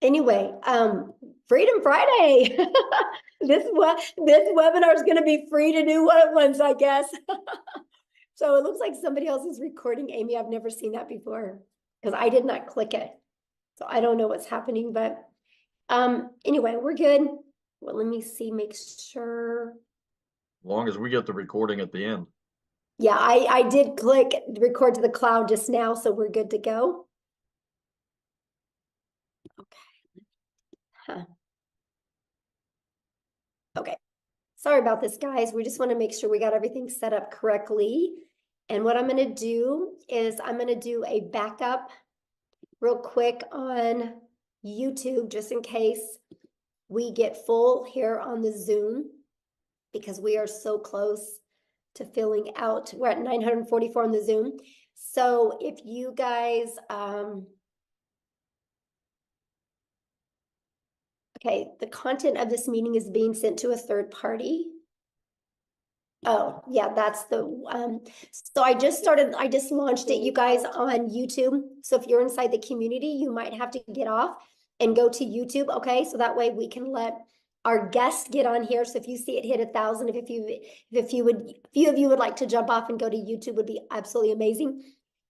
Anyway, Freedom Friday. This webinar is going to be free to do what it wants, I guess. So it looks like somebody else is recording. Amy, I've never seen that before because I did not click it. So I don't know what's happening, but anyway, we're good. Well, let me see, make sure. As long as we get the recording at the end. Yeah, I did click record to the cloud just now, so we're good to go. Okay. Huh. Okay. Sorry about this, guys. We just want to make sure we got everything set up correctly. And what I'm going to do is I'm going to do a backup real quick on YouTube, just in case we get full here on the Zoom, because we are so close to filling out. We're at 944 on the Zoom. So if you guys, okay, the content of this meeting is being sent to a third party. Oh, yeah, that's the, so I just launched it, you guys, on YouTube. So if you're inside the community, you might have to get off and go to YouTube, okay? So that way we can let our guests get on here. So if you see it hit 1,000, if few of you would like to jump off and go to YouTube, would be absolutely amazing.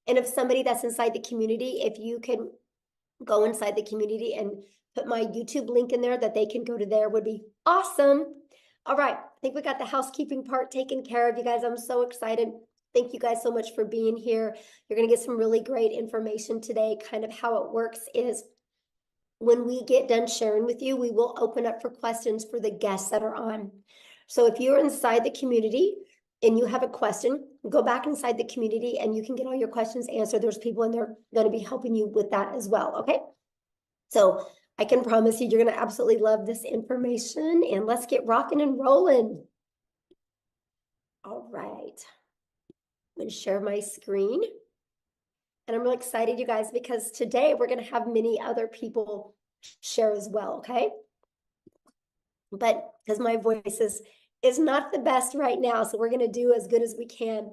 And if somebody that's inside the community, if you can go inside the community and put my YouTube link in there that they can go to there, would be awesome. All right, I think we got the housekeeping part taken care of, you guys. I'm so excited. Thank you guys so much for being here. You're going to get some really great information today. Kind of how it works is when we get done sharing with you, we will open up for questions for the guests that are on. So if you're inside the community and you have a question, go back inside the community and you can get all your questions answered. There's people in there going to be helping you with that as well, okay? So I can promise you, you're going to absolutely love this information, and let's get rocking and rolling. All right. I'm going to share my screen. And I'm really excited, you guys, because today we're going to have many other people share as well, okay? But because my voice is not the best right now, so we're going to do as good as we can.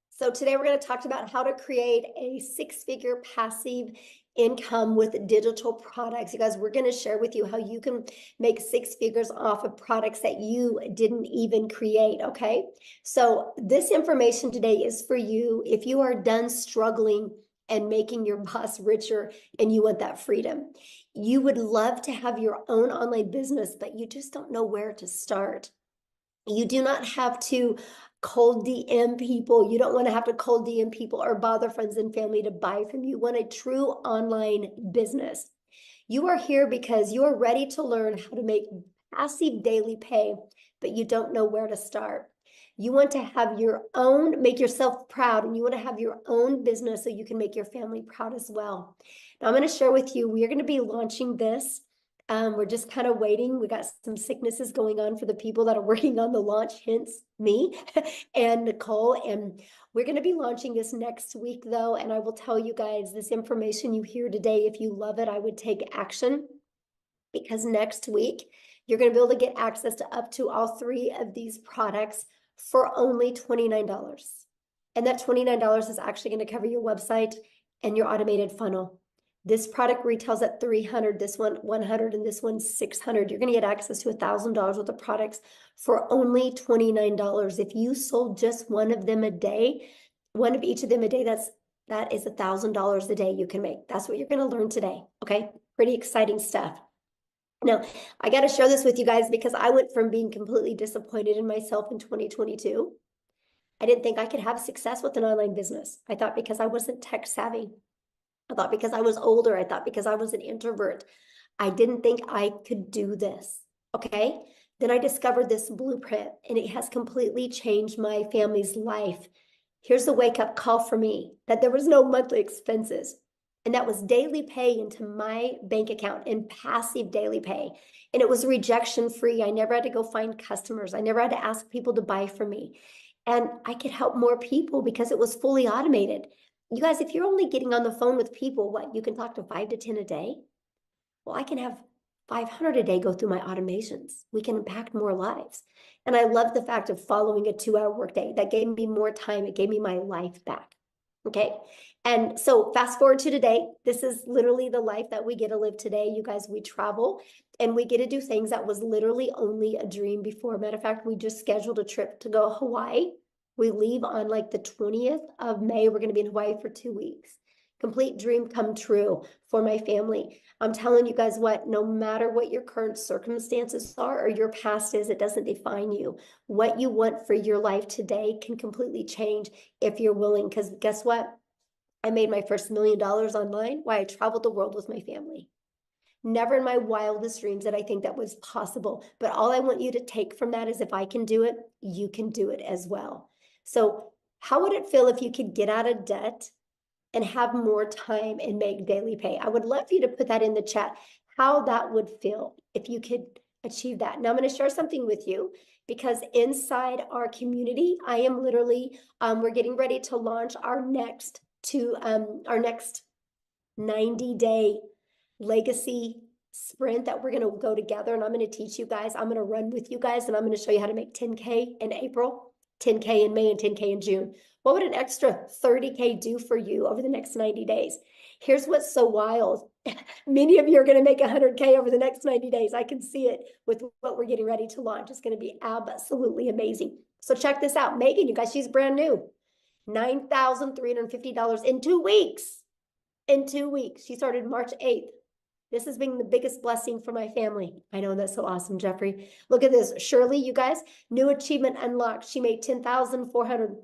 So today we're going to talk about how to create a six-figure passive income with digital products. You guys, we're going to share with you how you can make six figures off of products that you didn't even create, okay? So this information today is for you if you are done struggling and making your boss richer and you want that freedom. You would love to have your own online business, but you just don't know where to start. You do not have to cold DM people. You don't want to have to cold DM people or bother friends and family to buy from you. You want a true online business. You are here because you are ready to learn how to make passive daily pay, but you don't know where to start. You want to have your own, make yourself proud, and you want to have your own business so you can make your family proud as well. Now, I'm going to share with you, we are going to be launching this. We're just kind of waiting. We got some sicknesses going on for the people that are working on the launch, hence me and Nicole. And we're going to be launching this next week, though. And I will tell you guys, this information you hear today, if you love it, I would take action, because next week you're going to be able to get access to up to all three of these products for only $29. And that $29 is actually going to cover your website and your automated funnel. This product retails at $300, this one $100, and this one $600. You're going to get access to $1,000 worth of products for only $29. If you sold just one of them a day, one of each of them a day, that is $1,000 a day you can make. That's what you're going to learn today. Okay, pretty exciting stuff. Now, I got to share this with you guys because I went from being completely disappointed in myself in 2022. I didn't think I could have success with an online business. I thought because I wasn't tech savvy. I thought because I was older. I thought because I was an introvert. I didn't think I could do this. Okay. Then I discovered this blueprint and it has completely changed my family's life. Here's a wake up call for me that there was no monthly expenses. And that was daily pay into my bank account and passive daily pay. And it was rejection free. I never had to go find customers. I never had to ask people to buy from me. And I could help more people because it was fully automated. You guys, if you're only getting on the phone with people, what, you can talk to 5 to 10 a day? Well, I can have 500 a day go through my automations. We can impact more lives. And I love the fact of following a 2-hour workday. That gave me more time. It gave me my life back. Okay. And so fast forward to today, this is literally the life that we get to live today. You guys, we travel and we get to do things that was literally only a dream before. Matter of fact, we just scheduled a trip to go to Hawaii. We leave on like the 20th of May. We're going to be in Hawaii for 2 weeks. Complete dream come true for my family. I'm telling you guys what, no matter what your current circumstances are or your past is, it doesn't define you. What you want for your life today can completely change if you're willing. Because guess what? I made my first $1 million online while I traveled the world with my family. Never in my wildest dreams did I think that was possible. But all I want you to take from that is if I can do it, you can do it as well. So how would it feel if you could get out of debt and have more time and make daily pay? I would love for you to put that in the chat, how that would feel if you could achieve that. Now I'm going to share something with you because inside our community, I am literally, we're getting ready to launch our next 90-day legacy sprint that we're going to go together. And I'm going to teach you guys, I'm going to run with you guys, and I'm going to show you how to make 10K in April, 10K in May, and 10K in June. What would an extra 30K do for you over the next 90 days? Here's what's so wild. Many of you are going to make 100K over the next 90 days. I can see it with what we're getting ready to launch. It's going to be absolutely amazing. So check this out. Megan, you guys, she's brand new. $9,350 in 2 weeks. In 2 weeks. She started March 8th. This has been the biggest blessing for my family. I know, that's so awesome, Jeffrey. Look at this. Shirley, you guys, new achievement unlocked. She made 10,400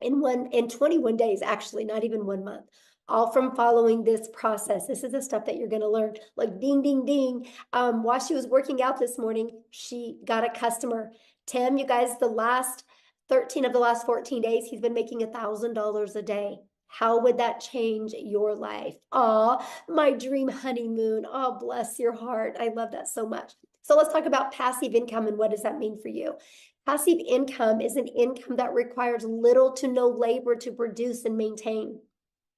in 21 days, actually, not even 1 month. All from following this process. This is the stuff that you're going to learn. Like ding, ding, ding. While she was working out this morning, she got a customer. Tim, you guys, the last 13 of the last 14 days, he's been making $1,000 a day. How would that change your life? Oh, my dream honeymoon. Oh, bless your heart. I love that so much. So let's talk about passive income and what does that mean for you? Passive income is an income that requires little to no labor to produce and maintain.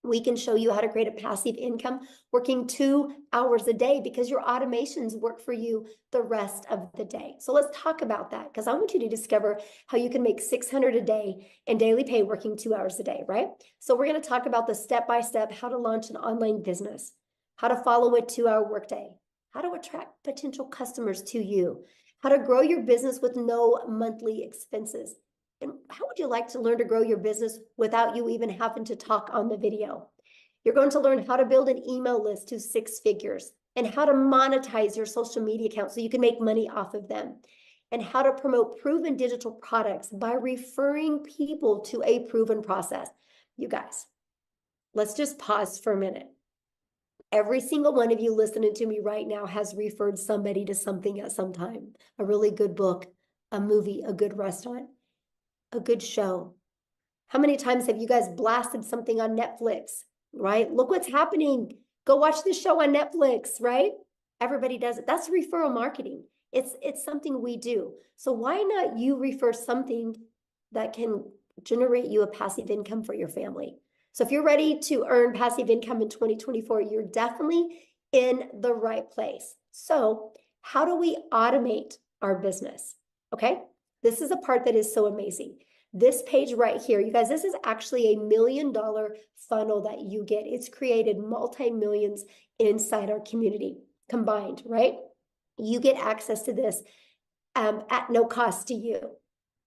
We can show you how to create a passive income working 2 hours a day because your automations work for you the rest of the day. So let's talk about that because I want you to discover how you can make $600 a day in daily pay working 2 hours a day, right? So we're going to talk about the step-by-step how to launch an online business, how to follow a 2-hour workday, how to attract potential customers to you, how to grow your business with no monthly expenses. And how would you like to learn to grow your business without you even having to talk on the video? You're going to learn how to build an email list to 6 figures and how to monetize your social media account so you can make money off of them, and how to promote proven digital products by referring people to a proven process. You guys, let's just pause for a minute. Every single one of you listening to me right now has referred somebody to something at some time. A really good book, a movie, a good restaurant, a good show. How many times have you guys blasted something on Netflix, right? Look what's happening. Go watch this show on Netflix, right? Everybody does it. That's referral marketing. It's something we do. So why not you refer something that can generate you a passive income for your family? So if you're ready to earn passive income in 2024, you're definitely in the right place. So how do we automate our business? Okay, this is a part that is so amazing. This page right here, you guys, this is actually a $1 million funnel that you get. It's created multi-millions inside our community combined, right? You get access to this at no cost to you,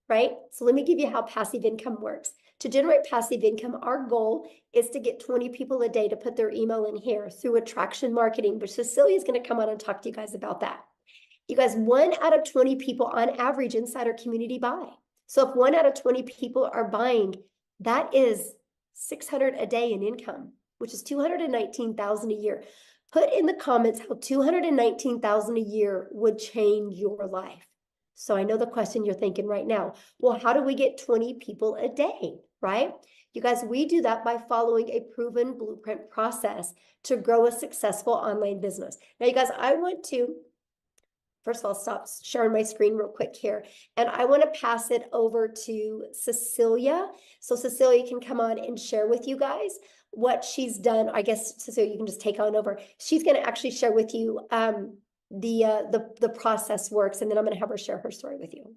right? So let me give you how passive income works. To generate passive income, our goal is to get 20 people a day to put their email in here through attraction marketing, which Cecilia is going to come on and talk to you guys about that. You guys, 1 out of 20 people on average inside our community buy. So if 1 out of 20 people are buying, that is $600 a day in income, which is $219,000 a year. Put in the comments how $219,000 a year would change your life. So I know the question you're thinking right now, well, how do we get 20 people a day, right? You guys, we do that by following a proven blueprint process to grow a successful online business. Now, you guys, I want to first of all, stop sharing my screen real quick here. And I want to pass it over to Cecilia. So Cecilia can come on and share with you guys what she's done. I guess, Cecilia, you can just take on over. She's going to actually share with you the process works. And then I'm going to have her share her story with you.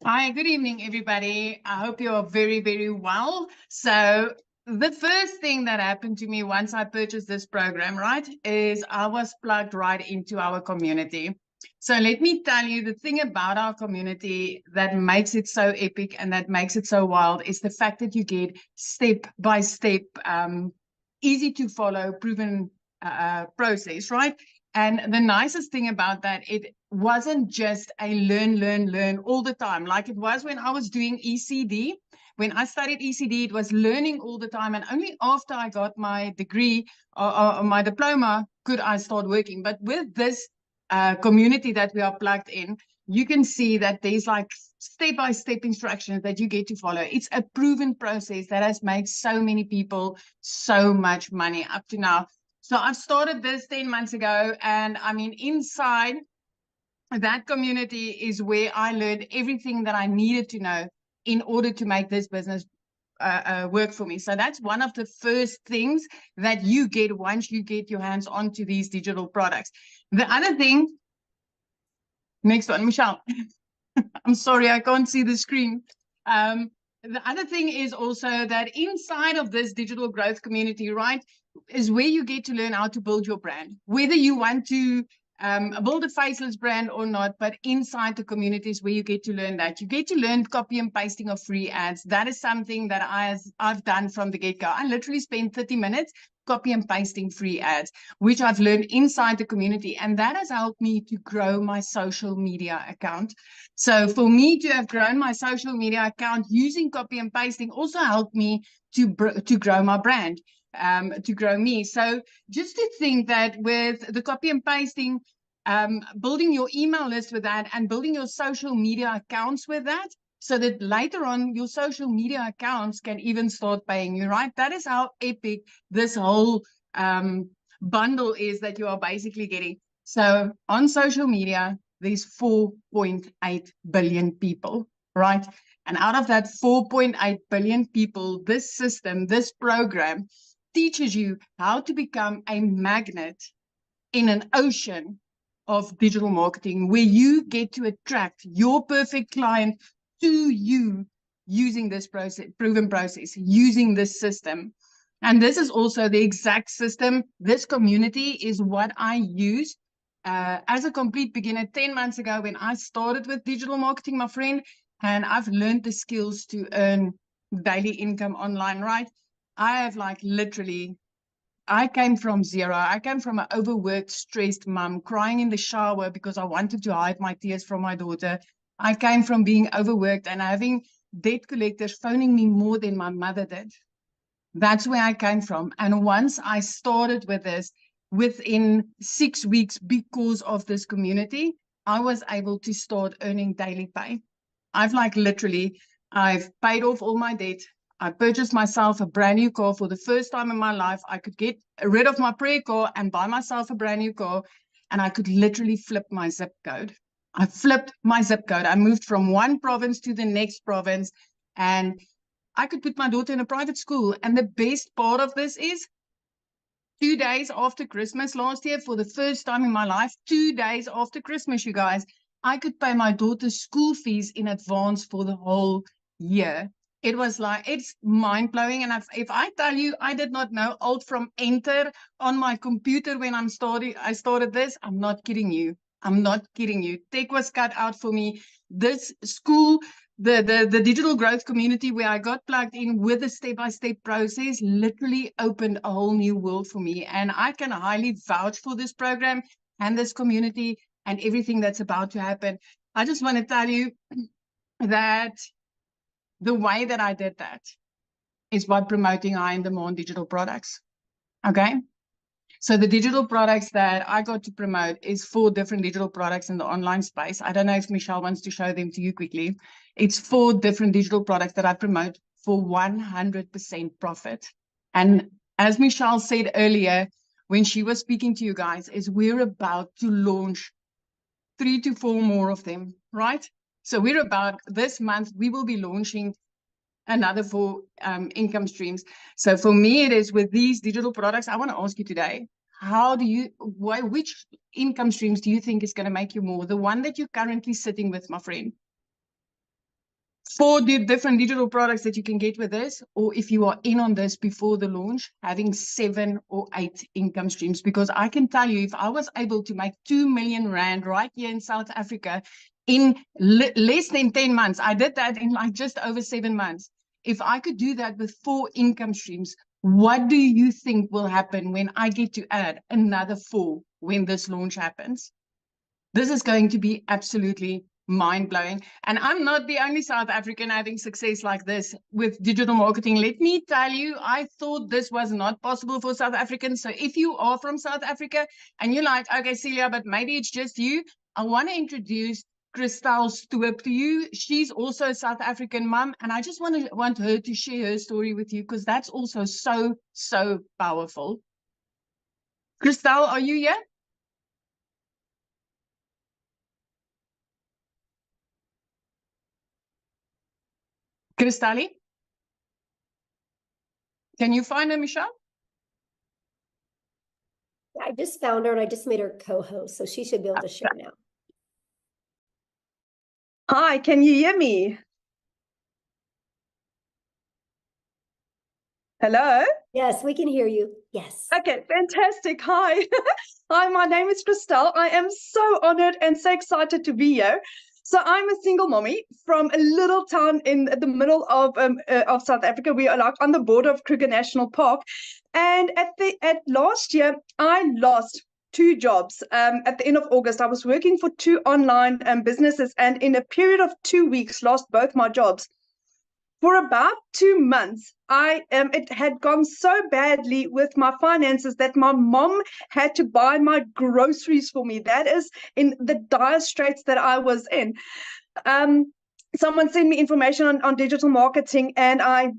Hi, good evening, everybody. I hope you are very, very well. So, the first thing that happened to me once I purchased this program, right, is I was plugged right into our community. So, let me tell you the thing about our community that makes it so epic and that makes it so wild is the fact that you get step by step, easy to follow, proven process, right? And the nicest thing about that, it wasn't just a learn all the time, like it was when I was doing ECD. When I studied ECD, it was learning all the time. And only after I got my degree or my diploma could I start working. But with this community that we are plugged in, you can see that there's like step-by-step instructions that you get to follow. It's a proven process that has made so many people so much money up to now. So I've started this 10 months ago, and I mean, inside that community is where I learned everything that I needed to know in order to make this business work for me. So that's one of the first things that you get once you get your hands onto these digital products. The other thing, next one, Michelle. I'm sorry, I can't see the screen. The other thing is also that inside of this digital growth community, right, is where you get to learn how to build your brand, whether you want to build a faceless brand or not. But inside the communities where you get to learn that, you get to learn copy and pasting of free ads. That is something that I've done from the get-go. I literally spent 30 minutes copy and pasting free ads, which I've learned inside the community. And that has helped me to grow my social media account. So for me to have grown my social media account using copy and pasting also helped me to grow my brand, to grow me. So just to think that with the copy and pasting, building your email list with that and building your social media accounts with that, so that later on your social media accounts can even start paying you, right? That is how epic this whole bundle is that you are basically getting. So on social media, there's 4.8 billion people, right? And out of that 4.8 billion people, this system, this program teaches you how to become a magnet in an ocean of digital marketing where you get to attract your perfect client to you using this process, proven process, using this system. And this is also the exact system. This community is what I use as a complete beginner 10 months ago when I started with digital marketing, my friend, and I've learned the skills to earn daily income online, right? I have like literally, I came from zero. I came from an overworked, stressed mom, crying in the shower because I wanted to hide my tears from my daughter. I came from being overworked and having debt collectors phoning me more than my mother did. That's where I came from. And once I started with this, within 6 weeks, because of this community, I was able to start earning daily pay. I've like literally, I've paid off all my debt. I purchased myself a brand new car for the first time in my life. I could get rid of my prayer car and buy myself a brand new car. And I could literally flip my zip code. I flipped my zip code. I moved from one province to the next province. And I could put my daughter in a private school. And the best part of this is 2 days after Christmas last year, for the first time in my life, 2 days after Christmas, you guys, I could pay my daughter's school fees in advance for the whole year. It was like, it's mind-blowing. And if I tell you, I did not know Alt from Enter on my computer when I started this, I'm not kidding you. I'm not kidding you. Tech was cut out for me. This school, the digital growth community where I got plugged in with a step-by-step process literally opened a whole new world for me. And I can highly vouch for this program and this community and everything that's about to happen. I just want to tell you that the way that I did that is by promoting high in demand digital products. Okay. So the digital products that I got to promote is 4 different digital products in the online space. I don't know if Michelle wants to show them to you quickly. It's 4 different digital products that I promote for 100% profit. And as Michelle said earlier, when she was speaking to you guys, is we're about to launch 3 to 4 more of them, right? So we're about, this month, we will be launching another 4 income streams. So for me, it is with these digital products. I want to ask you today, which income streams do you think is going to make you more? The one that you're currently sitting with, my friend? 4 different digital products that you can get with this, or if you are in on this before the launch, having 7 or 8 income streams. Because I can tell you, if I was able to make 2 million rand right here in South Africa in less than 10 months, I did that in like just over 7 months. If I could do that with 4 income streams, what do you think will happen when I get to add another 4 when this launch happens? This is going to be absolutely mind-blowing. And I'm not the only South African having success like this with digital marketing. Let me tell you, I thought this was not possible for South Africans. So if you are from South Africa and you're like, okay, Celia, but maybe it's just you, I want to introduce Christelle Stoop to you. She's also a South African mom, and I just want her to share her story with you, because that's also so powerful. Christelle, are you here? Christelle? Can you find her, Michelle? I just found her and I just made her co-host, so she should be able to share now. Hi, can you hear me? Hello? Yes, we can hear you. Yes. Okay, fantastic. Hi. Hi, my name is Christelle. I am so honored and so excited to be here. So I'm a single mommy from a little town in the middle of South Africa. We are like on the border of Kruger National Park. And at last year, I lost 2 jobs. At the end of August, I was working for 2 online businesses, and in a period of 2 weeks, lost both my jobs. For about 2 months, it had gone so badly with my finances that my mom had to buy my groceries for me. That is in the dire straits that I was in. Someone sent me information on digital marketing, and I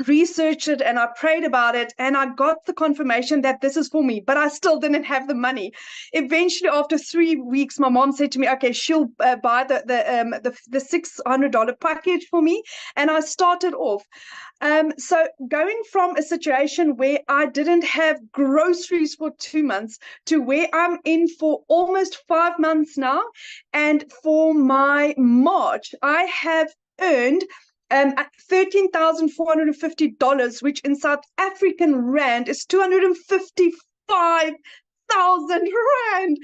researched it and I prayed about it, and I got the confirmation that this is for me, but I still didn't have the money. Eventually, after 3 weeks, my mom said to me, okay, she'll buy the $600 package for me, and I started off. So going from a situation where I didn't have groceries for 2 months to where I'm in for almost 5 months now, and for my March, I have earned $13,450, which in South African rand is 255,000 rand.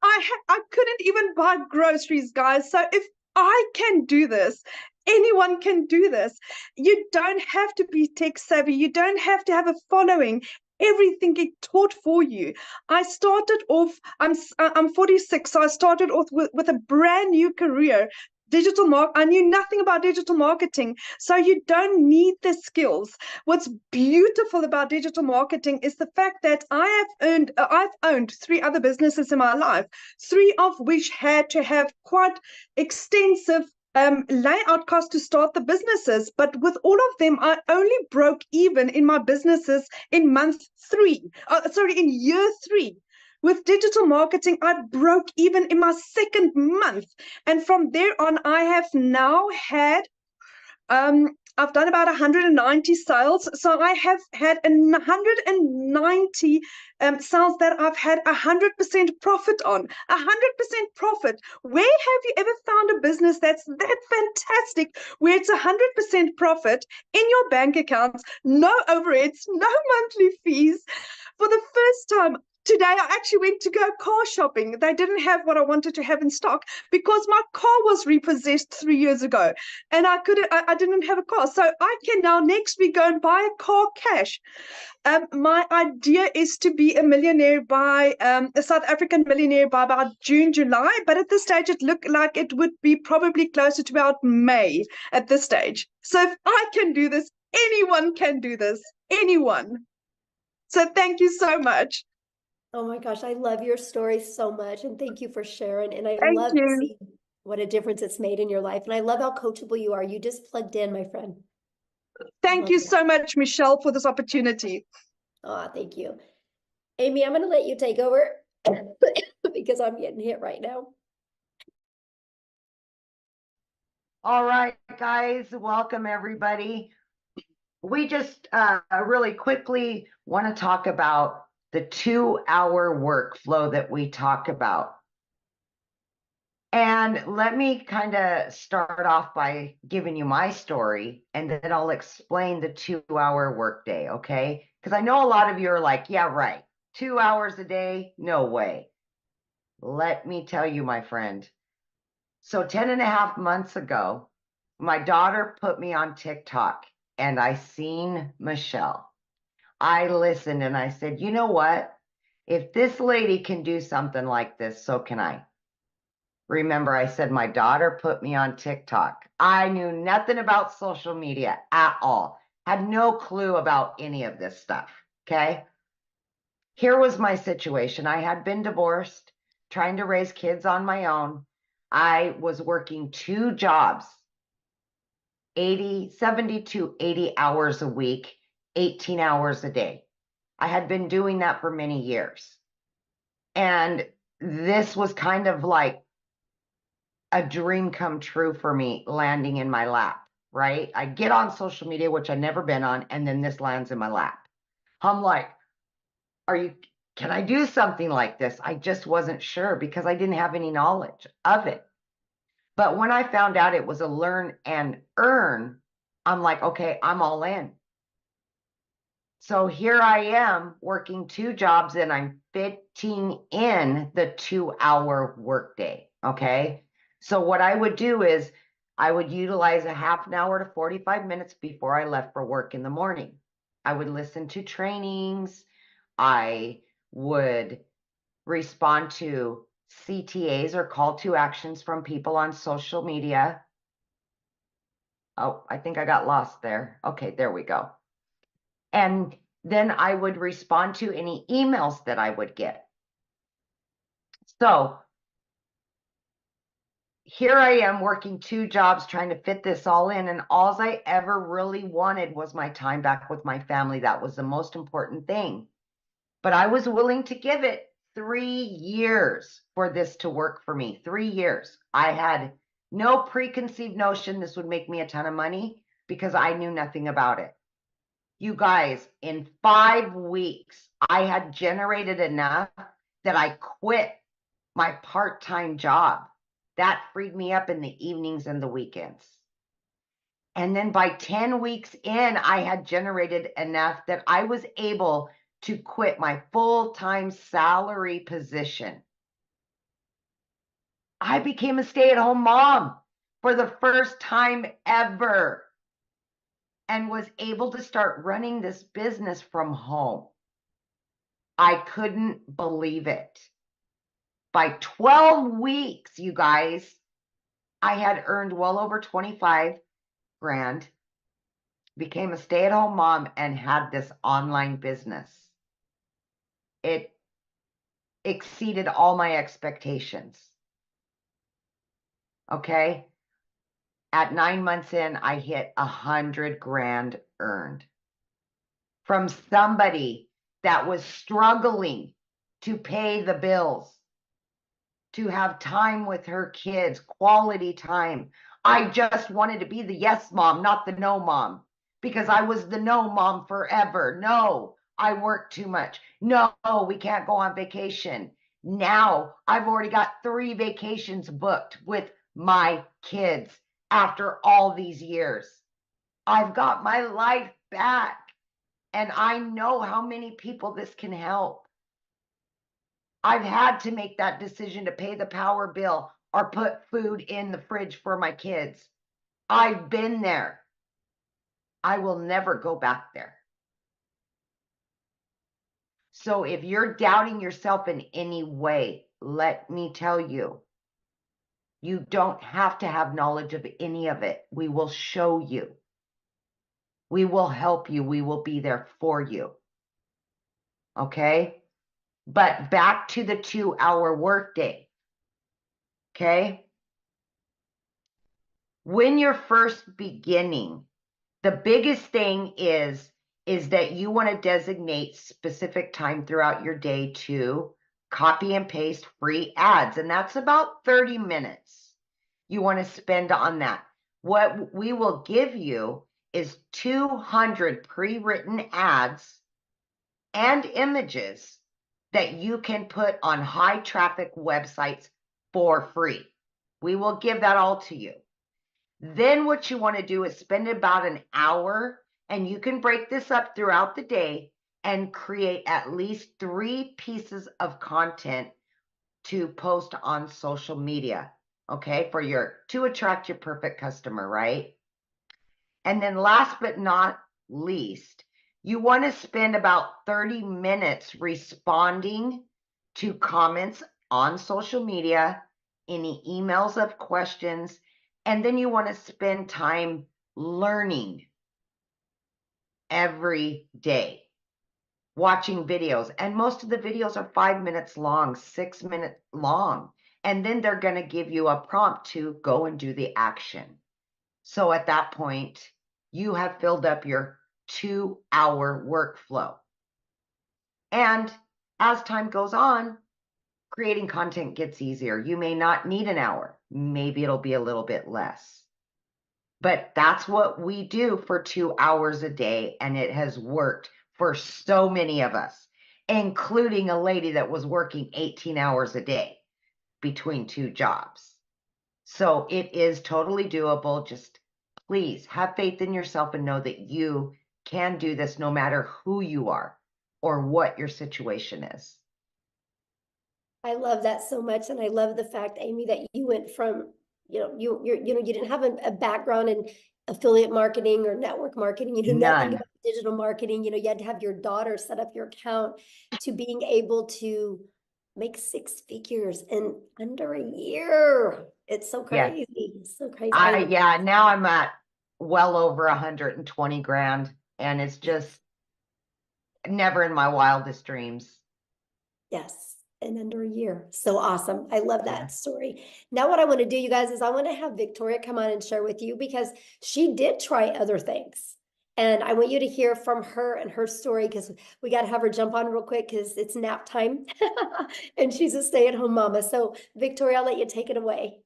I couldn't even buy groceries, guys. So if I can do this, anyone can do this. You don't have to be tech savvy. You don't have to have a following. Everything get taught for you. I started off, I'm 46, so I started off with a brand new career. I knew nothing about digital marketing, so you don't need the skills. What's beautiful about digital marketing is the fact that I've owned 3 other businesses in my life, 3 of which had to have quite extensive layout costs to start the businesses. But with all of them, I only broke even in my businesses in in year 3. With digital marketing, I broke even in my 2nd month. And from there on, I have now had, I've done about 190 sales. So I have had 190 sales that I've had 100% profit on. 100% profit. Where have you ever found a business that's that fantastic, where it's 100% profit in your bank accounts, no overheads, no monthly fees? For the first time, today, I actually went to go car shopping. They didn't have what I wanted to have in stock because my car was repossessed 3 years ago, and I didn't have a car. So I can now next week go and buy a car cash. My idea is to be a millionaire a South African millionaire by about June, July. But at this stage, it looked like it would be probably closer to about May at this stage. So if I can do this, anyone can do this. Anyone. So thank you so much. Oh my gosh, I love your story so much, and thank you for sharing. And I Thank love you. to see what a difference it's made in your life. And I love how coachable you are. You just plugged in, my friend. Thank you so much, Michelle, for this opportunity. Oh, thank you. Amy, I'm going to let you take over because I'm getting hit right now. All right, guys, welcome everybody. We just really quickly want to talk about the 2-hour workflow that we talk about. And let me kind of start off by giving you my story, and then I'll explain the 2-hour workday, okay? Because I know a lot of you are like, yeah, right. 2 hours a day? No way. Let me tell you, my friend. So 10 and a half months ago, my daughter put me on TikTok and I seen Michelle. I listened and I said, you know what? If this lady can do something like this, so can I. Remember, I said my daughter put me on TikTok. I knew nothing about social media at all, had no clue about any of this stuff. Okay. Here was my situation. I had been divorced, trying to raise kids on my own. I was working 2 jobs, 70 to 80 hours a week, 18 hours a day. I had been doing that for many years. And this was kind of like a dream come true for me landing in my lap, right? I get on social media, which I've never been on, and then this lands in my lap. I'm like, can I do something like this? I just wasn't sure because I didn't have any knowledge of it. But when I found out it was a learn and earn, I'm like, okay, I'm all in. So here I am working 2 jobs and I'm fitting in the 2-hour workday. Okay. So what I would do is I would utilize a half an hour to 45 minutes before I left for work in the morning. I would listen to trainings. I would respond to CTAs or call to actions from people on social media. Oh, I think I got lost there. Okay, there we go. And then I would respond to any emails that I would get. So here I am working 2 jobs trying to fit this all in. And all I ever really wanted was my time back with my family. That was the most important thing. But I was willing to give it 3 years for this to work for me. 3 years. I had no preconceived notion this would make me a ton of money because I knew nothing about it. You guys, in 5 weeks, I had generated enough that I quit my part-time job. That freed me up in the evenings and the weekends. And then by 10 weeks in, I had generated enough that I was able to quit my full-time salary position. I became a stay-at-home mom for the first time ever and was able to start running this business from home. I couldn't believe it. By 12 weeks, you guys, I had earned well over 25 grand, became a stay-at-home mom, and had this online business. It exceeded all my expectations. Okay. At 9 months in, I hit 100 grand earned from somebody that was struggling to pay the bills, to have time with her kids, quality time. I just wanted to be the yes mom, not the no mom, because I was the no mom forever. No, I work too much. No, we can't go on vacation. Now I've already got 3 vacations booked with my kids after all these years. I've got my life back, and I know how many people this can help. I've had to make that decision to pay the power bill or put food in the fridge for my kids. I've been there. I will never go back there. So if you're doubting yourself in any way, let me tell you, you don't have to have knowledge of any of it. We will show you. We will help you. We will be there for you. Okay? But back to the 2-hour workday. Okay? When you're first beginning, the biggest thing is that you want to designate specific time throughout your day to copy and paste free ads. And that's about 30 minutes you want to spend on that. What we will give you is 200 pre-written ads and images that you can put on high traffic websites for free. We will give that all to you. Then what you want to do is spend about an hour, and you can break this up throughout the day and create at least 3 pieces of content to post on social media, okay, to attract your perfect customer, right? And then last but not least, you want to spend about 30 minutes responding to comments on social media, any emails of questions, and then you want to spend time learning every day, watching videos. And most of the videos are 5 minutes long, 6 minutes long. And then they're going to give you a prompt to go and do the action. So at that point, you have filled up your 2-hour workflow. And as time goes on, creating content gets easier. You may not need an hour. Maybe it'll be a little bit less. But that's what we do for 2 hours a day. And it has worked for so many of us, including a lady that was working 18 hours a day between 2 jobs. So it is totally doable. Just please have faith in yourself and know that you can do this no matter who you are or what your situation is. I love that so much. And I love the fact, Amy, that you went from, you didn't have a background in affiliate marketing or network marketing, you knew nothing None. about digital marketing. You had to have your daughter set up your account, to being able to make 6 figures in under a year. It's so Yeah. crazy. It's so crazy. Yeah, now I'm at well over 120 grand, and it's just never in my wildest dreams. Yes, in under a year. So awesome. I love that Yeah. story. Now what I want to do, you guys, is I want to have Victoria come on and share with you, because she did try other things. And I want you to hear from her and her story, because we got to have her jump on real quick because it's nap time and she's a stay-at-home mama. So Victoria, I'll let you take it away.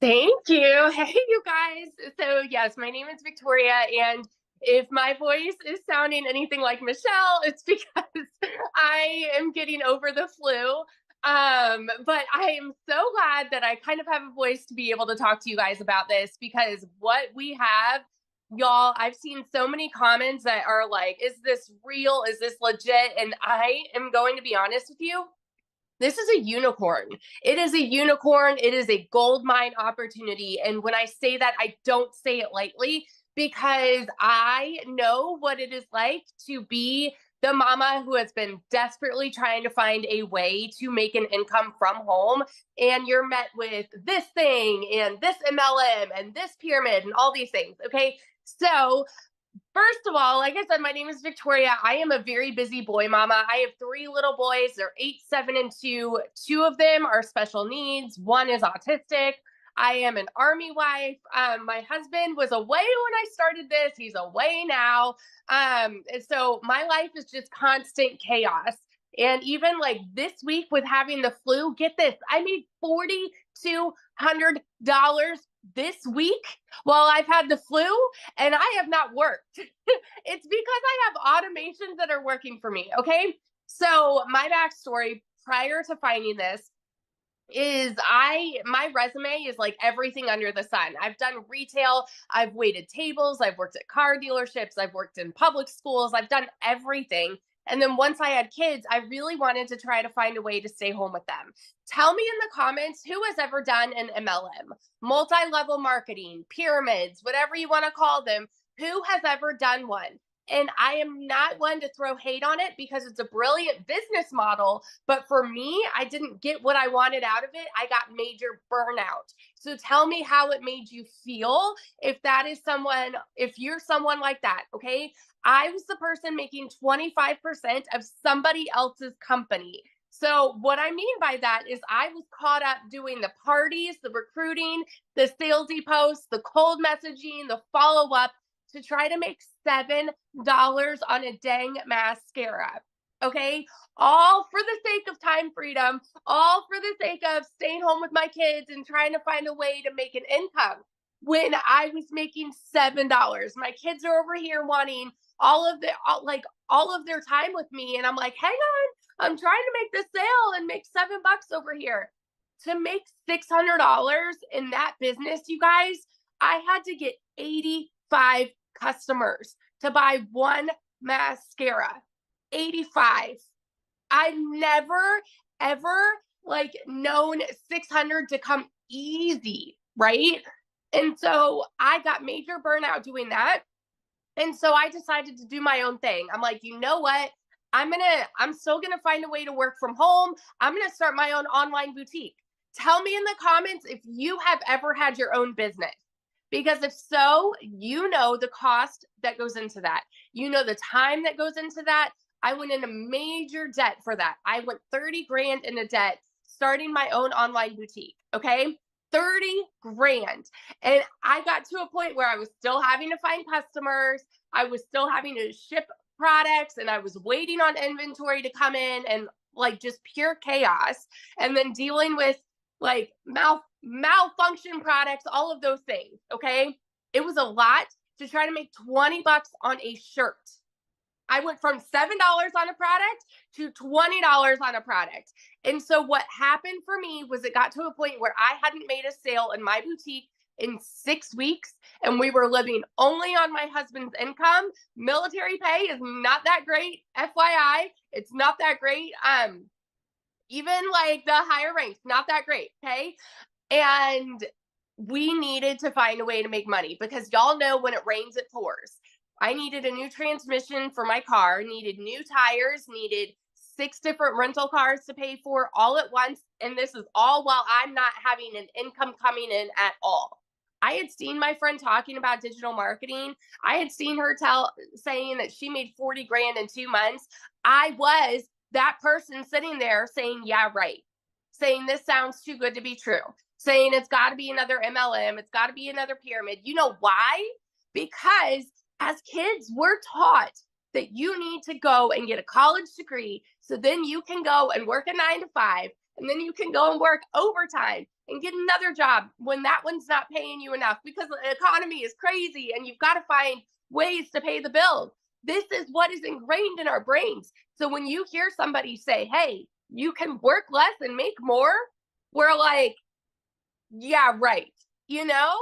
Thank you. Hey, you guys. So yes, my name is Victoria, and if my voice is sounding anything like Michelle, it's because I am getting over the flu. But I am so glad that I kind of have a voice to be able to talk to you guys about this, because what we have, y'all, I've seen so many comments that are like, is this real? Is this legit? And I am going to be honest with you. This is a unicorn. It is a unicorn. It is a gold mine opportunity. And when I say that, I don't say it lightly, because I know what it is like to be the mama who has been desperately trying to find a way to make an income from home. And you're met with this thing and this MLM and this pyramid and all these things. Okay. So first of all, like I said, my name is Victoria. I am a very busy boy mama. I have 3 little boys. They're 8, 7, and 2. 2 of them are special needs. 1 is autistic. I am an Army wife. My husband was away when I started this. He's away now. So my life is just constant chaos. And even like this week with having the flu, get this, I made $4,200 this week while I've had the flu, and I have not worked. It's because I have automations that are working for me. Okay. So my backstory prior to finding this is my resume is like everything under the sun. I've done retail, I've waited tables, I've worked at car dealerships, I've worked in public schools, I've done everything. And then once I had kids, I really wanted to try to find a way to stay home with them. Tell me in the comments, who has ever done an MLM, multi-level marketing, pyramids, whatever you want to call them, who has ever done one? And I am not one to throw hate on it, because it's a brilliant business model. But for me, I didn't get what I wanted out of it. I got major burnout. So tell me how it made you feel if you're someone like that. Okay. I was the person making 25% of somebody else's company. So what I mean by that is I was caught up doing the parties, the recruiting, the salesy posts, the cold messaging, the follow-up, to try to make $7 on a dang mascara. Okay. All for the sake of time freedom, all for the sake of staying home with my kids and trying to find a way to make an income, when I was making $7. My kids are over here wanting all of their time with me. And I'm like, hang on, I'm trying to make this sale and make $7 over here. to make $600 in that business, you guys, I had to get 85 customers to buy one mascara. 85. I've never, ever like known 600 to come easy, right? And so I got major burnout doing that. And so I decided to do my own thing. I'm like, you know what? I'm still gonna find a way to work from home. I'm gonna start my own online boutique. Tell me in the comments if you have ever had your own business. Because if so, you know the cost that goes into that. You know the time that goes into that. I went into major debt for that. I went 30 grand into debt starting my own online boutique. Okay. 30 grand. And I got to a point where I was still having to find customers. I was still having to ship products, and I was waiting on inventory to come in, and like just pure chaos. And then dealing with like malfunction products, all of those things. Okay. It was a lot to try to make 20 bucks on a shirt. I went from $7 on a product to $20 on a product. And so what happened for me was it got to a point where I hadn't made a sale in my boutique in 6 weeks, and we were living only on my husband's income. Military pay is not that great. FYI, it's not that great. Even like the higher ranks, not that great. Okay. And we needed to find a way to make money, because y'all know when it rains, it pours. I needed a new transmission for my car, needed new tires, needed 6 different rental cars to pay for all at once. And this is all while I'm not having an income coming in at all. I had seen my friend talking about digital marketing. I had seen her saying that she made 40 grand in 2 months. I was that person sitting there saying, yeah, right. Saying this sounds too good to be true. Saying it's got to be another MLM. It's got to be another pyramid. You know why? Because as kids, we're taught that you need to go and get a college degree, so then you can go and work a 9 to 5, and then you can go and work overtime and get another job when that one's not paying you enough, because the economy is crazy and you've got to find ways to pay the bills. This is what is ingrained in our brains. So when you hear somebody say, hey, you can work less and make more, we're like, yeah, right. You know?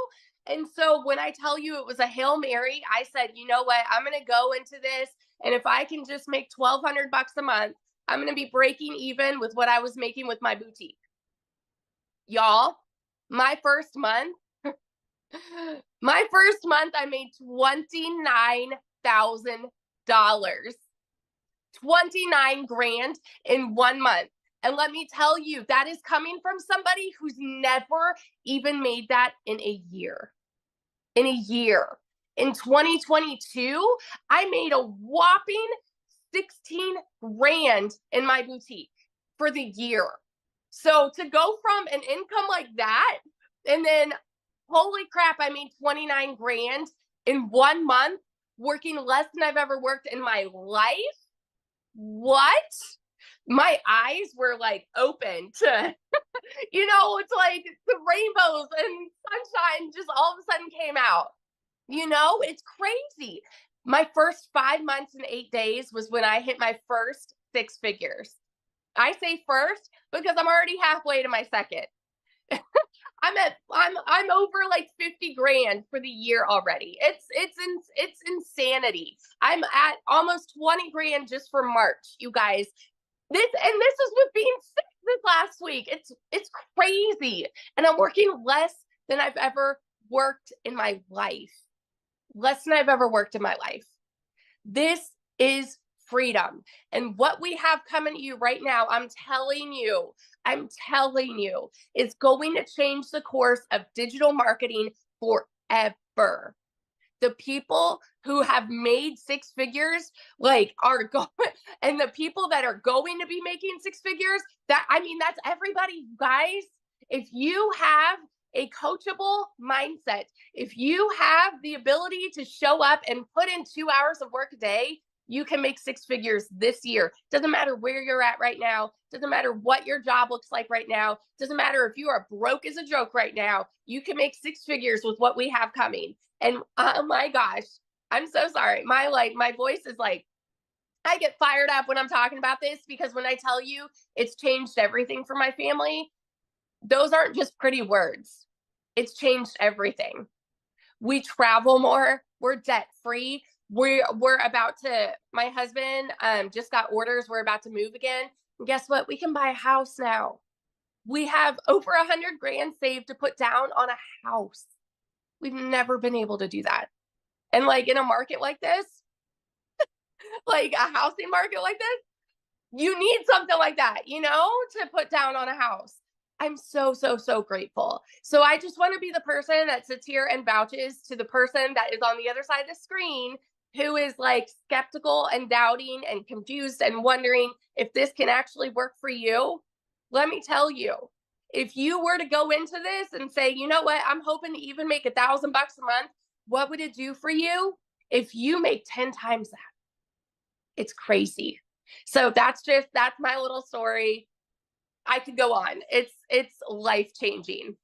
And so when I tell you it was a Hail Mary, I said, you know what? I'm going to go into this. And if I can just make $1,200 a month, I'm going to be breaking even with what I was making with my boutique. Y'all, my first month, I made $29,000. 29 grand in 1 month. And let me tell you, that is coming from somebody who's never even made that in a year. In a year. In 2022, I made a whopping 16 grand in my boutique for the year. So to go from an income like that, and then holy crap, I made 29 grand in 1 month, working less than I've ever worked in my life. What? My eyes were like open to, you know, it's like the rainbows and sunshine just all of a sudden came out. You know, it's crazy. My first 5 months and 8 days was when I hit my first 6 figures. I say first because I'm already halfway to my second. I'm over like 50 grand for the year already. It's insanity. I'm at almost 20 grand just for March, you guys. This is with being sick this last week. It's crazy. And I'm working less than I've ever worked in my life. Less than I've ever worked in my life. This is freedom. And what we have coming to you right now, I'm telling you, is going to change the course of digital marketing forever. The people who have made 6 figures, like, are going, and the people that are going to be making 6 figures, that's everybody, guys. If you have a coachable mindset, if you have the ability to show up and put in 2 hours of work a day, you can make 6 figures this year. Doesn't matter where you're at right now. Doesn't matter what your job looks like right now. Doesn't matter if you are broke as a joke right now. You can make 6 figures with what we have coming. And oh my gosh, I'm so sorry. My voice is like, I get fired up when I'm talking about this, because when I tell you it's changed everything for my family, those aren't just pretty words. It's changed everything. We travel more. We're debt free. We're about to, my husband just got orders. We're about to move again. And guess what? We can buy a house now. We have over 100 grand saved to put down on a house. We've never been able to do that. And like in a market like this, like a housing market like this, you need something like that, you know, to put down on a house. I'm so, so, so grateful. So I just want to be the person that sits here and vouches to the person that is on the other side of the screen who is like skeptical and doubting and confused and wondering if this can actually work for you. Let me tell you, if you were to go into this and say, you know what, I'm hoping to even make $1,000 a month, what would it do for you if you make 10 times that? It's crazy. So that's my little story. I could go on. It's life-changing.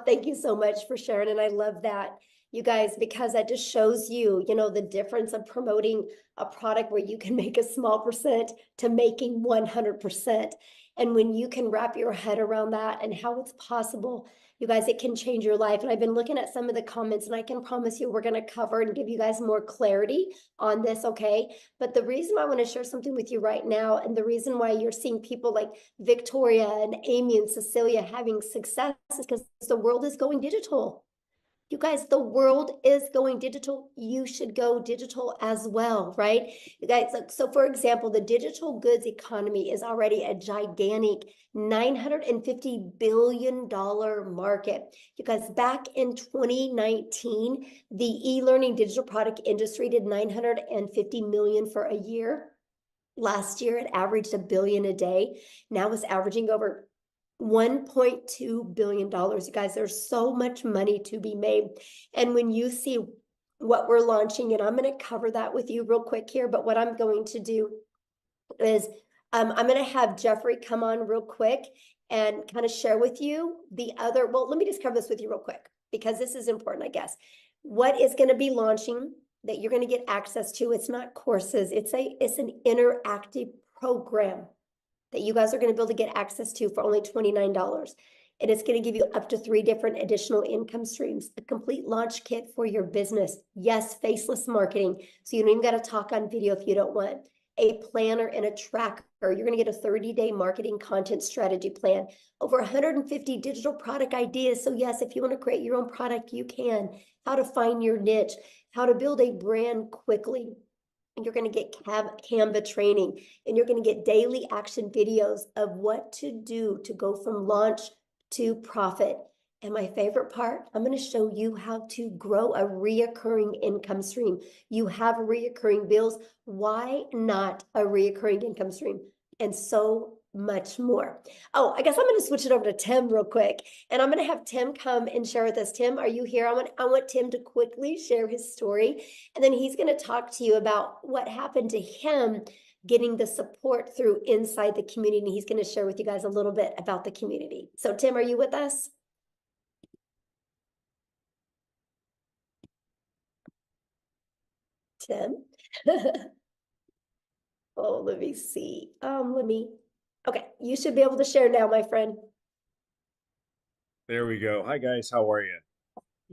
Thank you so much for sharing. And I love that, you guys, because that just shows you, you know, the difference of promoting a product where you can make a small percent to making 100%. And when you can wrap your head around that and how it's possible, you guys, it can change your life. And I've been looking at some of the comments, and I can promise you we're going to cover and give you guys more clarity on this, okay? But the reason I want to share something with you right now, and the reason why you're seeing people like Victoria and Amy and Cecilia having success is because the world is going digital. You guys, the world is going digital. You should go digital as well, right? You guys, so for example, the digital goods economy is already a gigantic $950 billion market. You guys, back in 2019, the e-learning digital product industry did 950 million for a year. Last year, it averaged $1 billion a day. Now it's averaging over $1.2 billion. You guys, there's so much money to be made. And when you see what we're launching, and I'm going to cover that with you real quick here, but what I'm going to do is I'm going to have Jeffrey come on real quick and kind of share with you the other, well, let me just cover this with you real quick, because this is important, I guess. What is going to be launching that you're going to get access to? It's not courses. It's an interactive program that you guys are going to be able to get access to for only $29. And it's going to give you up to 3 different additional income streams, a complete launch kit for your business. Yes, faceless marketing. So you don't even got to talk on video if you don't want. A planner and a tracker. You're going to get a 30-day marketing content strategy plan. Over 150 digital product ideas. So yes, if you want to create your own product, you can. How to find your niche. How to build a brand quickly. And you're going to get Canva training, and you're going to get daily action videos of what to do to go from launch to profit. And my favorite part, I'm going to show you how to grow a reoccurring income stream. You have reoccurring bills. Why not a reoccurring income stream? And so much more. Oh, I guess I'm going to switch it over to Tim real quick, and I'm going to have Tim come and share with us. Tim, are you here? I want Tim to quickly share his story, and then he's going to talk to you about what happened to him getting the support through inside the community. And he's going to share with you guys a little bit about the community. So Tim, are you with us? Tim? Oh, let me see. Okay, you should be able to share now, my friend. There we go. Hi, guys. How are you?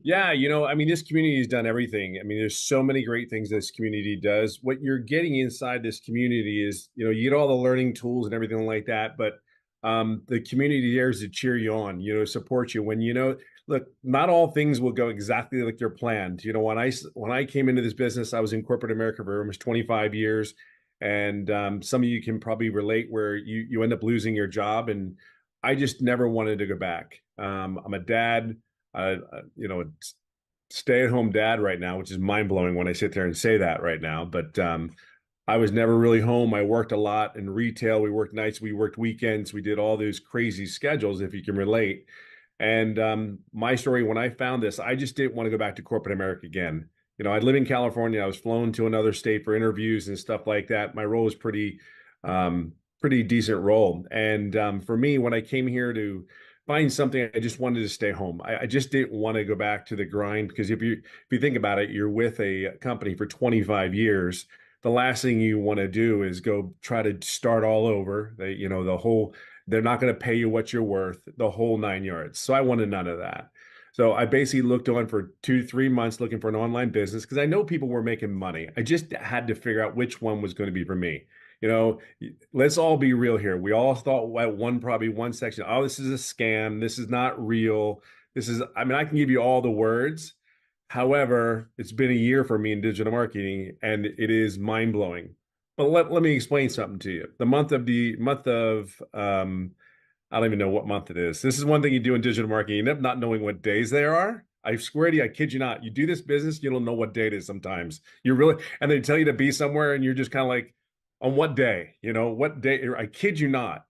Yeah, I mean, this community has done everything. I mean, there's so many great things this community does. What you're getting inside this community is, you get all the learning tools and everything like that, but the community there is to cheer you on, support you when, look, not all things will go exactly like they're planned. When I came into this business, I was in corporate America for almost 25 years. And some of you can probably relate where you end up losing your job. And I just never wanted to go back. I'm a dad, stay-at-home dad right now, which is mind-blowing when I sit there and say that right now. But I was never really home. I worked a lot in retail. We worked nights, we worked weekends. We did all those crazy schedules, if you can relate. And my story, when I found this, I just didn't want to go back to corporate America again. I live in California. I was flown to another state for interviews and stuff like that. My role was pretty decent role. And for me, when I came here to find something, I just wanted to stay home. I just didn't want to go back to the grind, because if you think about it, you're with a company for 25 years. the last thing you want to do is go try to start all over. They're not going to pay you what you're worth, the whole 9 yards. So I wanted none of that. So I basically looked on for 2 to 3 months looking for an online business because I know people were making money. I just had to figure out which one was going to be for me. Let's all be real here. We all thought at probably one section, oh, this is a scam. This is not real. I can give you all the words. However, it's been a year for me in digital marketing and it is mind blowing. But let me explain something to you. The month of I don't even know what month it is. This is one thing you do in digital marketing. You end up not knowing what days there are. I swear to you, I kid you not. You do this business, you don't know what day it is sometimes. And they tell you to be somewhere and you're just kind of like, on what day? What day? I kid you not.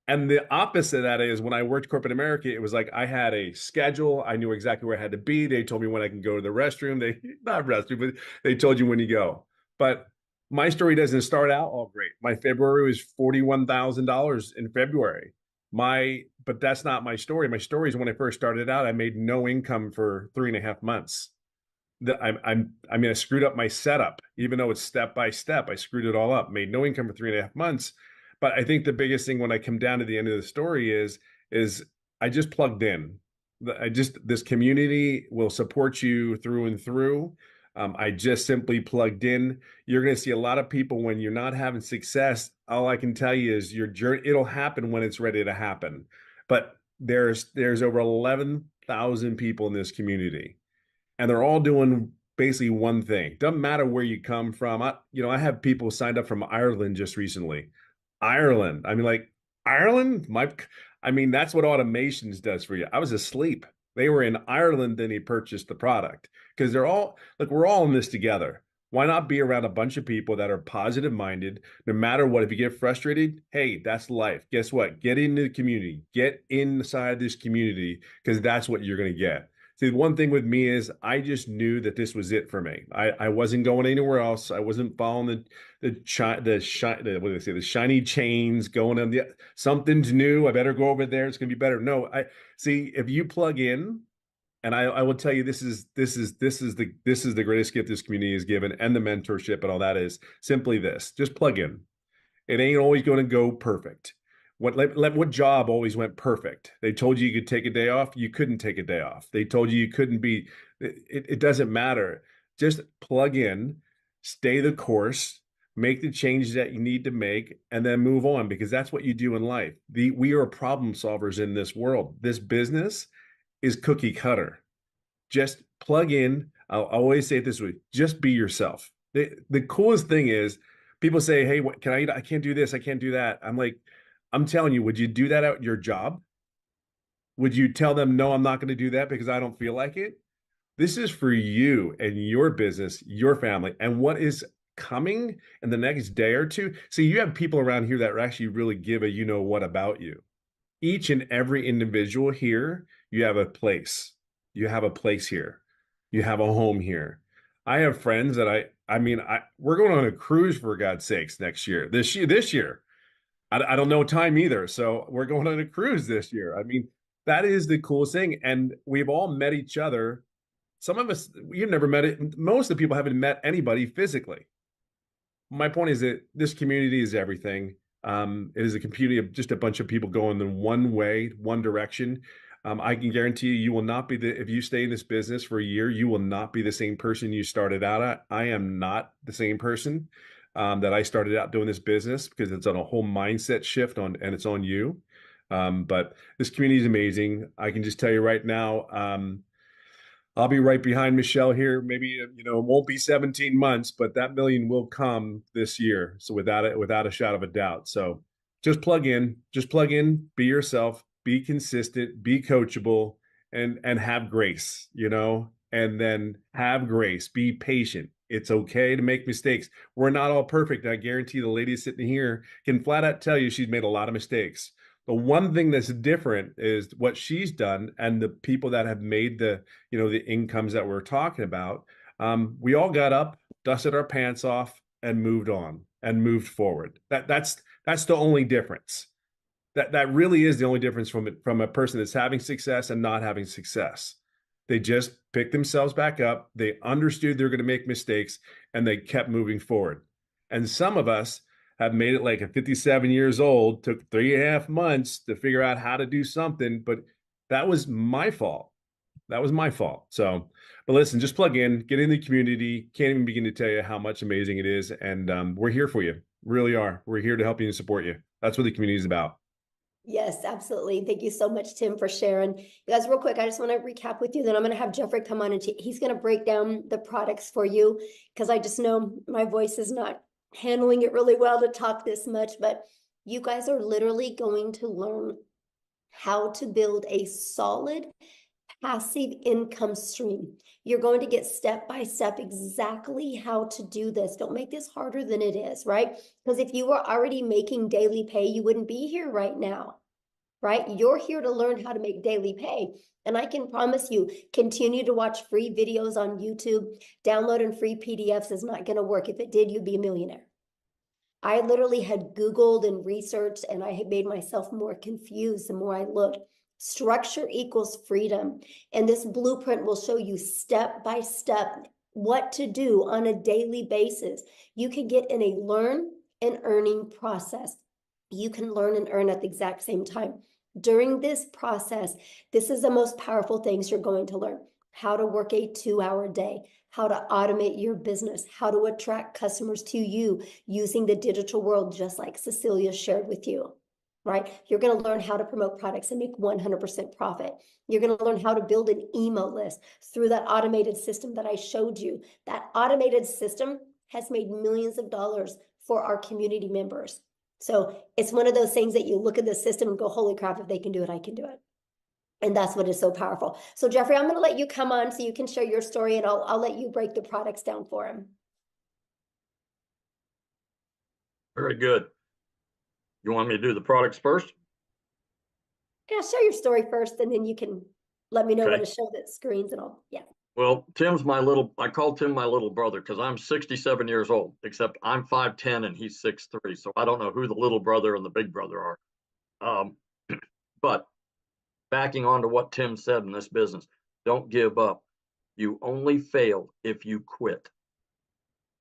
And the opposite of that is when I worked corporate America, it was like I had a schedule. I knew exactly where I had to be. They told me when I can go to the restroom. Not restroom, but they told you when you go. But my story doesn't start out all great. My February was $41,000 in February. But that's not my story. My story is when I first started out, I made no income for 3.5 months. I screwed up my setup, even though it's step by step. I screwed it all up, made no income for 3.5 months. But I think the biggest thing when I come down to the end of the story is I just plugged in. This community will support you through and through. I just simply plugged in. You're going to see a lot of people when you're not having success. All I can tell you is your journey, it'll happen when it's ready to happen. But there's over 11,000 people in this community, and they're all doing basically one thing. Doesn't matter where you come from. I have people signed up from Ireland just recently. Ireland. Ireland? That's what automations does for you. I was asleep. They were in Ireland, then he purchased the product. Because we're all in this together. Why not be around a bunch of people that are positive minded, no matter what? If you get frustrated, hey, that's life. Guess what? Get into the community, get inside this community, because that's what you're going to get. See, the one thing with me is I just knew that this was it for me. I wasn't going anywhere else. I wasn't following the shiny chains, going on something's new. I better go over there. It's going to be better. No, see, if you plug in, and I will tell you, this is the greatest gift this community has given, and the mentorship and all that is simply this: just plug in. It ain't always going to go perfect. What job always went perfect? They told you could take a day off. You couldn't take a day off. They told you couldn't be. It doesn't matter. Just plug in, stay the course, make the changes that you need to make, and then move on, because that's what you do in life. We are problem solvers in this world. This business is cookie cutter. Just plug in. I'll always say it this way: just be yourself. The coolest thing is people say, hey, what can I eat? I can't do this. I can't do that. I'm like, I'm telling you, would you do that at your job? Would you tell them, no, I'm not going to do that because I don't feel like it? This is for you and your business, your family, and what is coming in the next day or two. See, you have people around here that actually really give a what about you. Each and every individual here, you have a place. You have a place here. You have a home here. I have friends that we're going on a cruise, for God's sakes, next year. This year. I don't know time either. So we're going on a cruise this year. That is the coolest thing. And we've all met each other. Some of us, you've never met it. Most of the people haven't met anybody physically. My point is that this community is everything. It is a community of just a bunch of people going in one way, one direction. I can guarantee you will not be if you stay in this business for a year, you will not be the same person you started out at. I am not the same person that I started out doing this business, because it's on a whole mindset shift and it's on you. But this community is amazing. I can just tell you right now, I'll be right behind Michelle here. Maybe, it won't be 17 months, but that million will come this year. So without a shadow of a doubt. So just plug in, be yourself, be consistent, be coachable, and have grace, and then have grace, be patient. It's okay to make mistakes. We're not all perfect. I guarantee the lady sitting here can flat out tell you she's made a lot of mistakes. The one thing that's different is what she's done, and the people that have made the incomes that we're talking about. We all got up, dusted our pants off, and moved on and moved forward. That's the only difference. That really is the only difference from a person that's having success and not having success. They just picked themselves back up. They understood they're going to make mistakes, and they kept moving forward. And some of us have made it like at 57 years old, took 3.5 months to figure out how to do something, but that was my fault. That was my fault. So, but listen, just plug in, get in the community. Can't even begin to tell you how much amazing it is. And we're here for you. Really are. We're here to help you and support you. That's what the community is about. Yes, absolutely. Thank you so much, Tim, for sharing. You guys, real quick, I just want to recap with you. Then I'm going to have Jeffrey come on and he's going to break down the products for you because I just know my voice is not handling it really well to talk this much, but you guys are literally going to learn how to build a solid passive income stream. You're going to get step by step exactly how to do this. Don't make this harder than it is, right? Because if you were already making daily pay, you wouldn't be here right now, right? You're here to learn how to make daily pay. And I can promise you, continue to watch free videos on YouTube. Downloading free PDFs is not going to work. If it did, you'd be a millionaire. I literally had Googled and researched, and I had made myself more confused the more I looked. Structure equals freedom. And this blueprint will show you step by step what to do on a daily basis. You can get in a learn and earning process. You can learn and earn at the exact same time. During this process, this is the most powerful things you're going to learn. How to work a 2-hour day, how to automate your business, how to attract customers to you using the digital world, just like Cecilia shared with you. Right? You're going to learn how to promote products and make 100% profit. You're going to learn how to build an email list through that automated system that I showed you. That automated system has made millions of dollars for our community members. So it's one of those things that you look at the system and go, holy crap, if they can do it, I can do it. And that's what is so powerful. So Jeffrey, I'm going to let you come on so you can share your story, and I'll let you break the products down for him. Very good. You want me to do the products first? Yeah, share your story first, and then you can let me know Okay. when to show the screens and all. Yeah. Well, I call Tim my little brother because I'm 67 years old, except I'm 5'10" and he's 6'3". So I don't know who the little brother and the big brother are. But backing on to what Tim said in this business, don't give up. You only fail if you quit.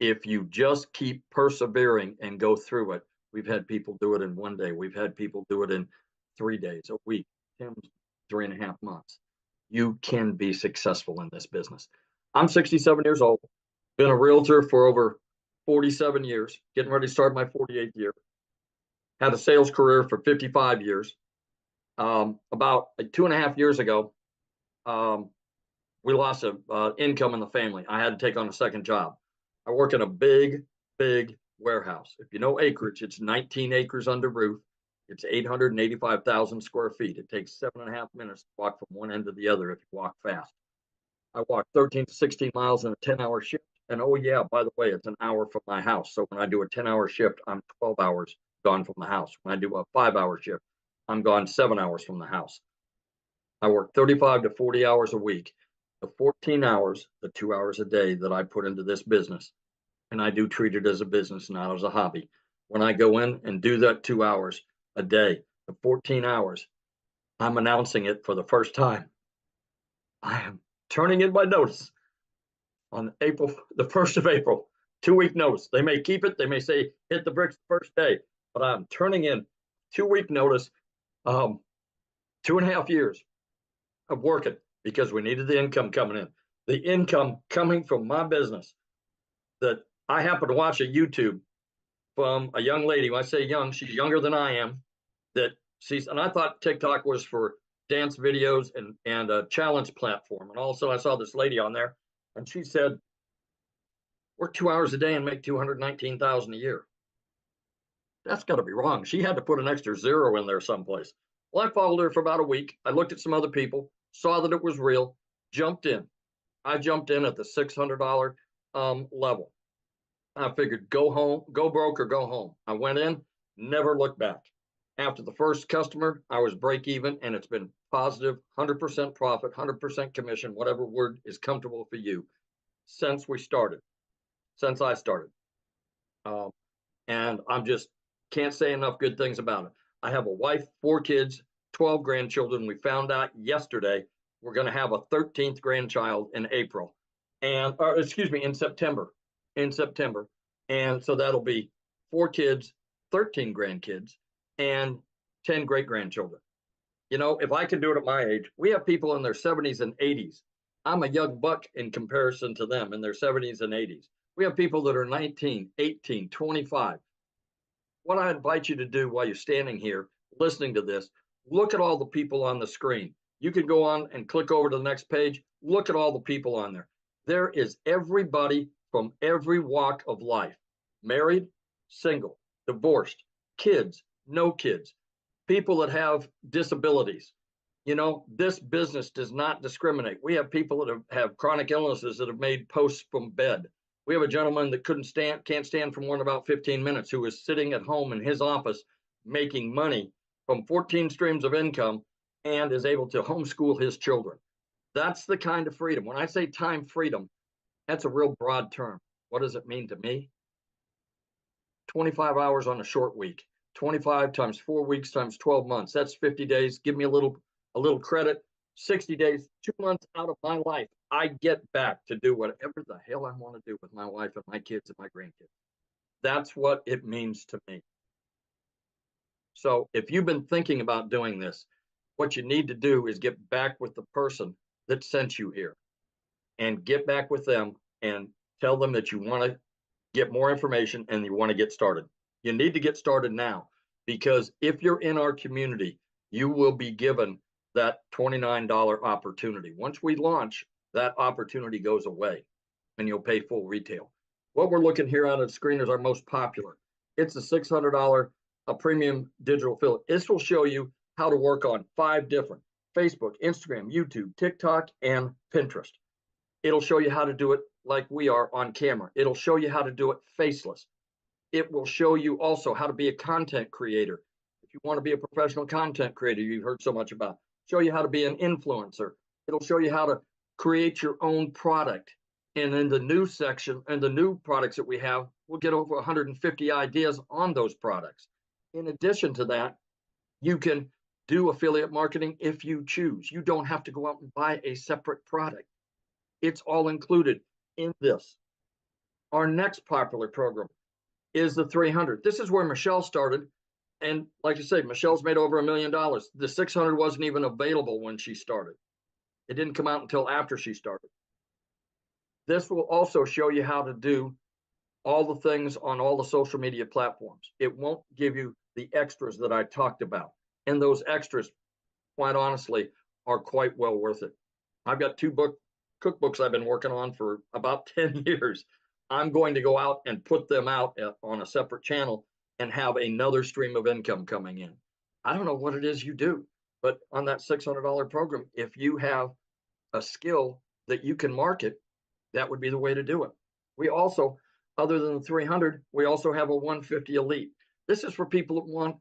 If you just keep persevering and go through it, we've had people do it in 1 day. We've had people do it in 3 days, a week, Tim's 3.5 months. You can be successful in this business. I'm 67 years old, been a realtor for over 47 years, getting ready to start my 48th year. Had a sales career for 55 years. About 2.5 years ago, we lost income in the family. I had to take on a second job. I work in a big warehouse. If you know acreage, it's 19 acres under roof. It's 885,000 square feet. It takes 7.5 minutes to walk from one end to the other if you walk fast. I walk 13 to 16 miles in a 10-hour shift. And oh yeah, by the way, it's an hour from my house. So when I do a 10-hour shift, I'm 12 hours gone from the house. When I do a 5-hour shift, I'm gone 7 hours from the house. I work 35 to 40 hours a week. The 14 hours, the 2 hours a day that I put into this business, and I do treat it as a business, not as a hobby. When I go in and do that 2 hours a day, the 14 hours, I'm announcing it for the first time. I am turning in my notice on the 1st of April, 2-week notice. They may keep it. They may say, hit the bricks the first day, but I'm turning in 2-week notice, 2.5 years of working because we needed the income coming in. The income coming from my business that I happen to watch a YouTube from a young lady. When I say young, she's younger than I am. And I thought TikTok was for dance videos and a challenge platform. And also I saw this lady on there, and she said, work 2 hours a day and make $219,000 a year. That's got to be wrong. She had to put an extra zero in there someplace. Well, I followed her for about a week. I looked at some other people, saw that it was real, jumped in. I jumped in at the $600 level. I figured go home, go broke or go home. I went in, never looked back. After the first customer, I was break even, and it's been positive, 100% profit, 100% commission, whatever word is comfortable for you, since I started. And I'm just can't say enough good things about it. I have a wife, 4 kids, 12 grandchildren. We found out yesterday we're going to have a 13th grandchild in April, in September. And so that'll be 4 kids, 13 grandkids, and 10 great grandchildren. You know, if I can do it at my age, we have people in their 70s and 80s. I'm a young buck in comparison to them in their 70s and 80s. We have people that are 19, 18, 25. What I invite you to do while you're standing here listening to this, look at all the people on the screen. You can go on and click over to the next page. Look at all the people on there. There is everybody from every walk of life: married, single, divorced, kids, no kids, people that have disabilities. You know, this business does not discriminate. We have people that have chronic illnesses that have made posts from bed. We have a gentleman that can't stand for more than about 15 minutes, who is sitting at home in his office making money from 14 streams of income and is able to homeschool his children. That's the kind of freedom. When I say time freedom, that's a real broad term. What does it mean to me? 25 hours on a short week, 25 times 4 weeks times 12 months. That's 50 days. Give me a little credit. 60 days, 2 months out of my life, I get back to do whatever the hell I want to do with my wife and my kids and my grandkids. That's what it means to me. So if you've been thinking about doing this, what you need to do is get back with the person that sent you here, and get back with them and tell them that you want to get more information and you want to get started. You need to get started now, because if you're in our community, you will be given that $29 opportunity. Once we launch, that opportunity goes away and you'll pay full retail. What we're looking here on the screen is our most popular. It's a $600 premium digital affiliate. This will show you how to work on 5 different: Facebook, Instagram, YouTube, TikTok, and Pinterest. It'll show you how to do it like we are on camera. It'll show you how to do it faceless. It will show you also how to be a content creator. If you want to be a professional content creator you've heard so much about, show you how to be an influencer. It'll show you how to create your own product. And in the new section and the new products that we have, we'll get over 150 ideas on those products. In addition to that, you can do affiliate marketing if you choose. You don't have to go out and buy a separate product. It's all included in this. Our next popular program is the 300. This is where Michelle started. And like I say, Michelle's made over $1 million. The 600 wasn't even available when she started. It didn't come out until after she started. This will also show you how to do all the things on all the social media platforms. It won't give you the extras that I talked about. And those extras, quite honestly, are quite well worth it. I've got 2 cookbooks I've been working on for about 10 years. I'm going to go out and put them out on a separate channel and have another stream of income coming in. I don't know what it is you do, but on that $600 program, if you have a skill that you can market, that would be the way to do it. We also, other than the 300, we also have a 150 Elite. This is for people that want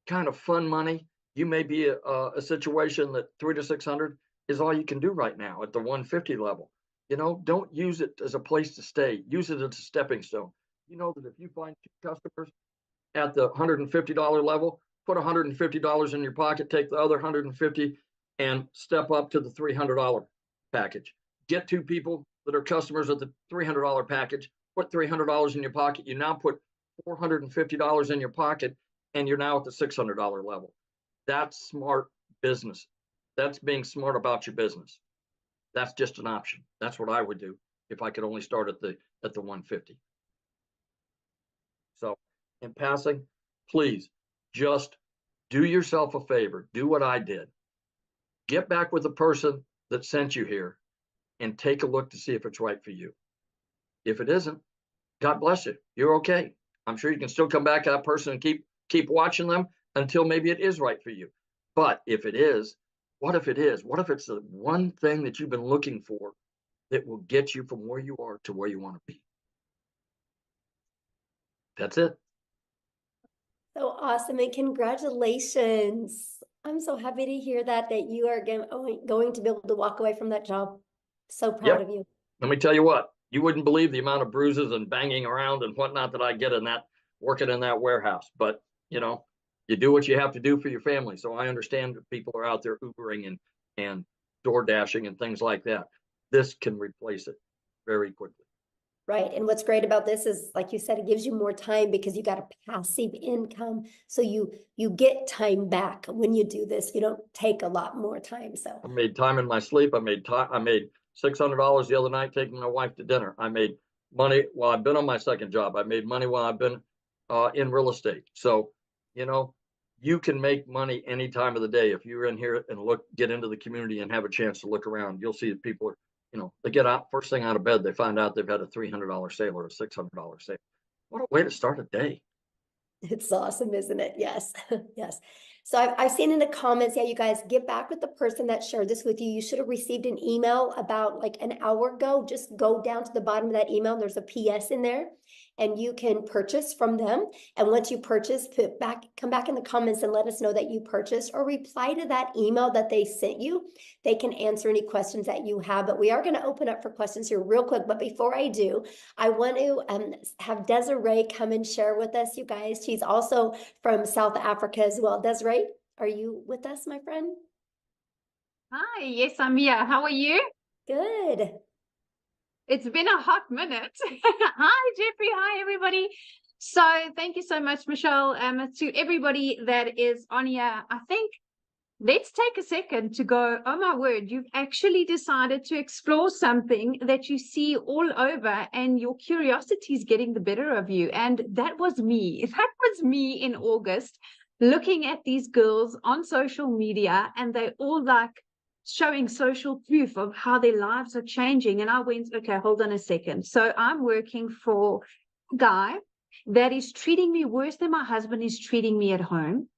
kind of fun money. You may be a situation that 300 to 600 is all you can do right now at the 150 level. You know, don't use it as a place to stay. Use it as a stepping stone. You know that if you find 2 customers at the $150 level, put $150 in your pocket, take the other 150 and step up to the $300 package. Get 2 people that are customers at the $300 package, put $300 in your pocket. You now put $450 in your pocket, and you're now at the $600 level. That's smart business. That's being smart about your business. That's just an option. That's what I would do if I could only start at the 150. So in passing, please just do yourself a favor. Do what I did. Get back with the person that sent you here and take a look to see if it's right for you. If it isn't, God bless you. You're okay. I'm sure you can still come back to that person and keep watching them until maybe it is right for you. But if it is, what if it is? What if it's the one thing that you've been looking for that will get you from where you are to where you want to be? That's it. So awesome, and congratulations. I'm so happy to hear that you are going to be able to walk away from that job. So proud Yep. of you. Let me tell you what, you wouldn't believe the amount of bruises and banging around and whatnot that I get in that, working in that warehouse. But, you know, you do what you have to do for your family. So I understand that people are out there Ubering and door dashing and things like that. This can replace it very quickly. Right. And what's great about this is, like you said, it gives you more time because you got a passive income. So you get time back when you do this. You don't take a lot more time. So I made time in my sleep. I made $600 the other night taking my wife to dinner. I made money while I've been on my second job. I made money while I've been in real estate. So, you know, you can make money any time of the day. If you're in here and get into the community and have a chance to look around, you'll see that people are, you know, they get out first thing out of bed, they find out they've had a $300 sale or a $600 sale. What a way to start a day. it's awesome, isn't it? Yes. Yes. So I've seen in the comments, yeah, you guys get back with the person that shared this with you. You should have received an email about like an hour ago. Just go down to the bottom of that email. There's a PS in there and you can purchase from them. And once you purchase, come back in the comments and let us know that you purchased, or reply to that email that they sent you. They can answer any questions that you have, but we are going to open up for questions here real quick. But before I do, I want to have Desiree come and share with us, you guys. She's also from South Africa as well. Desiree, are you with us, my friend? Hi, yes, I'm here. How are you? Good. It's been a hot minute. Hi, Jeffrey. Hi, everybody. So thank you so much, Michelle. To everybody that is on here, I think let's take a second to go, oh my word, you've actually decided to explore something that you see all over and your curiosity is getting the better of you. And that was me. That was me in August, looking at these girls on social media, and they all like showing social proof of how their lives are changing. And I went, okay, hold on a second. So I'm working for a guy that is treating me worse than my husband is treating me at home.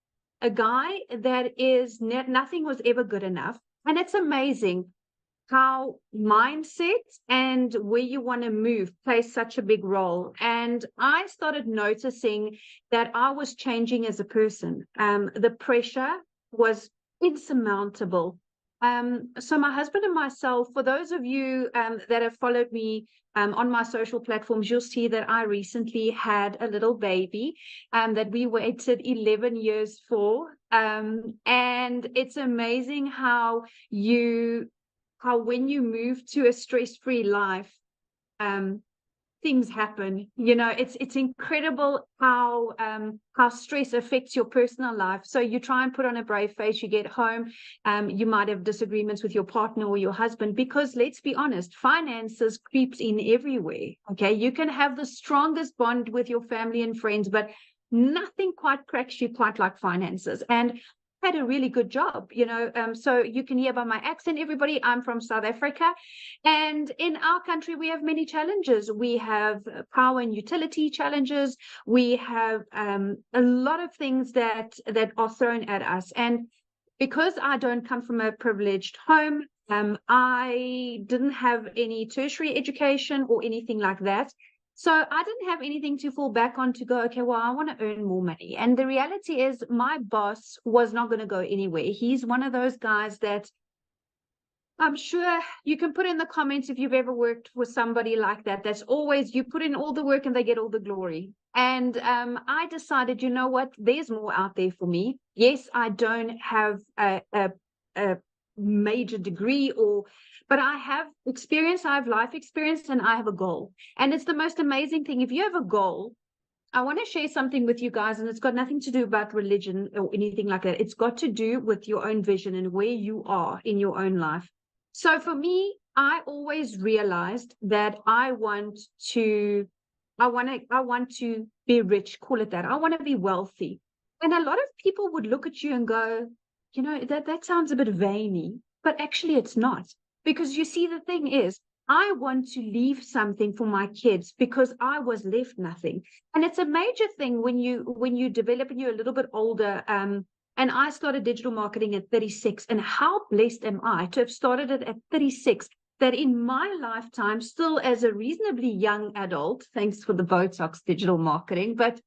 A guy that is nothing was ever good enough. And it's amazing how mindset and where you want to move plays such a big role. And I started noticing that I was changing as a person. The pressure was insurmountable. So my husband and myself, for those of you that have followed me on my social platforms, you'll see that I recently had a little baby that we waited 11 years for. And it's amazing how when you move to a stress-free life, things happen. You know, it's incredible how stress affects your personal life. So you try and put on a brave face, you get home, you might have disagreements with your partner or your husband, because let's be honest, finances creeps in everywhere. Okay, you can have the strongest bond with your family and friends, but nothing quite cracks you quite like finances. And had a really good job, you know, so you can hear by my accent, everybody, I'm from South Africa, and in our country we have many challenges. We have power and utility challenges. We have a lot of things that are thrown at us, and because I don't come from a privileged home, I didn't have any tertiary education or anything like that. So I didn't have anything to fall back on to go, okay, well, I want to earn more money. And the reality is my boss was not going to go anywhere. He's one of those guys that I'm sure you can put in the comments if you've ever worked with somebody like that. That's always, you put in all the work and they get all the glory. And I decided, you know what, there's more out there for me. Yes, I don't have a major degree but I have experience, I have life experience, and I have a goal. And it's the most amazing thing. If you have a goal, I want to share something with you guys, and it's got nothing to do about religion or anything like that. It's got to do with your own vision and where you are in your own life. So for me, I always realized that I want to be rich, call it that. I want to be wealthy. And a lot of people would look at you and go, you know, that sounds a bit vainy, but actually it's not. Because you see, the thing is, I want to leave something for my kids because I was left nothing. And it's a major thing when you develop and you're a little bit older. And I started digital marketing at 36. And how blessed am I to have started it at 36, that in my lifetime, still as a reasonably young adult, thanks for the Botox digital marketing, but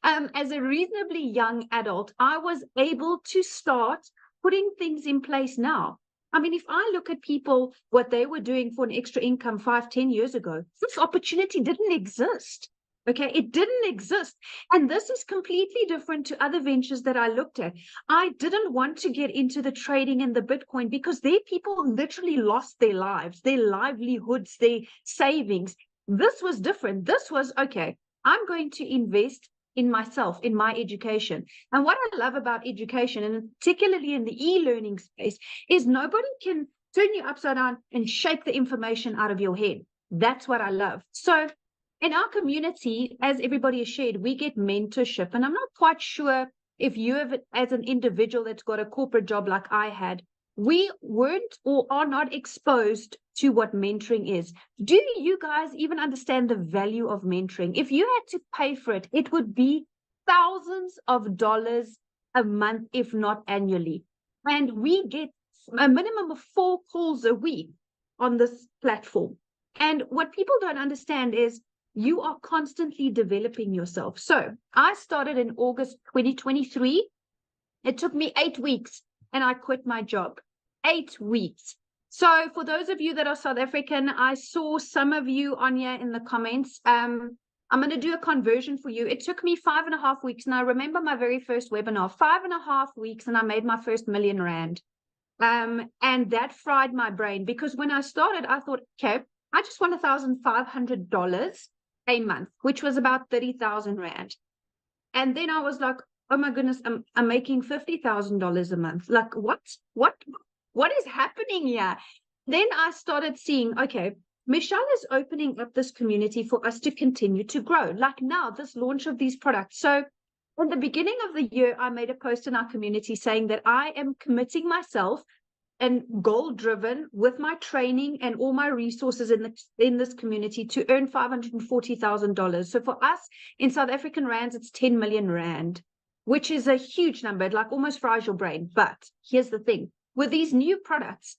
as a reasonably young adult, I was able to start putting things in place now. I mean, if I look at people, what they were doing for an extra income 5-10 years ago, this opportunity didn't exist. Okay, it didn't exist. And this is completely different to other ventures that I looked at. I didn't want to get into the trading and the Bitcoin because their people literally lost their lives, their livelihoods, their savings. This was different. This was, okay, I'm going to invest in myself, in my education. And what I love about education, and particularly in the e-learning space, is nobody can turn you upside down and shake the information out of your head. That's what I love. So in our community, as everybody has shared, we get mentorship. And I'm not quite sure if you have, as an individual that's got a corporate job like I had, we weren't or are not exposed to what mentoring is. Do you guys even understand the value of mentoring? If you had to pay for it, it would be thousands of dollars a month, if not annually. And we get a minimum of 4 calls a week on this platform. And what people don't understand is you are constantly developing yourself. So I started in August 2023. It took me 8 weeks and I quit my job. 8 weeks. So for those of you that are South African, I saw some of you, Anya, in the comments. I'm going to do a conversion for you. It took me 5.5 weeks. And I remember my very first webinar, 5.5 weeks, and I made my first R1 million. And that fried my brain, because when I started, I thought, okay, I just want $1,500 a month, which was about 30,000 Rand. And then I was like, oh my goodness, I'm making $50,000 a month. Like, what is happening here? Then I started seeing, okay, Michelle is opening up this community for us to continue to grow. Like now, this launch of these products. So in the beginning of the year, I made a post in our community saying that I am committing myself and goal-driven with my training and all my resources in this community to earn $540,000. So for us in South African rands, it's 10 million Rand, which is a huge number. It like almost fries your brain. But here's the thing. With these new products,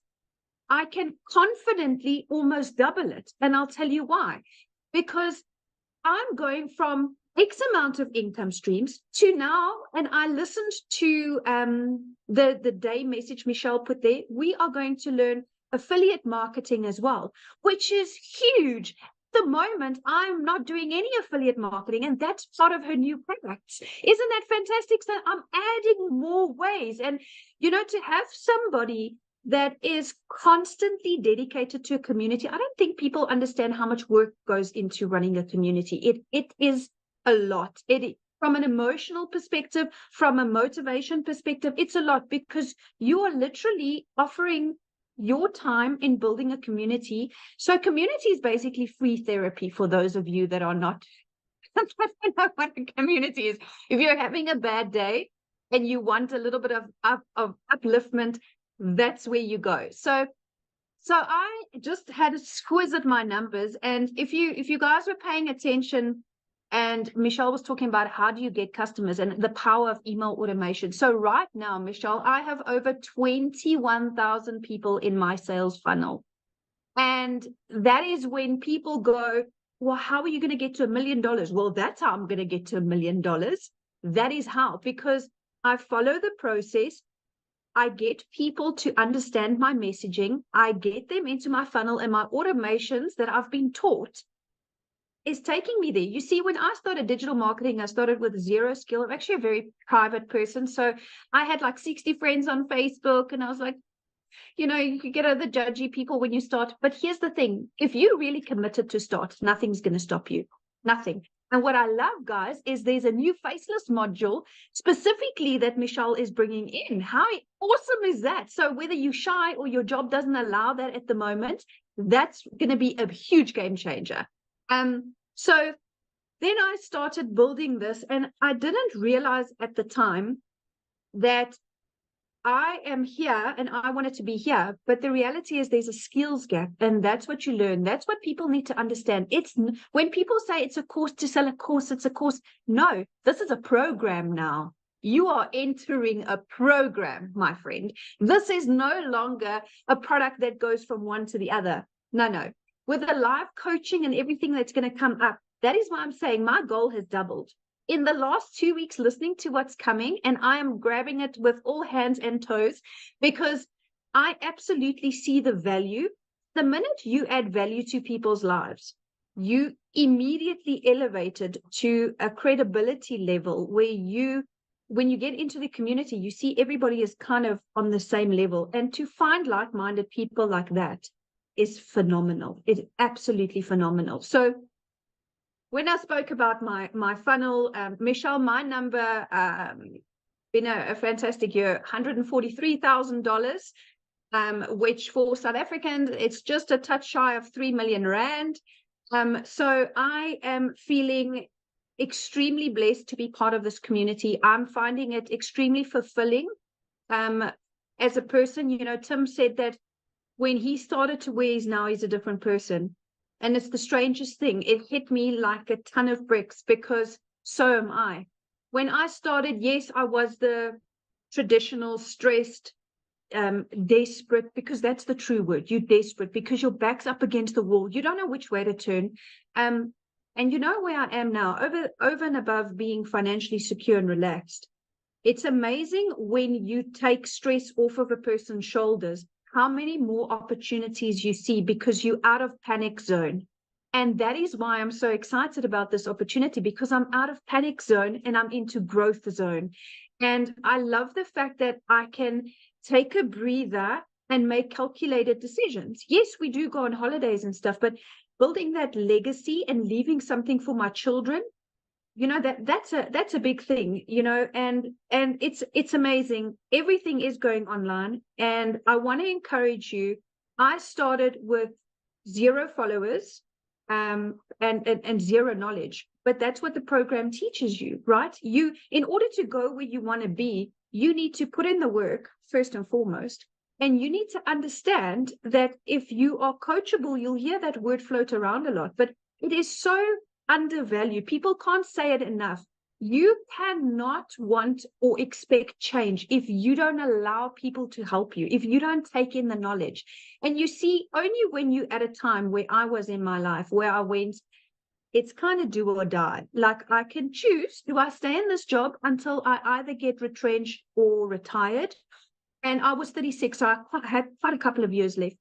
I can confidently almost double it. And I'll tell you why. Because I'm going from X amount of income streams to now, and I listened to the day message Michelle put there, we are going to learn affiliate marketing as well, which is huge. At the moment, I'm not doing any affiliate marketing, and that's part of her new products. Isn't that fantastic? So I'm adding more ways. And, you know, to have somebody that is constantly dedicated to a community, I don't think people understand how much work goes into running a community. It is a lot. From an emotional perspective, from a motivation perspective, it's a lot, because you are literally offering your time in building a community. So community is basically free therapy for those of you that are not. I don't know what a community is. If you're having a bad day and you want a little bit of upliftment, that's where you go. So I just had a squiz at my numbers, and if you guys were paying attention, and Michelle was talking about how do you get customers and the power of email automation. So right now, Michelle, I have over 21,000 people in my sales funnel. And that is when people go, well, how are you going to get to $1 million? Well, that's how I'm going to get to $1 million. That is how, because I follow the process. I get people to understand my messaging. I get them into my funnel, and my automations that I've been taught is taking me there. You see, when I started digital marketing, I started with zero skill. I'm actually a very private person. So I had like 60 friends on Facebook, and I was like, you know, you could get other judgy people when you start. But here's the thing. If you're really committed to start, nothing's going to stop you. Nothing. And what I love, guys, is there's a new faceless module specifically that Michelle is bringing in. How awesome is that? So whether you're shy or your job doesn't allow that at the moment, that's going to be a huge game changer. So then I started building this, and I didn't realize at the time that I am here and I wanted to be here. But the reality is there's a skills gap, and that's what you learn. That's what people need to understand. It's when people say it's a course to sell a course, it's a course. No, this is a program now. You are entering a program, my friend. This is no longer a product that goes from one to the other. No. With the live coaching and everything that's going to come up, that is why I'm saying my goal has doubled. In the last 2 weeks, listening to what's coming, and I am grabbing it with all hands and toes, because I absolutely see the value. The minute you add value to people's lives, you immediately elevated to a credibility level where when you get into the community, you see everybody is kind of on the same level. And to find like-minded people like that is phenomenal. It's absolutely phenomenal. So when I spoke about my funnel, Michelle, my number, been a fantastic year, $143,000, which for South Africans, it's just a touch shy of 3 million rand. So I am feeling extremely blessed to be part of this community. I'm finding it extremely fulfilling. As a person, you know, Tim said that when he started to where he's now, he's a different person. And it's the strangest thing. It hit me like a ton of bricks, because so am I. When I started, yes, I was the traditional stressed, desperate, because that's the true word. You're desperate because your back's up against the wall. You don't know which way to turn. And you know where I am now, over and above being financially secure and relaxed. It's amazing when you take stress off of a person's shoulders, how many more opportunities you see, because you're out of panic zone. And that is why I'm so excited about this opportunity, because I'm out of panic zone and I'm into growth zone. And I love the fact that I can take a breather and make calculated decisions. Yes, we do go on holidays and stuff, but building that legacy and leaving something for my children, you know, that's a big thing, you know, and it's amazing. Everything is going online, and I want to encourage you. I started with 0 followers, and 0 knowledge, but that's what the program teaches you, right? You, in order to go where you want to be, you need to put in the work first and foremost, and you need to understand that if you are coachable, you'll hear that word float around a lot, but it is so undervalued. People can't say it enough. You cannot want or expect change if you don't allow people to help you, if you don't take in the knowledge. And you see, only when you at a time where I was in my life, where I went, it's kind of do or die. Like, I can choose, do I stay in this job until I either get retrenched or retired? And I was 36, so I had quite a couple of years left.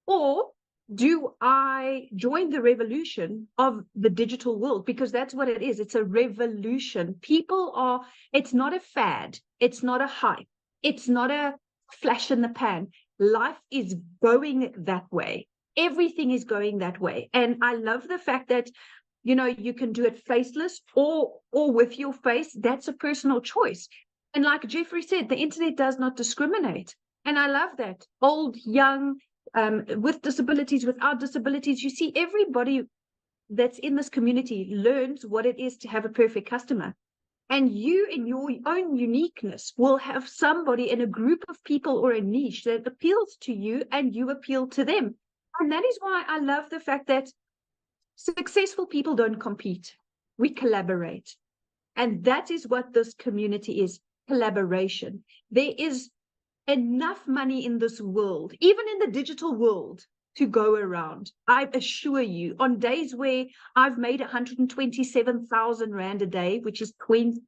Or do I join the revolution of the digital world? Because that's what it is. It's a revolution. People are, it's not a fad. It's not a hype. It's not a flash in the pan. Life is going that way. Everything is going that way. And I love the fact that, you know, you can do it faceless or with your face. That's a personal choice. And like Jeffrey said, the internet does not discriminate. And I love that. Old, young, with disabilities, without disabilities, you see everybody that's in this community learns what it is to have a perfect customer. And you, in your own uniqueness, will have somebody in a group of people or a niche that appeals to you and you appeal to them. And that is why I love the fact that successful people don't compete. We collaborate. And that is what this community is, collaboration. There is enough money in this world, even in the digital world, to go around. I assure you, on days where I've made 127,000 Rand a day, which is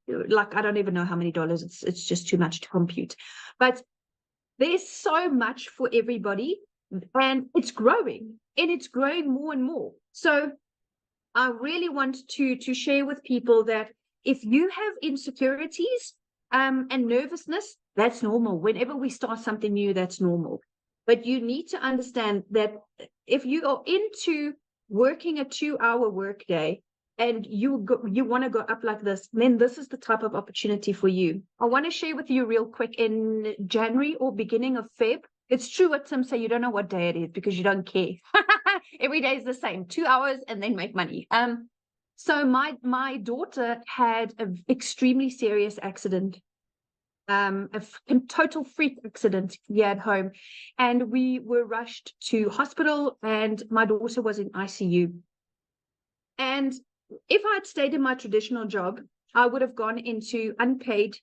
like, I don't even know how many dollars, it's just too much to compute. But there's so much for everybody, and it's growing, and it's growing more and more. So I really want to share with people that if you have insecurities and nervousness, that's normal. Whenever we start something new, that's normal. But you need to understand that if you are into working a 2-hour workday and you want to go up like this, then this is the type of opportunity for you. I want to share with you real quick, in January or beginning of Feb. It's true what Tim said, you don't know what day it is because you don't care. Every day is the same, 2 hours and then make money. So my daughter had an extremely serious accident. A total freak accident here at home, and we were rushed to hospital, and my daughter was in ICU. And if I had stayed in my traditional job, I would have gone into unpaid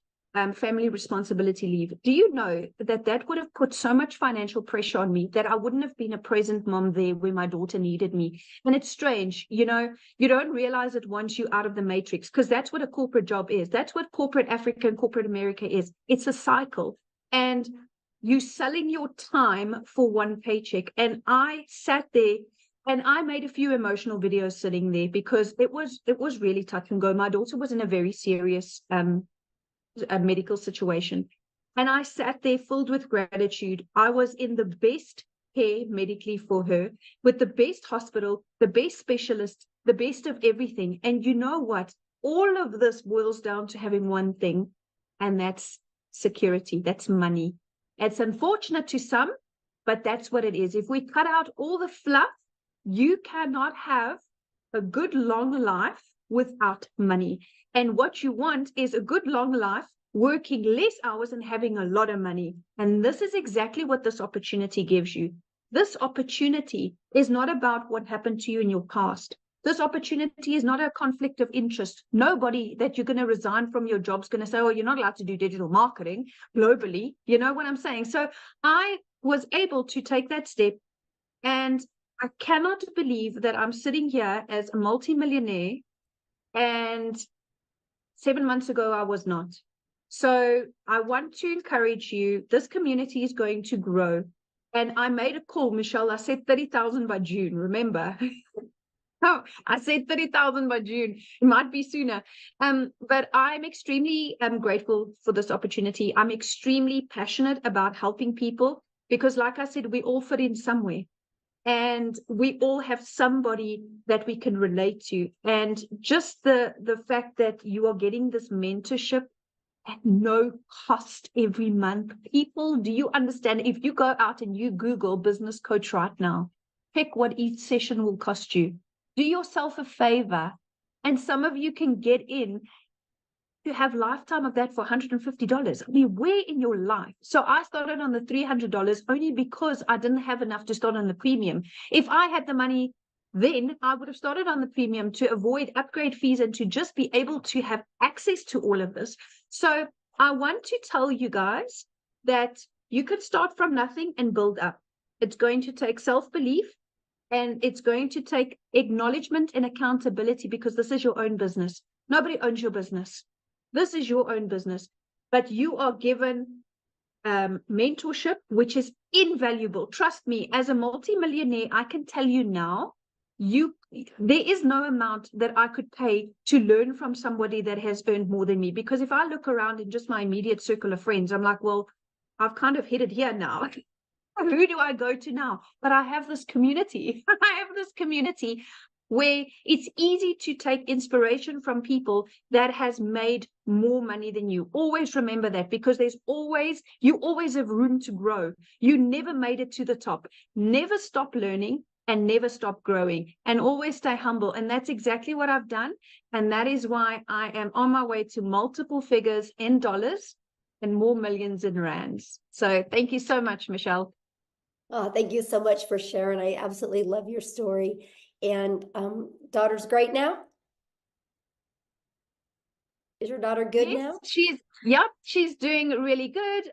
family responsibility leave. Do you know that would have put so much financial pressure on me that I wouldn't have been a present mom there when my daughter needed me? And it's strange, you know, you don't realize it once you're out of the matrix, because that's what a corporate job is. That's what corporate Africa and corporate America is. It's a cycle. And you selling your time for one paycheck. And I sat there and I made a few emotional videos sitting there because it was really touch and go. My daughter was in a very serious a medical situation, and I sat there filled with gratitude. I was in the best care medically for her with the best hospital, the best specialist, the best of everything. And you know what? All of this boils down to having one thing, and that's security. That's money. It's unfortunate to some, but that's what it is. If we cut out all the fluff, you cannot have a good long life without money. And what you want is a good long life, working less hours and having a lot of money. And this is exactly what this opportunity gives you. This opportunity is not about what happened to you in your past. This opportunity is not a conflict of interest. Nobody that you're going to resign from your job is going to say, oh, you're not allowed to do digital marketing globally. You know what I'm saying? So I was able to take that step, and I cannot believe that I'm sitting here as a multimillionaire, and 7 months ago I was not. So I want to encourage you. This community is going to grow. And I made a call, Michelle. I said 30,000 by June, remember? Oh, I said 30,000 by June. It might be sooner. But I'm extremely grateful for this opportunity. I'm extremely passionate about helping people because, like I said, we all fit in somewhere. And we all have somebody that we can relate to. And just the fact that you are getting this mentorship at no cost every month. People, do you understand? If you go out and you Google business coach right now, pick what each session will cost you. Do yourself a favor, and some of you can get in to have lifetime of that for $150. I mean, where in your life? So I started on the $300 only because I didn't have enough to start on the premium. If I had the money, then I would have started on the premium to avoid upgrade fees and to just be able to have access to all of this. So I want to tell you guys that you could start from nothing and build up. It's going to take self-belief. And it's going to take acknowledgement and accountability because this is your own business. Nobody owns your business. This is your own business. But you are given mentorship, which is invaluable. Trust me, as a multimillionaire, I can tell you now, there is no amount that I could pay to learn from somebody that has earned more than me. Because if I look around in just my immediate circle of friends, I'm like, well, I've kind of hit it here now. Who do I go to now? But I have this community. I have this community where it's easy to take inspiration from people that has made more money than you. Always remember that, because you always have room to grow. You never made it to the top. Never stop learning and never stop growing, and always stay humble. And that's exactly what I've done. And that is why I am on my way to multiple figures in dollars and more millions in rands. So thank you so much, Michelle. Oh, thank you so much for sharing. I absolutely love your story. And daughter's great now? Is your daughter good now? She's doing really good.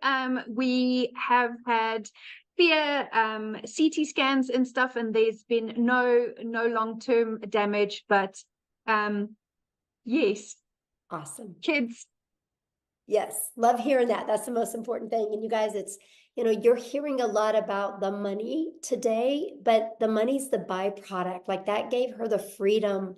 We have had clear CT scans and stuff, and there's been no long-term damage, but yes. Awesome. Kids. Yes, love hearing that. That's the most important thing. And you guys, it's, you're hearing a lot about the money today, but the money's the byproduct. Like, that gave her the freedom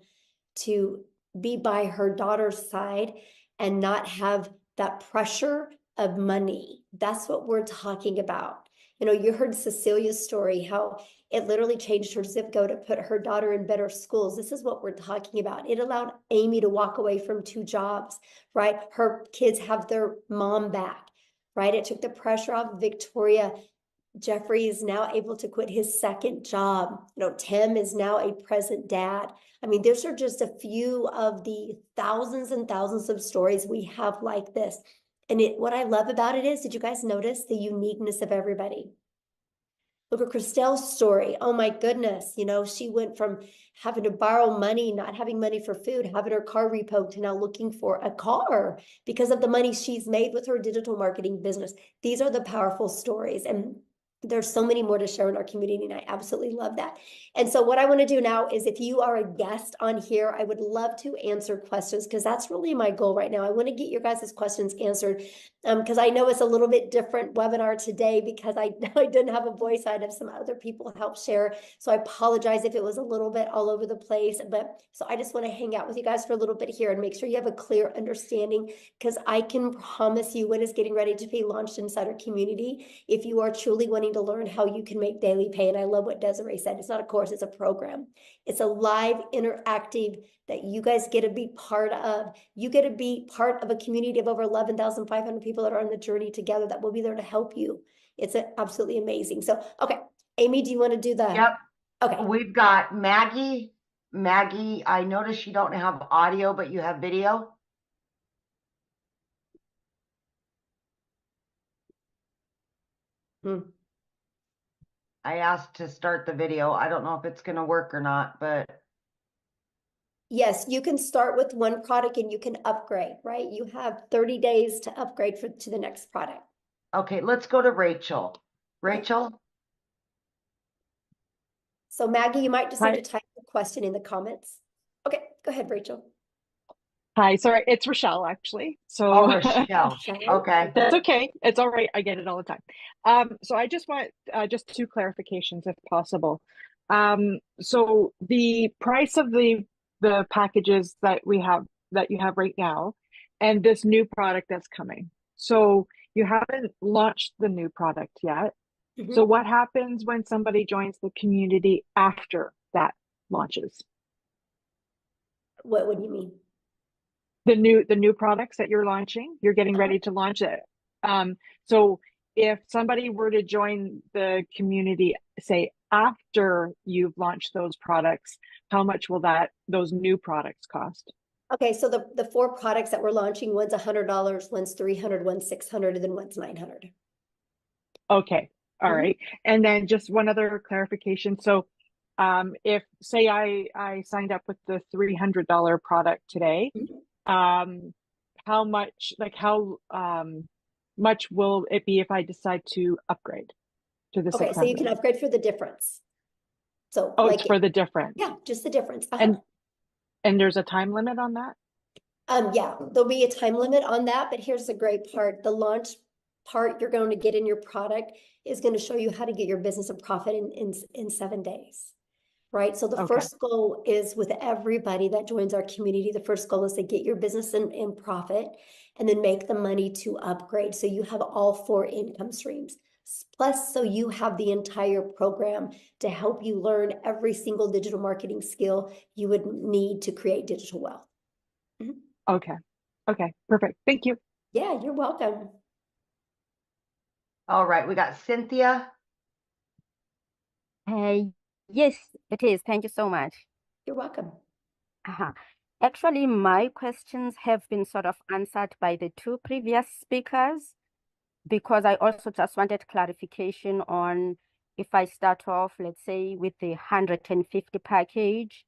to be by her daughter's side and not have that pressure of money. That's what we're talking about. You heard Cecilia's story, how it literally changed her zip code to put her daughter in better schools. This is what we're talking about. It allowed Amy to walk away from 2 jobs, right? Her kids have their mom back, right? It took the pressure off Victoria. Jeffrey is now able to quit his 2nd job. Tim is now a present dad. I mean, these are just a few of the thousands and thousands of stories we have like this. And what I love about it is, did you guys notice the uniqueness of everybody? Look at Christelle's story. Oh my goodness. She went from having to borrow money, not having money for food, having her car repoed, to now looking for a car because of the money she's made with her digital marketing business. These are the powerful stories. And there's so many more to share in our community, and I absolutely love that. And so what I want to do now is, if you are a guest on here, I would love to answer questions, because that's really my goal right now. I want to get your guys' questions answered, because I know it's a little bit different webinar today, because I didn't have a voice. I had some other people help share. So I apologize if it was a little bit all over the place. But so I just want to hang out with you guys for a little bit here and make sure you have a clear understanding, because I can promise you what is getting ready to be launched inside our community. If you are truly wanting wanting to learn how you can make daily pay. And I love what Desiree said. It's not a course, it's a program. It's a live interactive that you guys get to be part of. You get to be part of a community of over 11,500 people that are on the journey together that will be there to help you. It's absolutely amazing. So, okay, Amy, do you want to do the? Yep. Okay. We've got Maggie. Maggie, I noticed you don't have audio, but you have video. I asked to start the video. I don't know if it's going to work or not, but. Yes, you can start with one product and you can upgrade, right? You have 30 days to upgrade to the next product. Okay, let's go to Rachel. Rachel? So Maggie, you might just Hi. need to type the question in the comments. Okay, go ahead, Rachel. Hi, sorry, it's Rochelle actually. So Oh, Rochelle. Rochelle. Okay. that's okay. It's all right. I get it all the time. So I just want just 2 clarifications if possible. So the price of the packages that you have right now, and this new product that's coming. So you haven't launched the new product yet. So what happens when somebody joins the community after that launches? What do you mean? The new products that you're launching, you're getting ready to launch it. So if somebody were to join the community, say after you've launched those products, how much will those new products cost? Okay, so the 4 products that we're launching, one's $100, one's $300, one's $600, and then one's $900. Okay, all right. And then just one other clarification. So if say I signed up with the $300 product today, how much much will it be if I decide to upgrade to the 600? Okay, so you can upgrade for the difference. So it's for the difference. Yeah, just the difference. And there's a time limit on that? Yeah, there'll be a time limit on that, but here's the great part. The launch part you're going to get in your product is going to show you how to get your business a profit in 7 days. Right. So the first goal is with everybody that joins our community. The first goal is to get your business in profit and then make the money to upgrade. So you have all 4 income streams. Plus, so you have the entire program to help you learn every single digital marketing skill you would need to create digital wealth. Okay. Okay. Perfect. Thank you. Yeah, you're welcome. All right. We got Cynthia. Yes, it is. Thank you so much. You're welcome. Actually, my questions have been sort of answered by the 2 previous speakers, because I also just wanted clarification on if I start off, let's say, with the 150 package,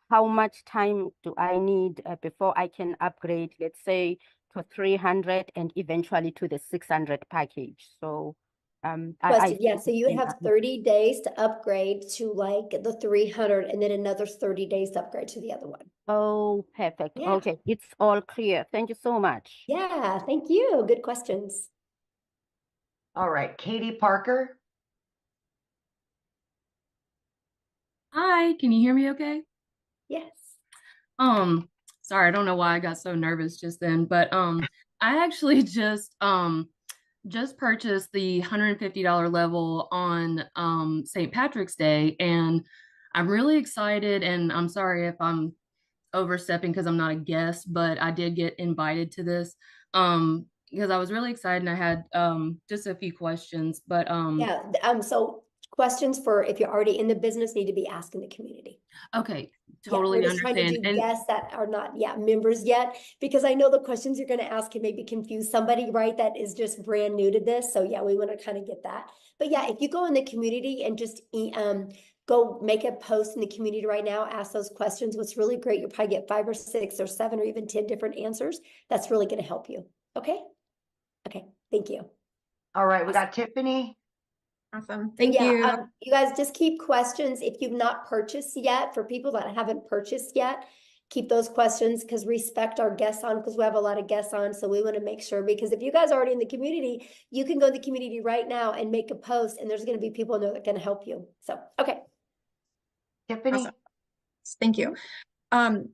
how much time do I need before I can upgrade, let's say, to 300 and eventually to the 600 package? So yeah, so you would have 30 days to upgrade to like the 300 and then another 30 days to upgrade to the other one. Oh, perfect. Yeah. Okay, it's all clear. Thank you so much. Yeah, thank you. Good questions. All right. Katie Parker. Hi, can you hear me okay? Yes. Sorry, I don't know why I got so nervous just then, but I actually just purchased the $150 level on St. Patrick's Day, and I'm really excited, and I'm sorry if I'm overstepping because I'm not a guest, but I did get invited to this because I was really excited and I had just a few questions, but so questions for if you're already in the business need to be asked in the community. Okay, totally we're just understand. trying to do guests that are not members yet, because I know the questions you're going to ask can maybe confuse somebody, right, that is just brand new to this. So yeah, we want to kind of get that. But yeah, if you go in the community and just go make a post in the community right now, ask those questions. What's really great, you'll probably get 5 or 6 or 7 or even 10 different answers. That's really going to help you. Okay. Thank you. All right. We got Tiffany. Awesome. Thank you. You guys just keep questions. If you've not purchased yet, for people that haven't purchased yet, keep those questions, because respect our guests on, because we have a lot of guests on. So we want to make sure, because if you guys are already in the community, you can go to the community right now and make a post, and there's going to be people in there that can help you. So, okay. Tiffany. Awesome. Thank you.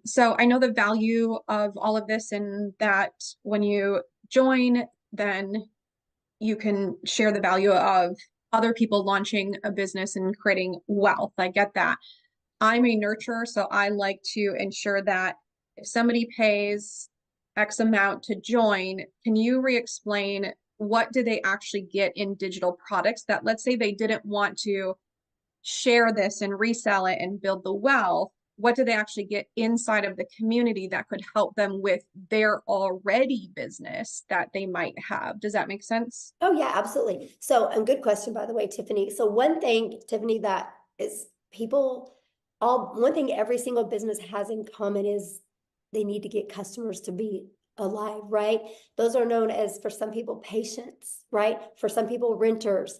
So I know the value of all of this, and that when you join, then you can share the value of other people launching a business and creating wealth. I get that. I'm a nurturer, so I like to ensure that if somebody pays X amount to join, can you re-explain what do they actually get in digital products that, let's say they didn't want to share this and resell it and build the wealth, what do they actually get inside of the community that could help them with their already business that they might have? Does that make sense? Oh yeah, absolutely. So, and good question, by the way, Tiffany. So one thing, Tiffany, that is one thing every single business has in common is they need to get customers to be alive, right? Those are known as, for some people, patients, right? For some people, renters,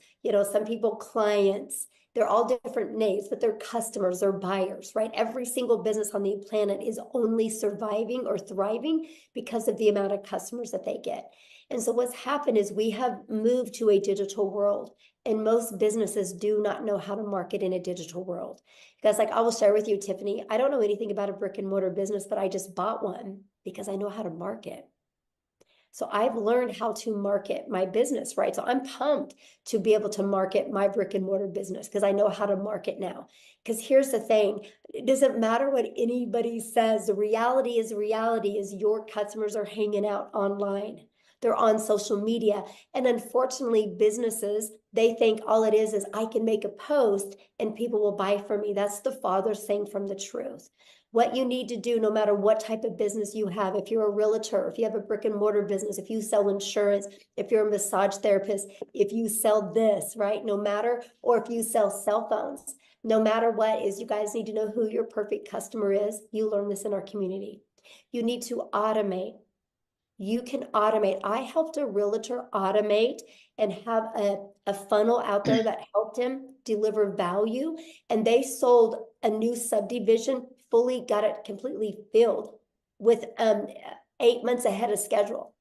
some people, clients. They're all different names, but they're customers, they're buyers, right? Every single business on the planet is only surviving or thriving because of the amount of customers that they get. And so what's happened is we have moved to a digital world, and most businesses do not know how to market in a digital world. Because I will share with you, Tiffany, I don't know anything about a brick and mortar business, but I just bought one because I know how to market. So I've learned how to market my business, right? So I'm pumped to be able to market my brick and mortar business because I know how to market now. Because here's the thing, it doesn't matter what anybody says. The reality is your customers are hanging out online. They're on social media. And unfortunately, businesses, they think all it is I can make a post and people will buy from me. That's the farthest thing from the truth. What you need to do, no matter what type of business you have, if you're a realtor, if you have a brick and mortar business, if you sell insurance, if you're a massage therapist, if you sell this, right? No matter, or if you sell cell phones, no matter what is, you guys need to know who your perfect customer is. You learn this in our community. You need to automate. You can automate. I helped a realtor automate and have a funnel out there that helped him deliver value. And they sold a new subdivision, fully got it completely filled with 8 months ahead of schedule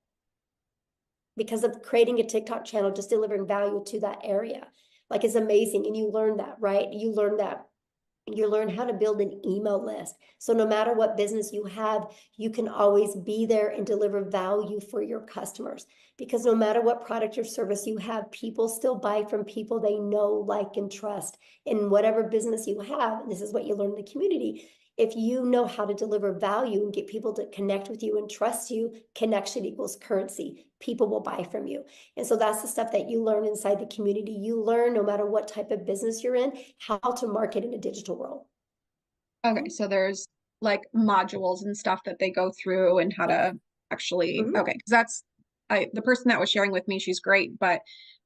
because of creating a TikTok channel, just delivering value to that area. It's amazing. And you learn that, right? You learn how to build an email list. So no matter what business you have, you can always be there and deliver value for your customers. Because no matter what product or service you have, people still buy from people they know, like, and trust. In whatever business you have, and this is what you learn in the community, if you know how to deliver value and get people to connect with you and trust you, connection equals currency. People will buy from you. And so that's the stuff that you learn inside the community. You learn, no matter what type of business you're in, how to market in a digital world. Okay, so there's like modules and stuff that they go through and how to actually, okay, because that's, the person that was sharing with me, she's great, but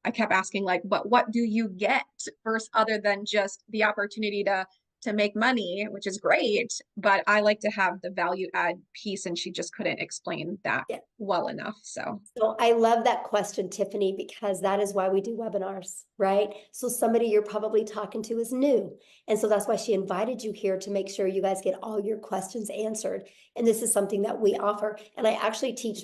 I kept asking but what do you get first, other than just the opportunity to make money, which is great, but I like to have the value add piece, and she just couldn't explain that well enough. So I love that question, Tiffany, because that is why we do webinars, right? So somebody you're probably talking to is new. And so that's why she invited you here, to make sure you guys get all your questions answered. And this is something that we offer. And I actually teach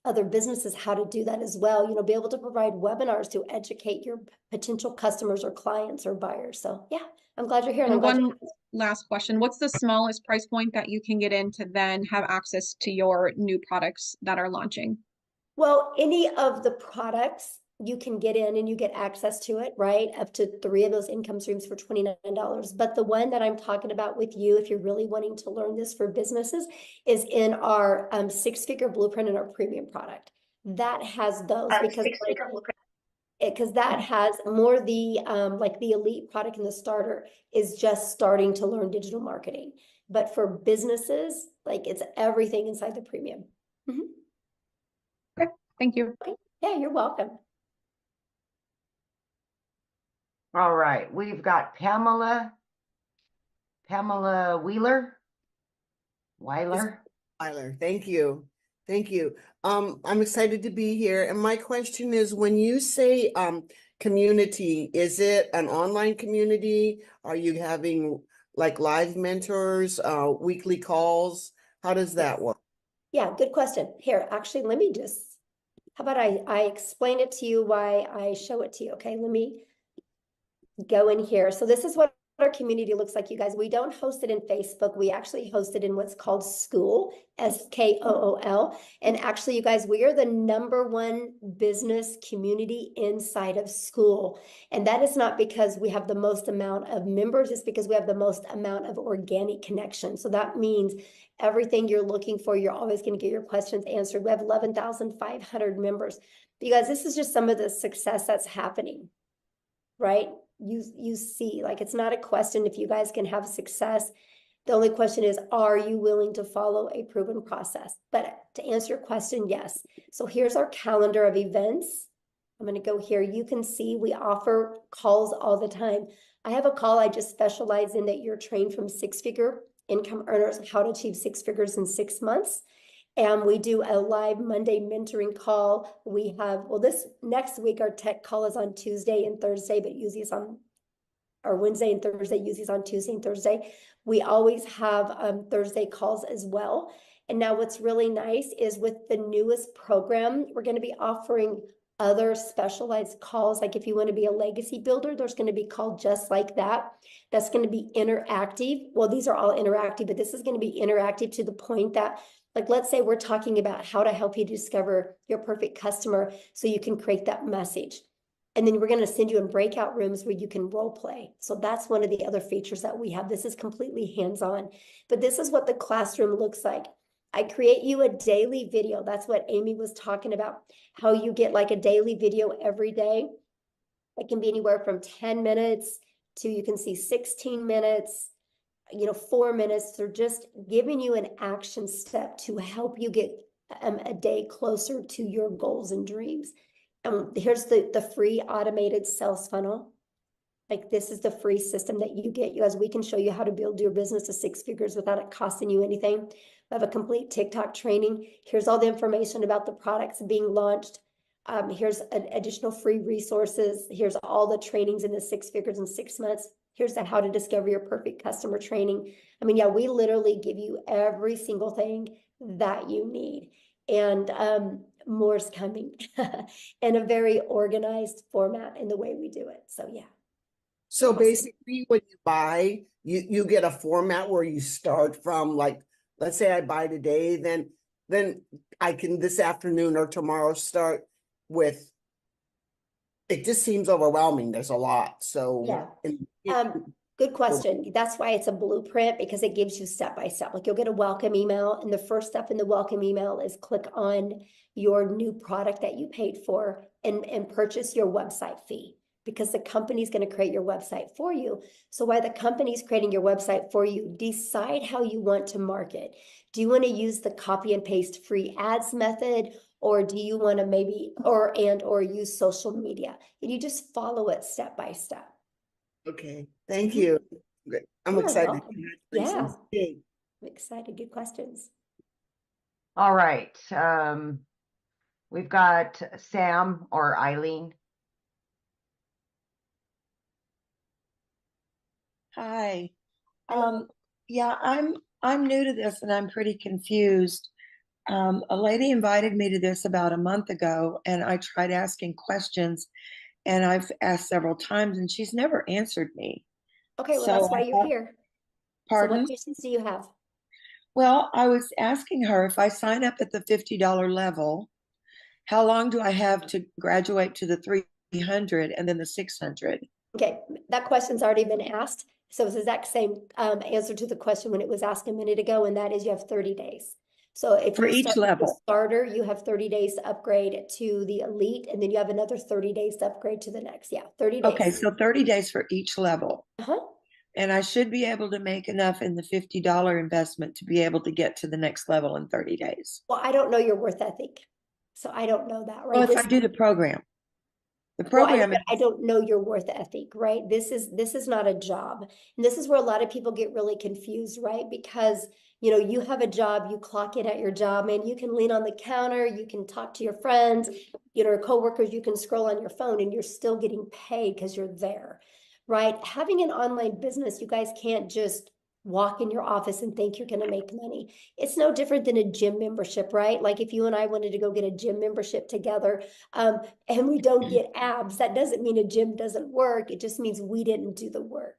other businesses how to do that as well. Be able to provide webinars to educate your potential customers or clients or buyers. So yeah, I'm glad you're here. And one last question. What's the smallest price point that you can get in to then have access to your new products that are launching? Well, any of the products you can get in and you get access to it, right? Up to 3 of those income streams for $29. But the one that I'm talking about with you, if you're really wanting to learn this for businesses, is in our 6-figure blueprint in our premium product. That has those because that has more the the elite product, and the starter is just starting to learn digital marketing. But for businesses, it's everything inside the premium. Okay, thank you. Okay. Yeah, you're welcome. All right, we've got Pamela Weiler. Thank you. Thank you. I'm excited to be here. And my question is, when you say community, is it an online community? Are you having live mentors, weekly calls? How does that work? Yeah, good question. Here, actually, let me just, how about I explain it to you why I show it to you, okay? Let me go in here. So this is what our community looks like, you guys. We don't host it in Facebook. We actually host it in what's called School, SKOOL. And actually, you guys, we are the #1 business community inside of School. And that is not because we have the most amount of members, it's because we have the most amount of organic connection. So that means everything you're looking for, you're always going to get your questions answered. We have 11,500 members. But you guys, this is just some of the success that's happening, right? You see, like, it's not a question if you guys can have success. The only question is, are you willing to follow a proven process? But to answer your question, yes. So here's our calendar of events. I'm going to go here. You can see we offer calls all the time. I have a call I just specialize in, that you're trained from six-figure income earners, how to achieve 6 figures in 6 months. And we do a live Monday mentoring call. We have, well, this next week, our tech call is on Tuesday and Thursday, but usually it's on, or Wednesday and Thursday, usually it's on Tuesday and Thursday. We always have Thursday calls as well. And now what's really nice is with the newest program, we're going to be offering other specialized calls. Like if you want to be a legacy builder, there's going to be called just like that. That's going to be interactive. Well, these are all interactive, but this is going to be interactive to the point that, like, let's say we're talking about how to help you discover your perfect customer so you can create that message. And then we're going to send you in breakout rooms where you can role play. So that's one of the other features that we have. This is completely hands-on, but this is what the classroom looks like. I create you a daily video. That's what Amy was talking about, how you get like a daily video every day. It can be anywhere from 10 minutes to, you can see 16 minutes, 4 minutes. They're just giving you an action step to help you get a day closer to your goals and dreams. Here's the free automated sales funnel. Like, this is the free system that you get. You guys, we can show you how to build your business to 6 figures without it costing you anything. We have a complete TikTok training. Here's all the information about the products being launched. Here's additional free resources. Here's all the trainings in the 6 figures in 6 months. Here's the how to discover your perfect customer training. I mean, yeah, we literally give you every single thing that you need. And more's coming in a very organized format in the way we do it. So yeah. So basically, when you buy, you get a format where you start from, like, let's say I buy today, then I can this afternoon or tomorrow start with. It just seems overwhelming. There's a lot. So yeah. Good question. That's why it's a blueprint, because it gives you step by step. Like, you'll get a welcome email, and the first step in the welcome email is click on your new product that you paid for and purchase your website fee, because the company's going to create your website for you. So while the company's creating your website for you, decide how you want to market. Do you want to use the copy and paste free ads method, or do you want to maybe or use social media? And you just follow it step by step. Okay, thank you. I'm excited. Yeah, I'm excited. Good questions. All right. We've got Sam or Eileen. Hi. Yeah, I'm new to this and I'm pretty confused. A lady invited me to this about a month ago, and I tried asking questions, and I've asked several times, and she's never answered me. Okay, well, that's why you're here. Pardon? So what questions do you have? Well, I was asking her, if I sign up at the $50 level, how long do I have to graduate to the 300 and then the 600? Okay, that question's already been asked. So it's the exact same answer to the question when it was asked a minute ago, and that is you have 30 days. So if for you each start level, with the starter, you have 30 days to upgrade to the elite, and then you have another 30 days to upgrade to the next. Yeah, 30 days. Okay, so 30 days for each level. Uh-huh. And I should be able to make enough in the $50 investment to be able to get to the next level in 30 days. Well, I don't know your worth ethic, so I don't know that, right? Well, if I do the program. The program well, I don't know your worth ethic, right? This is not a job. And this is where a lot of people get really confused, right? Because, you have a job, you clock in at your job, and you can lean on the counter, you can talk to your friends, coworkers, you can scroll on your phone, and you're still getting paid because you're there, right? Having an online business, you guys can't just walk in your office and think you're going to make money. It's no different than a gym membership, right? Like if you and I wanted to go get a gym membership together, and we don't get abs, that doesn't mean a gym doesn't work. It just means we didn't do the work.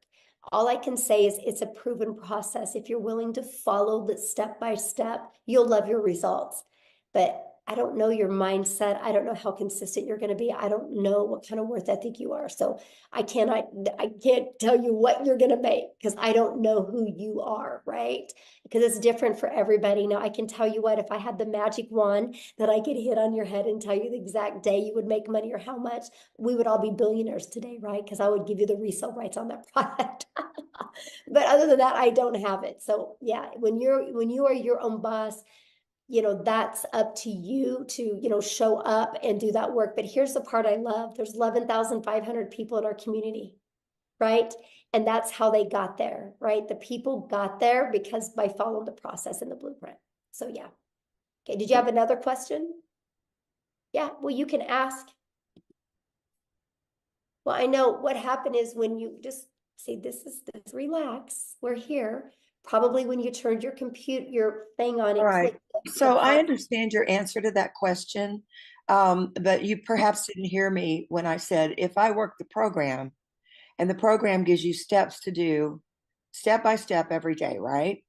All I can say is it's a proven process. If you're willing to follow the step by step, you'll love your results. But I don't know your mindset. I don't know how consistent you're going to be. I don't know what kind of worth ethic you are. So I can't tell you what you're going to make because I don't know who you are, right? Because it's different for everybody. Now I can tell you what, if I had the magic wand that I could hit on your head and tell you the exact day you would make money or how much, we would all be billionaires today, right? Because I would give you the resale rights on that product. But other than that, I don't have it. So yeah, when you are your own boss, that's up to you to, show up and do that work. But here's the part I love. There's 11,500 people in our community, right? And that's how they got there, right? The people got there because by following the process and the blueprint. So yeah. Okay, did you have another question? Yeah, well, you can ask. Well, I know what happened is when you just see, this, relax, we're here. Probably when you turned your thing on, All right. So I understand your answer to that question, but you perhaps didn't hear me when I said, if I work the program and the program gives you steps to do step by step every day, right?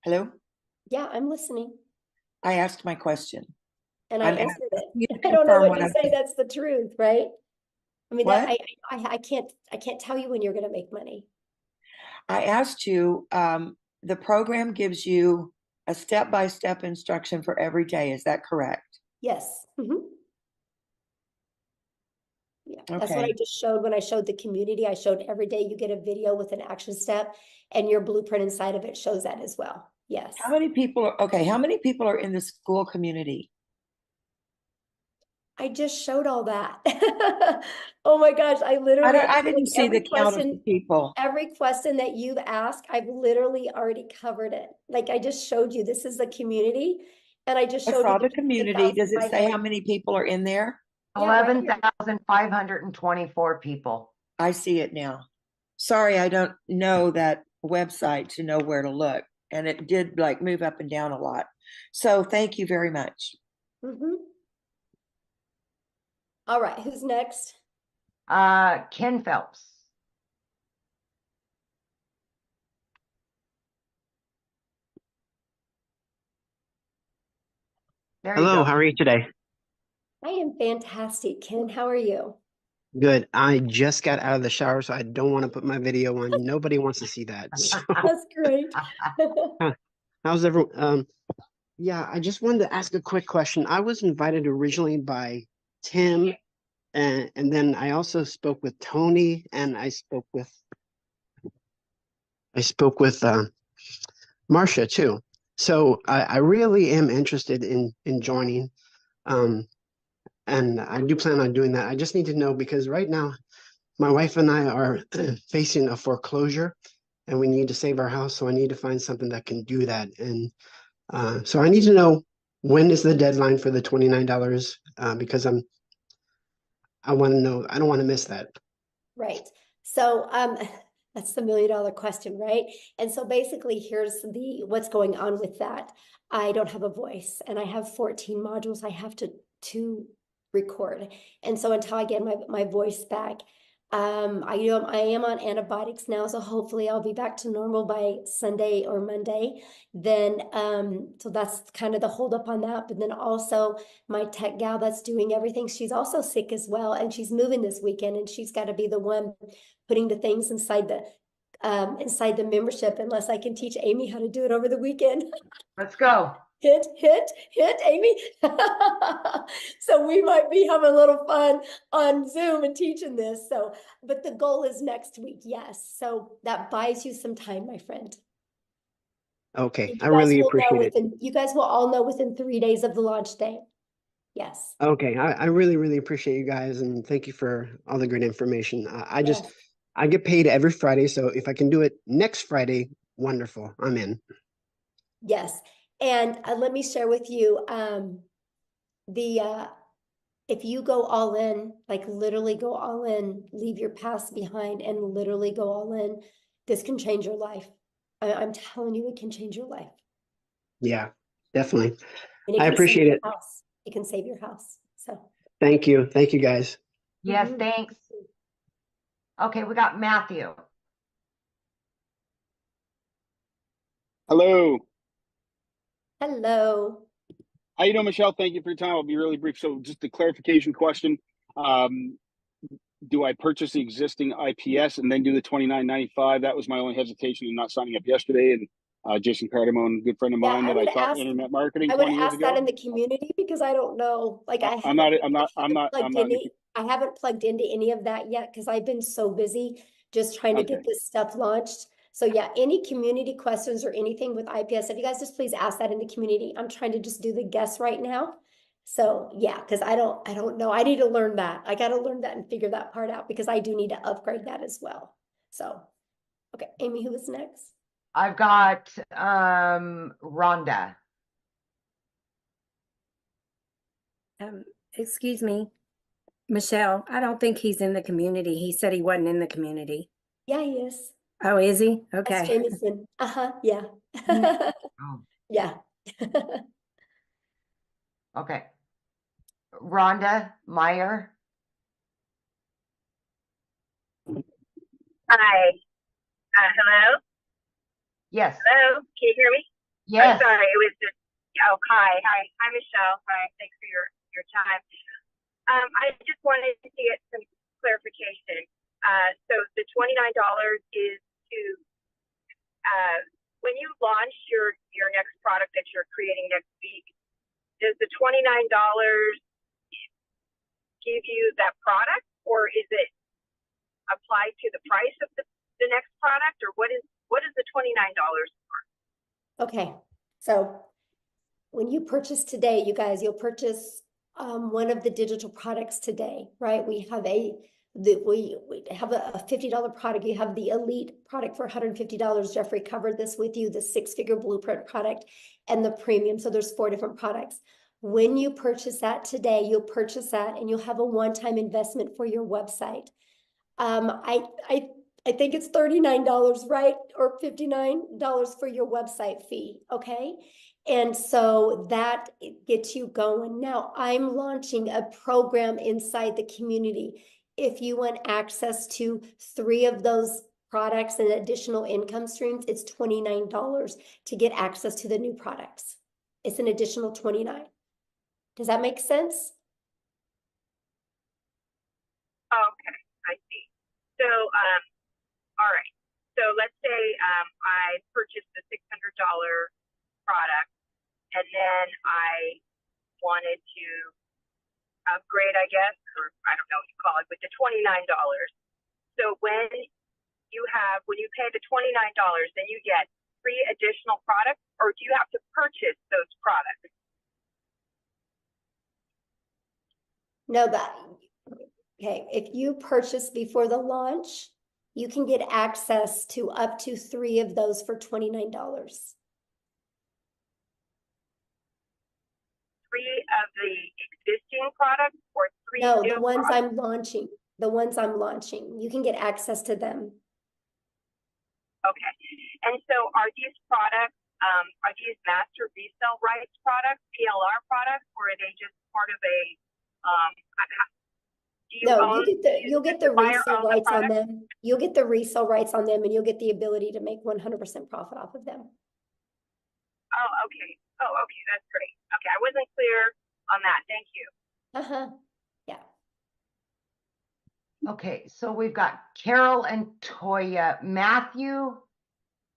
Hello? Yeah, I'm listening. I asked my question. And I answered You it. I don't know what confirm to what I say. said. That's the truth, right? I mean, What? I can't tell you when you're going to make money. I asked you, the program gives you a step-by-step instruction for every day. Is that correct? Yes. Yeah, that's what I Okay. just showed when I showed the community. I showed every day you get a video with an action step, and your blueprint inside of it shows that as well. Yes. How many people are in the school community? I just showed all that. Oh my gosh, I literally I didn't see the count of the people. Every question that you've asked, I've literally already covered it. Like I just showed you, this is the community, and I just I showed saw you the community. Does it say 11,500. how many people are in there? Yeah, right here. 11,524 people. I see it now. Sorry, I don't know that website to know where to look. And it did like move up and down a lot. So thank you very much. All right, who's next? Ken Phelps. There you Hello, go. how are you today? I am fantastic, Ken. How are you? Good. I just got out of the shower, so I don't want to put my video on. Nobody wants to see that. So, That's great. how's everyone? Yeah, I just wanted to ask a quick question. I was invited originally by Tim, and then I also spoke with Tony, and I spoke with Marcia too. So I really am interested in joining. And I do plan on doing that. I just need to know because right now my wife and I are facing a foreclosure and we need to save our house. So I need to find something that can do that. And so I need to know when is the deadline for the $29 because I want to know, I don't want to miss that. Right. So that's the $1 million question, right? And so basically here's what's going on with that. I don't have a voice and I have 14 modules I have to record. And so until I get my voice back, I am on antibiotics now, so hopefully I'll be back to normal by Sunday or Monday. Then so that's kind of the holdup on that. But then also my tech gal that's doing everything, she's also sick as well, and she's moving this weekend, and she's got to be the one putting the things inside the membership, unless I can teach Amy how to do it over the weekend. Let's go. Hint, Amy. So we might be having a little fun on Zoom and teaching this. So, but the goal is next week. Yes. So that buys you some time, my friend. Okay. I really appreciate it. You guys will all know within 3 days of the launch day. Yes. Okay. I really, really appreciate you guys. And thank you for all the great information. I get paid every Friday. So if I can do it next Friday, wonderful. I'm in. Yes. And let me share with you if you go all in, like literally go all in, leave your past behind and literally go all in, this can change your life. I'm telling you, it can change your life. Yeah, definitely. And I appreciate it. It can save your house. So thank you. Thank you guys. Yes, thanks. Okay, we got Matthew. Hello. Hello. How you doing, Michelle? Thank you for your time. I'll be really brief. So just a clarification question. Do I purchase the existing IPS and then do the $29.95? That was my only hesitation in not signing up yesterday. And Jason Cardamone, good friend of Yeah, mine I that I would taught ask, internet marketing I would 20 years ask that ago. in the community because I don't know. Like I I'm haven't, not in I haven't plugged into any of that yet because I've been so busy just trying to Okay. get this stuff launched. So yeah, any community questions or anything with IPS, if you guys just please ask that in the community. I'm trying to just do the guess right now. So yeah, because I don't know. I need to learn that. I got to learn that and figure that part out because I do need to upgrade that as well. So, okay, Amy, who is next? I've got Rhonda. Excuse me, Michelle, I don't think he's in the community. He said he wasn't in the community. Yeah, he is. Oh, is he? That's Okay. Jameson. Yeah. Oh, Yeah. okay. Rhonda Meyer. Hi. Hello? Yes. Hello? Can you hear me? Yes. I'm sorry. It was just, oh, hi. Hi, Michelle. Hi. Thanks for your time. I just wanted to get some clarification. So the $29 is to, when you launch your next product that you're creating next week, does the $29 give you that product, or is it applied to the price of the next product, or what is the $29 for? Okay. So when you purchase today, you guys, you'll purchase one of the digital products today, right? We have we have a $50 product. You have the elite product for $150. Jeffrey covered this with you, the six-figure blueprint product and the premium. So there's 4 different products. When you purchase that today, you'll purchase that and you'll have a one-time investment for your website. I think it's $39, right? Or $59 for your website fee, okay? And so that gets you going. Now I'm launching a program inside the community. If you want access to 3 of those products and additional income streams, it's $29 to get access to the new products. It's an additional $29. Does that make sense? Okay, I see. So, all right. So let's say I purchased the $600 product, and then I wanted to upgrade, I guess, or I don't know what you call it, with the $29. So when you pay the $29, then you get 3 additional products, or do you have to purchase those products? No, okay, if you purchase before the launch, you can get access to up to 3 of those for $29. 3 of the existing products, or 3 No, new the ones products? I'm launching. The ones I'm launching. You can get access to them. Okay. And so are these products, are these master resale rights products, PLR products, or are they just part of a, do you No, own, you'll get the buyer resale own the rights on product? them. You'll get the resale rights on them and you'll get the ability to make 100% profit off of them. Oh, okay. Oh, okay. That's great. Okay. I wasn't clear on that. Thank you. Uh-huh. Yeah. Okay, so we've got Carol and Toya. Matthew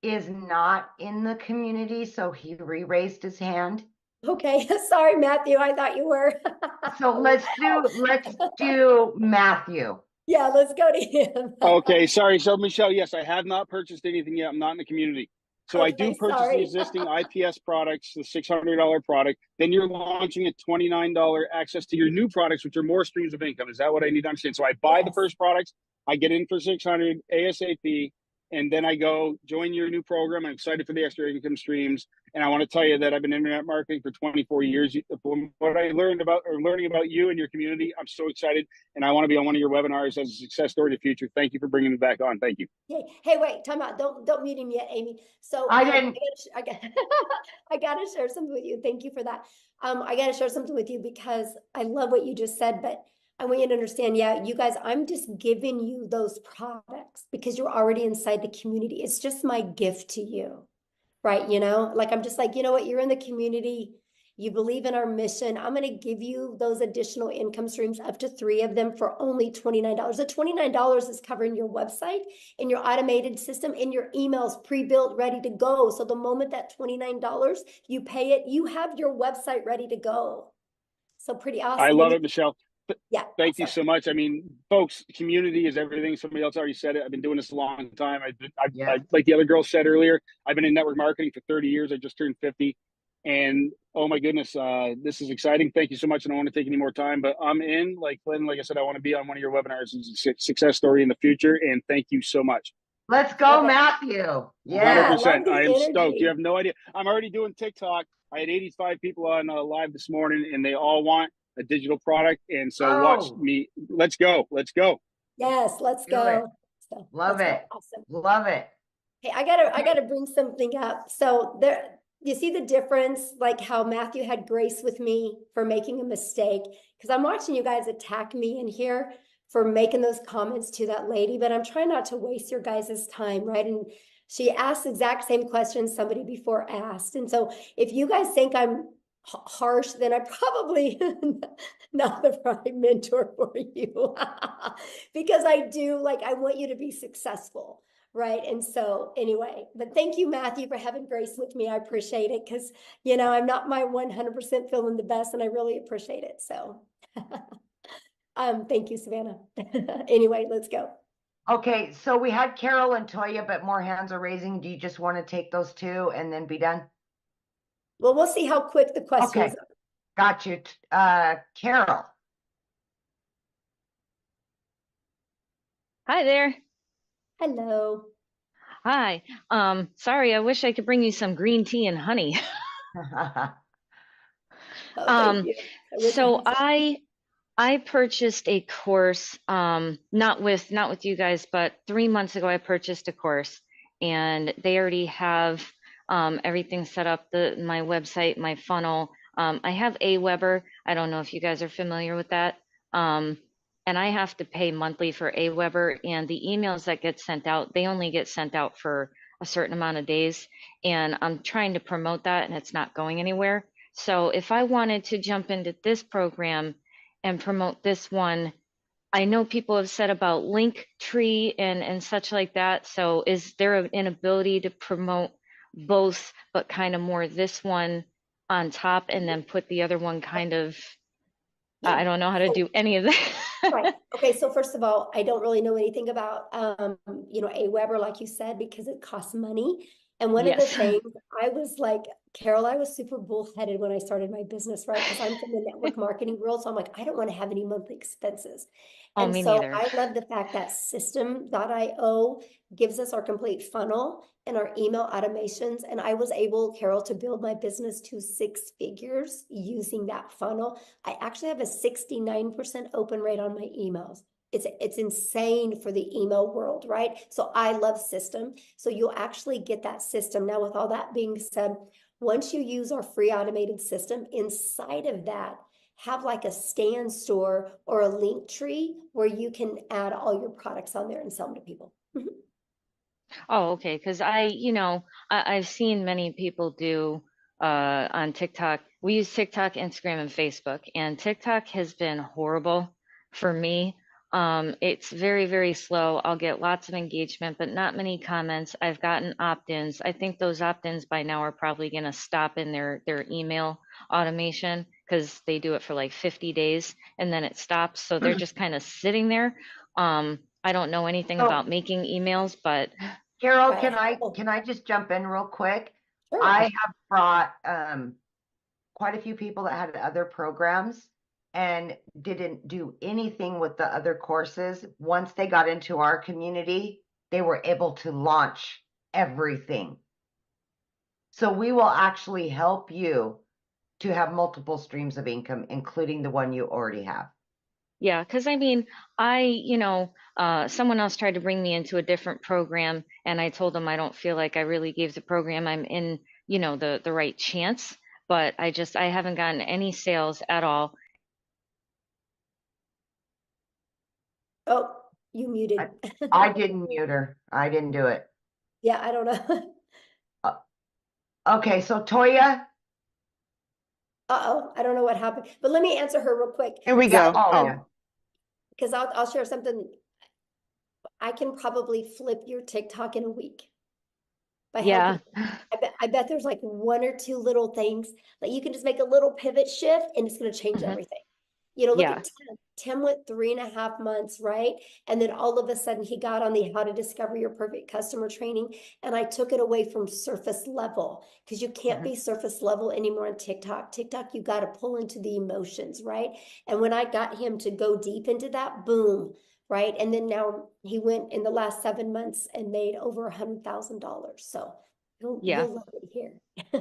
is not in the community, so he re-raised his hand. Okay. Sorry, Matthew. I thought you were. So let's do Matthew. Yeah, let's go to him. Okay, sorry. So Michelle, yes, I have not purchased anything yet. I'm not in the community. So I do Okay, purchase the sorry. existing IPS products, the $600 product. Then you're launching a $29 access to your new products, which are more streams of income. Is that what I need to understand? So I buy the first products, I get in for $600 ASAP, and then I go join your new program. I'm excited for the extra income streams. And I want to tell you that I've been internet marketing for 24 years. From what I learned about learning about you and your community, I'm so excited. And I want to be on one of your webinars as a success story to the future. Thank you for bringing me back on. Thank you. Hey, wait, time out. Don't mute him yet, Amy. So I didn't. I gotta share something with you. Thank you for that. I gotta share something with you because I love what you just said, but I want you to understand, yeah, you guys, I'm just giving you those products because you're already inside the community. It's just my gift to you, right? You know, like I'm just like, you know what, you're in the community, you believe in our mission. I'm going to give you those additional income streams, up to 3 of them for only $29. The $29 is covering your website and your automated system and your emails pre-built, ready to go. So the moment that $29 you pay it, you have your website ready to go. So pretty awesome. I love it, Michelle. Yeah. Thank you so much. I mean, folks, community is everything. Somebody else already said it. I've been doing this a long time. I like the other girl said earlier, I've been in network marketing for 30 years. I just turned 50. And oh my goodness, this is exciting. Thank you so much. I don't want to take any more time, but I'm in. Like Lynn, like I said, I want to be on one of your webinars as a success story in the future. And thank you so much. Let's go, Matthew. Yeah, 100%. the I am stoked. energy. You have no idea. I'm already doing TikTok. I had 85 people on live this morning, and they all want a digital product. And so watch me. Let's go. Let's go. Yes, let's Do go. So, Love let's it. go. Awesome. Love it. Hey, I gotta bring something up. So there, you see the difference, like how Matthew had grace with me for making a mistake, because I'm watching you guys attack me in here for making those comments to that lady, but I'm trying not to waste your guys' time, right? And she asked the exact same question somebody before asked. And so if you guys think I'm harsh, then I probably not the right mentor for you. Because I do, like, I want you to be successful, right? And so anyway, but thank you, Matthew, for having grace with me. I appreciate it, because, you know, I'm not my 100% feeling the best, and I really appreciate it. So thank you, Savannah. Anyway, let's go. Okay, so we had Carol and Toya, but more hands are raising. Do you just want to take those 2 and then be done? Well, we'll see how quick the questions Okay, got you. Carol. Hi there. Hello. Hi. Sorry, I wish I could bring you some green tea and honey. Oh, thank you. So I purchased a course, not with you guys, but 3 months ago I purchased a course, and they already have everything set up, my website, my funnel. I have Aweber. I don't know if you guys are familiar with that. And I have to pay monthly for Aweber, and the emails that get sent out, they only get sent out for a certain amount of days. And I'm trying to promote that, and it's not going anywhere. So if I wanted to jump into this program and promote this one, I know people have said about Linktree and such like that. So is there an ability to promote both, but kind of more this one on top, and then put the other one kind of, I don't know how to do any of that. Right. Okay. So first of all, I don't really know anything about, you know, Aweber, like you said, because it costs money. And one of the things I was like, Carol, I was super bullheaded when I started my business, right? Because I'm from the network marketing world. So I'm like, I don't want to have any monthly expenses. Oh, And me so neither. I love the fact that system.io gives us our complete funnel and our email automations. And I was able, Carol, to build my business to 6 figures using that funnel. I actually have a 69% open rate on my emails. It's insane for the email world, right? So I love system. So you'll actually get that system. Now, with all that being said, once you use our free automated system, inside of that, have like a stand store or a link tree where you can add all your products on there and sell them to people. Oh, okay. Because I've seen many people do on TikTok. We use TikTok, Instagram, and Facebook, and TikTok has been horrible for me. It's very, very slow. I'll get lots of engagement, but not many comments. I've gotten opt-ins. I think those opt-ins by now are probably going to stop in their email automation, because they do it for like 50 days and then it stops. So they're just kind of sitting there. I don't know anything about making emails, but Carol, can I just jump in real quick? Sure. I have brought quite a few people that had other programs and didn't do anything with the other courses. Once they got into our community, they were able to launch everything. So we will actually help you to have multiple streams of income, including the one you already have. Yeah, because I mean, someone else tried to bring me into a different program, and I told them I don't feel like I really gave the program I'm in, the right chance. But I haven't gotten any sales at all. Oh, you muted. I didn't mute her. I didn't do it. Yeah, I don't know. Okay, so Toya. Uh-oh, I don't know what happened, but let me answer her real quick. Here we Yeah. go. Oh. Because I'll share something. I can probably flip your TikTok in a week. By Yeah. helping. I bet there's like one or two little things that you can just make a little pivot shift and it's going to change everything. You know, look Yeah. at Tim. Tim went 3.5 months, right? And then all of a sudden he got on the How to Discover Your Perfect Customer training. And I took it away from surface level because you can't be surface level anymore on TikTok. TikTok, you got to pull into the emotions, right? And when I got him to go deep into that, boom, right? And then now he went in the last 7 months and made over $100,000. So Yeah. you'll love it here.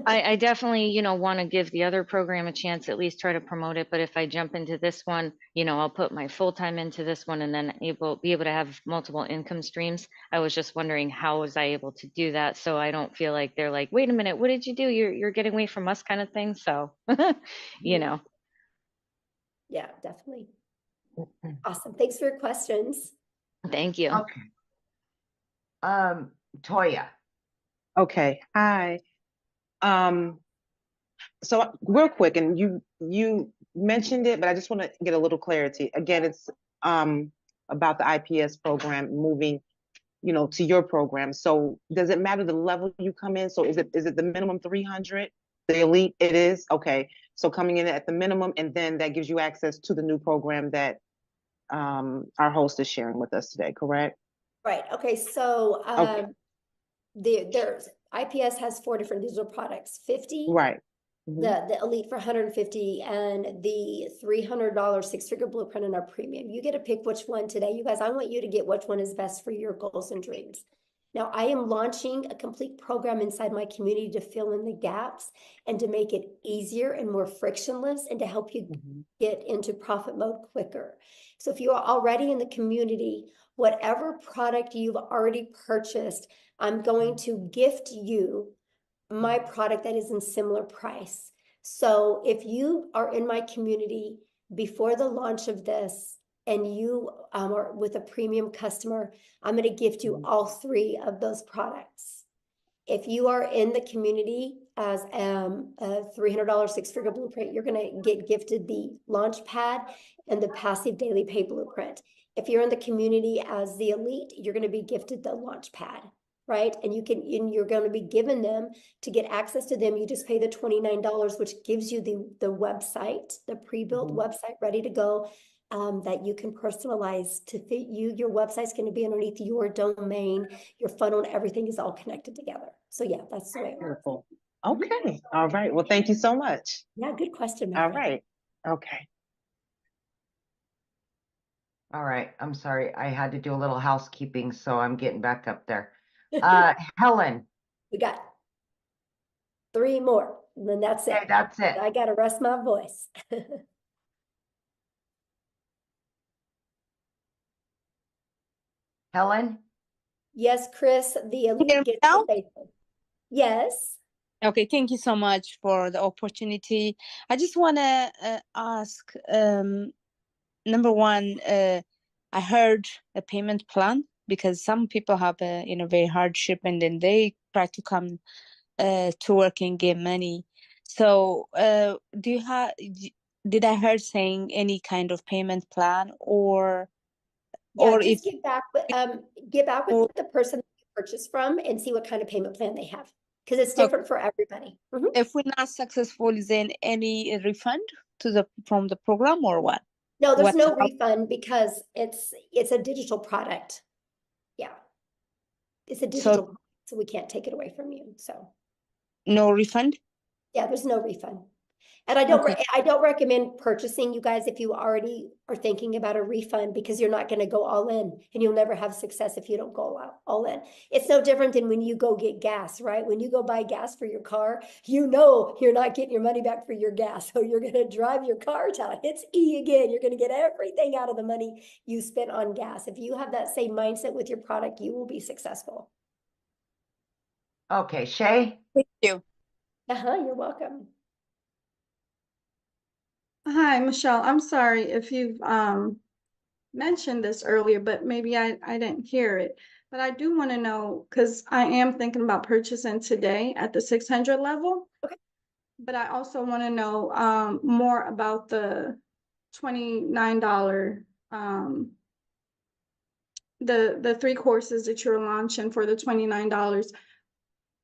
I definitely, you know, want to give the other program a chance, at least try to promote it. But if I jump into this one, you know, I'll put my full time into this one and then be able to have multiple income streams. I was just wondering, how was I able to do that so I don't feel like they're like, wait a minute, what did you do? You're getting away from us kind of thing. So, you know. Yeah, definitely. Awesome. Thanks for your questions. Thank you. Okay. Toya. Okay. Hi. So real quick, and you mentioned it, but I just want to get a little clarity. Again, it's about the IPS program moving, you know, to your program. So does it matter the level you come in? So is it the minimum 300? The elite it is? Okay. So coming in at the minimum, and then that gives you access to the new program that our host is sharing with us today, correct? Right. Okay. So Okay. there's IPS has 4 different digital products, 50, Right. the elite for 150, and the $300 6-figure blueprint in our premium. You get to pick which one today. You guys, I want you to get which one is best for your goals and dreams. Now, I am launching a complete program inside my community to fill in the gaps and to make it easier and more frictionless and to help you get into profit mode quicker. So if you are already in the community, whatever product you've already purchased, I'm going to gift you my product that is in similar price. So if you are in my community before the launch of this and you are with a premium customer, I'm going to gift you all 3 of those products. If you are in the community as a $300 6-figure blueprint, you're going to get gifted the launch pad and the passive daily pay blueprint. If you're in the community as the elite, you're going to be gifted the launch pad, right? And you're going to be given them to get access to them. You just pay the $29, which gives you the website, the pre-built website ready to go. That you can personalize to fit you. Your website's going to be underneath your domain, your funnel, and everything is all connected together. So yeah, that's the way it works. Beautiful. Okay. All right. Well, thank you so much. Yeah, good question. All right. Okay. All right. I'm sorry. I had to do a little housekeeping, so I'm getting back up there. Helen. We got 3 more, and then that's it. Okay, that's it. I got to rest my voice. Helen? Yes, Chris, the elite gets what they say. Yes. Okay, thank you so much for the opportunity. I just want to ask, number one, I heard a payment plan because some people have a very hardship and then they try to come to work and get money. So did I heard saying any kind of payment plan or Just get back with the person that you purchased from and see what kind of payment plan they have, because it's different for everybody. If we're not successful, is there any refund from the program or what? No, there's no refund because it's a digital product. Yeah. It's a digital product, so we can't take it away from you. So no refund? Yeah, there's no refund. And I don't recommend purchasing, you guys, if you already are thinking about a refund, because you're not going to go all in and you'll never have success if you don't go all in. It's no different than when you go get gas, right? When you go buy gas for your car, you know you're not getting your money back for your gas. So you're going to drive your car till it hits E again. You're going to get everything out of the money you spent on gas. If you have that same mindset with your product, you will be successful. Okay, Shay? Thank you. You're welcome. Hi, Michelle. I'm sorry if you've mentioned this earlier, but maybe I didn't hear it. But I do want to know, because I am thinking about purchasing today at the 600 level. Okay. But I also want to know more about the $29 the 3 courses that you're launching for the $29.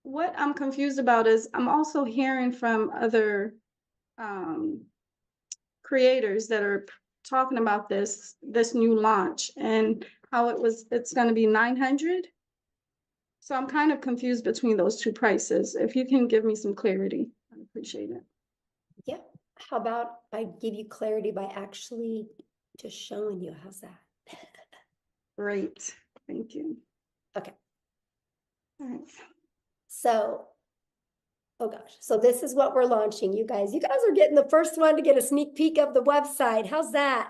What I'm confused about is I'm also hearing from other creators that are talking about this new launch and how it's going to be 900. So I'm kind of confused between those two prices. If you can give me some clarity, I'd appreciate it. Yeah. How about I give you clarity by actually just showing you? How's that? Great. Thank you. Okay. All right. So, oh gosh. So this is what we're launching, you guys. You guys are getting the first one to get a sneak peek of the website. How's that?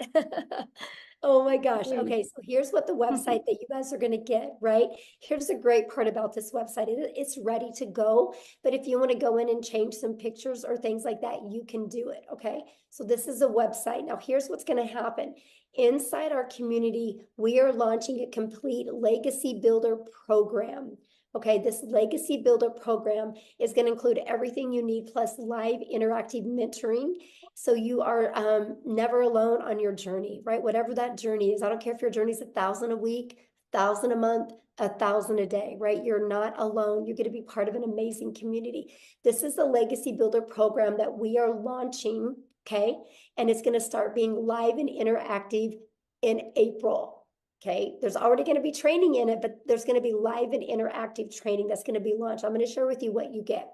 Oh my gosh. Okay, so here's what the website that you guys are going to get, right? Here's the great part about this website. It's ready to go, but if you want to go in and change some pictures or things like that, you can do it, okay? So this is a website. Now here's what's going to happen. Inside our community, we are launching a complete legacy builder program. Okay, this legacy builder program is going to include everything you need plus live interactive mentoring. So you are never alone on your journey, right? Whatever that journey is. I don't care if your journey is 1,000 a week, 1,000 a month, 1,000 a day, right? You're not alone. You're going to be part of an amazing community. This is the legacy builder program that we are launching, okay? And it's going to start being live and interactive in April. Okay, there's already going to be training in it, but there's going to be live and interactive training that's going to be launched. I'm going to share with you what you get.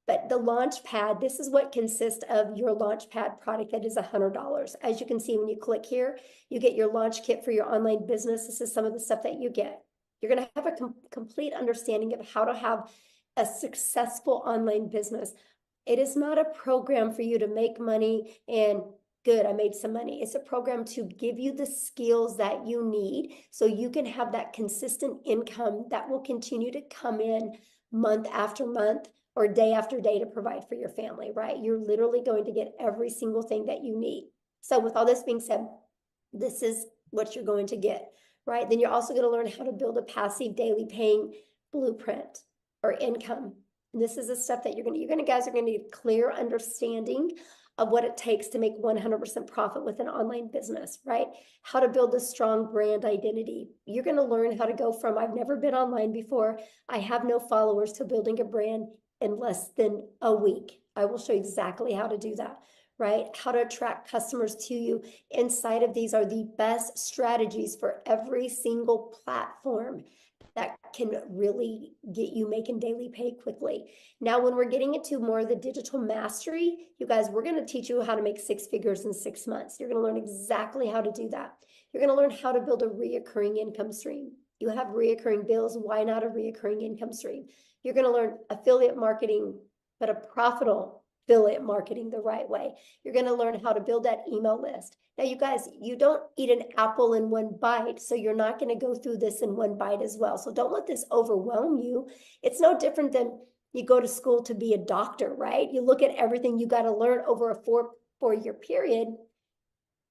But the launch pad, this is what consists of your launch pad product that is $100. As you can see, when you click here, you get your launch kit for your online business. This is some of the stuff that you get. You're going to have a complete understanding of how to have a successful online business. It is not a program for you to make money and good, I made some money. It's a program to give you the skills that you need so you can have that consistent income that will continue to come in month after month or day after day to provide for your family, right? You're literally going to get every single thing that you need. So with all this being said, this is what you're going to get, right? Then you're also going to learn how to build a passive daily paying blueprint or income. And this is the stuff that guys are going to need a clear understanding of what it takes to make 100% profit with an online business, right? How to build a strong brand identity. You're going to learn how to go from I've never been online before, I have no followers, to building a brand in less than a week. I will show you exactly how to do that, right? How to attract customers to you. Inside of these are the best strategies for every single platform that can really get you making daily pay quickly. Now, when we're getting into more of the digital mastery, you guys, we're going to teach you how to make 6 figures in 6 months. You're going to learn exactly how to do that. You're going to learn how to build a reoccurring income stream. You have reoccurring bills. Why not a reoccurring income stream? You're going to learn affiliate marketing, but a profitable affiliate marketing the right way. You're going to learn how to build that email list. Now, you guys, you don't eat an apple in one bite, so you're not going to go through this in one bite as well. So don't let this overwhelm you. It's no different than you go to school to be a doctor, right? You look at everything you got to learn over a four-year period.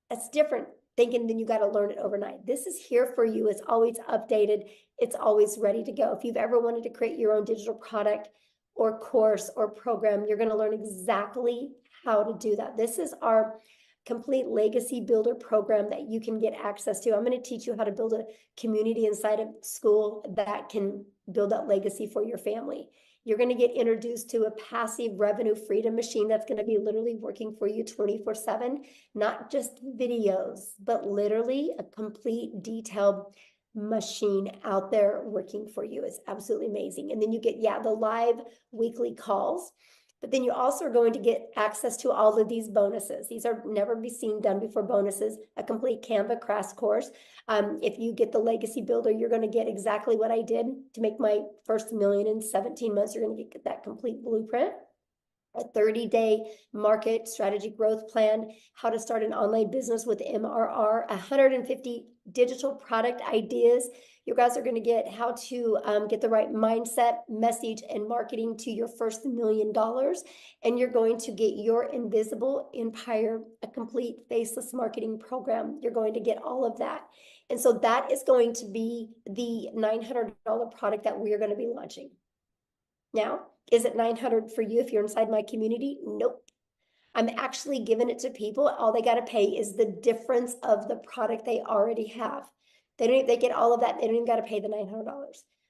That's different thinking than you got to learn it overnight. This is here for you. It's always updated. It's always ready to go. If you've ever wanted to create your own digital product or course or program, you're going to learn exactly how to do that. This is our complete legacy builder program that you can get access to. I'm going to teach you how to build a community inside of school that can build that legacy for your family. You're going to get introduced to a passive revenue freedom machine that's going to be literally working for you 24/7, not just videos, but literally a complete detailed machine out there working for you. It's absolutely amazing. And then you get, the live weekly calls. But then you also are going to get access to all of these bonuses. These are never be seen done before bonuses, a complete Canva crash course. If you get the Legacy Builder, you're going to get exactly what I did to make my first $1 million in 17 months. You're going to get that complete blueprint. a 30-day market strategy growth plan, how to start an online business with MRR, 150 digital product ideas. You guys are going to get how to get the right mindset, message, and marketing to your first $1 million. And you're going to get your invisible empire, a complete faceless marketing program. You're going to get all of that. And so that is going to be the $900 product that we are going to be launching. Now, is it $900 for you if you're inside my community? Nope. I'm actually giving it to people. All they got to pay is the difference of the product they already have. They get all of that. They don't even got to pay the $900.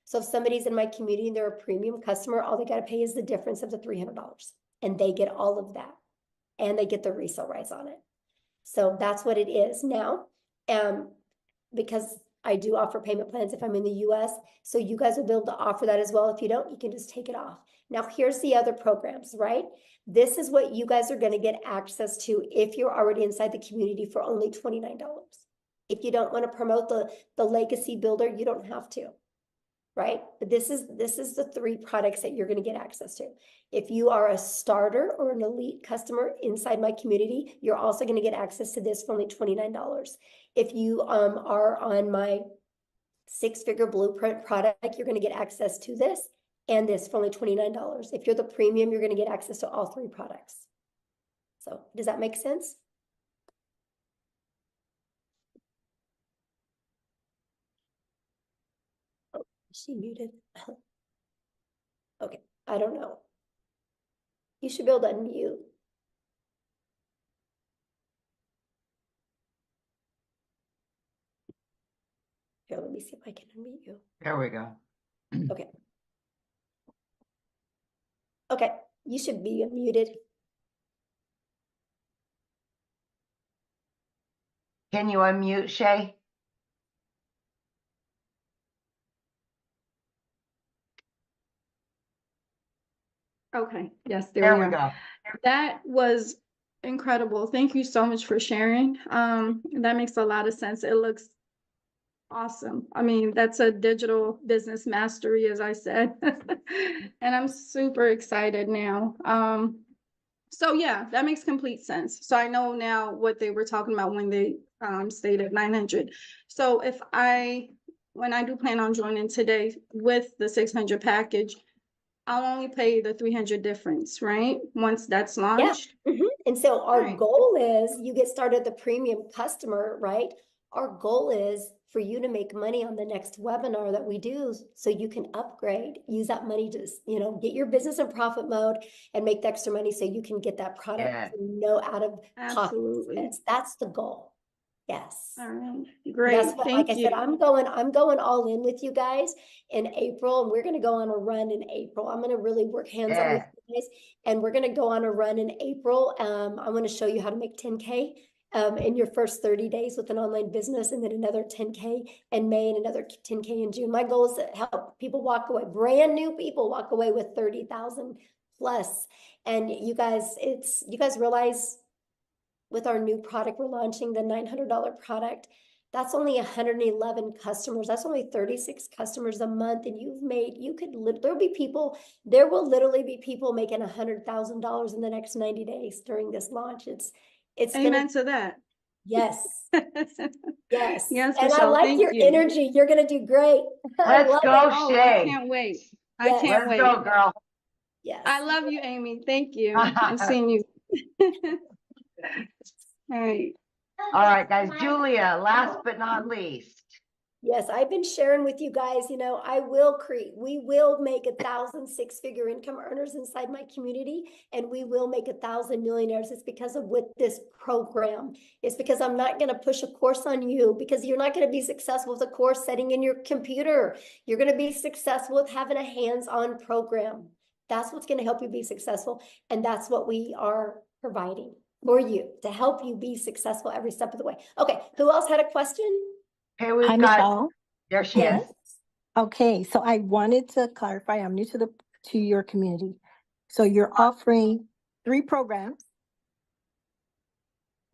So if somebody's in my community and they're a premium customer, all they got to pay is the difference of the $300. And they get all of that. And they get the resale rights on it. So that's what it is now. Because I do offer payment plans if I'm in the US. So you guys will be able to offer that as well. If you don't, you can just take it off. Now, here's the other programs, right? This is what you guys are going to get access to if you're already inside the community for only $29. If you don't want to promote the legacy builder, you don't have to, right? But this is the 3 products that you're going to get access to. If you are a starter or an elite customer inside my community, you're also going to get access to this for only $29. If you are on my 6-figure blueprint product, you're going to get access to this and this for only $29. If you're the premium, you're going to get access to all 3 products. So does that make sense? Oh, is she muted? Okay, I don't know. You should be able to unmute. Here, let me see if I can unmute you. There we go. Okay. Okay, you should be unmuted. Can you unmute, Shay? Okay, yes, There we we go. That was incredible. Thank you so much for sharing. That makes a lot of sense. It looks awesome. I mean, that's a digital business mastery, as I said. And I'm super excited now. So yeah, that makes complete sense. So I know now what they were talking about when they stated 900. So when I do plan on joining today with the 600 package, I'll only pay the 300 difference, right? Once that's launched. Yeah. And so our goal is you get started the premium customer, right? Our goal is for you to make money on the next webinar that we do so you can upgrade, use that money to, get your business in profit mode and make the extra money so you can get that product out of pocket expense. That's the goal. Yes. All right. Great. That's what, like I said, I'm going all in with you guys in April, and we're going to go on a run in April. I'm going to really work hands-on with you guys, and we're going to go on a run in April. I want to show you how to make 10K in your first 30 days with an online business, and then another 10K in May and another 10K in June. My goal is to help people walk away, brand new people walk away with 30,000 plus. And you guys realize with our new product, we're launching the $900 product. That's only 111 customers. That's only 36 customers a month. And there will literally be people making $100,000 in the next 90 days during this launch. It's amen to that. Yes. Yes. Yes, And Michelle, I like your energy. You're going to do great. Let's go, Shay. I can't wait. Yes. I can't wait. Let's go, girl. Yes. I love you, Amy. Thank you. I'm seeing you. All right. All right, guys. Julia, last but not least. Yes, I've been sharing with you guys, we will make 1,000 6-figure income earners inside my community, and we will make 1,000 millionaires. It's because of with this program. It's because I'm not going to push a course on you, because you're not going to be successful with a course setting in your computer. You're going to be successful with having a hands-on program. That's what's going to help you be successful. And that's what we are providing for you to help you be successful every step of the way. Okay. Who else had a question? Hey, we've Hi, got, Michelle. there she is. Okay, so I wanted to clarify, I'm new to your community. So you're offering 3 programs.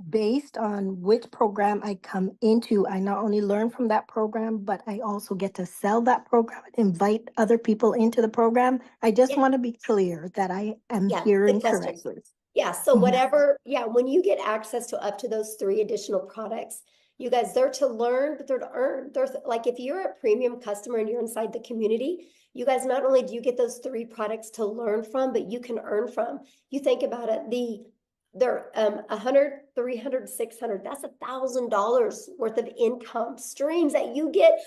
based on which program I come into, I not only learn from that program, but I also get to sell that program and invite other people into the program. I just want to be clear that I am Yeah, hearing good question. correctly. Yeah, so Mhm. whatever, yeah, when you get access to up to those 3 additional products, you guys, they're to learn, but they're to earn. They're like, if you're a premium customer and you're inside the community, you guys, not only do you get those 3 products to learn from, but you can earn from. You think about it, they're 100, 300, 600, that's $1,000 worth of income streams that you get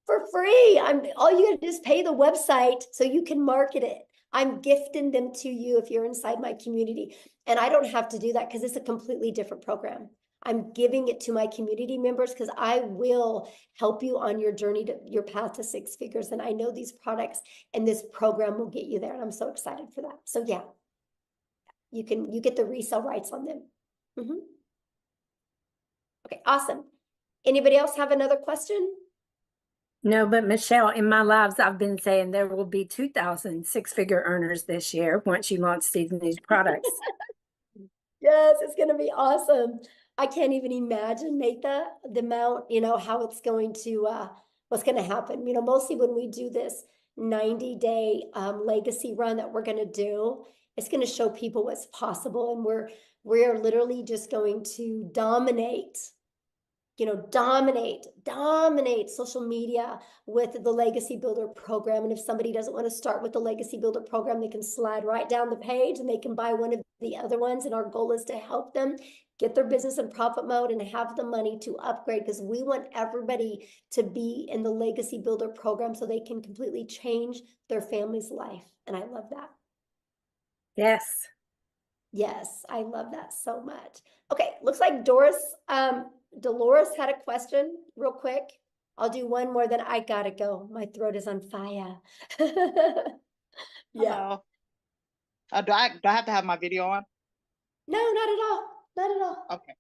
for free. All you gotta do is pay the website so you can market it. I'm gifting them to you if you're inside my community. And I don't have to do that because it's a completely different program. I'm giving it to my community members because I will help you on your journey to your path to 6 figures. And I know these products and this program will get you there. And I'm so excited for that. So yeah, you get the resale rights on them. Okay, awesome. Anybody else have another question? No, but Michelle, in my lives, I've been saying there will be 2,000 six-figure earners this year once you launch these new products. Yes, it's going to be awesome. I can't even imagine, Natha, the amount, how it's going to, what's going to happen. Mostly when we do this 90-day legacy run that we're going to do, it's going to show people what's possible. And we're literally just going to dominate social media with the Legacy Builder program. And if somebody doesn't want to start with the Legacy Builder program, they can slide right down the page and they can buy one of the other ones. And our goal is to help them get their business in profit mode and have the money to upgrade, because we want everybody to be in the Legacy Builder program so they can completely change their family's life. And I love that. Yes. Yes, I love that so much. Okay, looks like Dolores had a question real quick. I'll do one more, then I gotta go. My throat is on fire. Yeah. Hello. Do I have to have my video on? No, not at all. Not at all. Okay.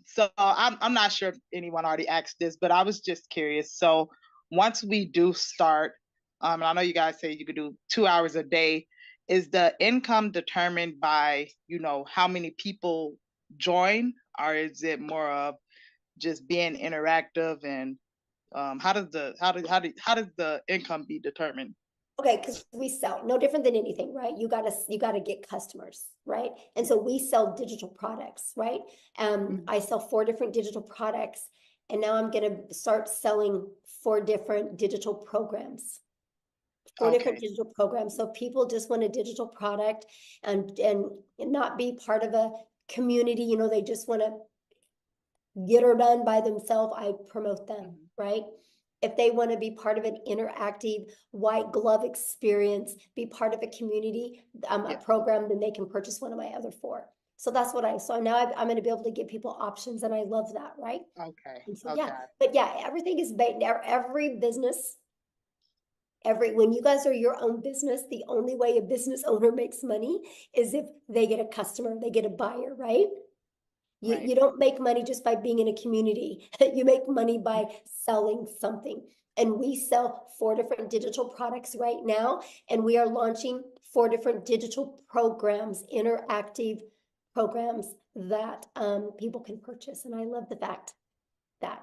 So I'm not sure if anyone already asked this, but I was just curious. So once we do start, and I know you guys say you could do 2 hours a day, is the income determined by, how many people join, or is it more of just being interactive? And how does the income be determined? Okay, because we sell no different than anything, right? You gotta get customers, right? And so we sell digital products, right? I sell 4 different digital products, and now I'm gonna start selling 4 different digital programs. 4 different digital programs. So people just want a digital product and not be part of a community, they just want to get her done by themselves. I promote them, right? If they want to be part of an interactive white glove experience, be part of a community, a program, then they can purchase one of my other 4. So that's what so now I'm going to be able to give people options, and I love that, right? Okay. And so, yeah, but yeah, everything is based, every business, when you guys are your own business, the only way a business owner makes money is if they get a customer, they get a buyer, right? You don't make money just by being in a community. You make money by selling something. And we sell 4 different digital products right now, and we are launching 4 different digital programs, interactive programs that people can purchase. And I love the fact that.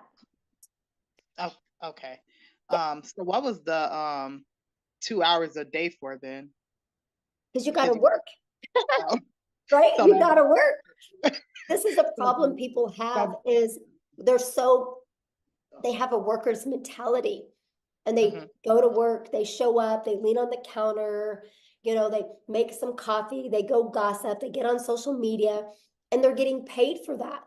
Oh, okay. So what was the 2 hours a day for then? Because you got to work, right? So You got to work. This is a problem people have, is they have a worker's mentality, and they go to work, they show up, they lean on the counter, they make some coffee, they go gossip, they get on social media, and they're getting paid for that.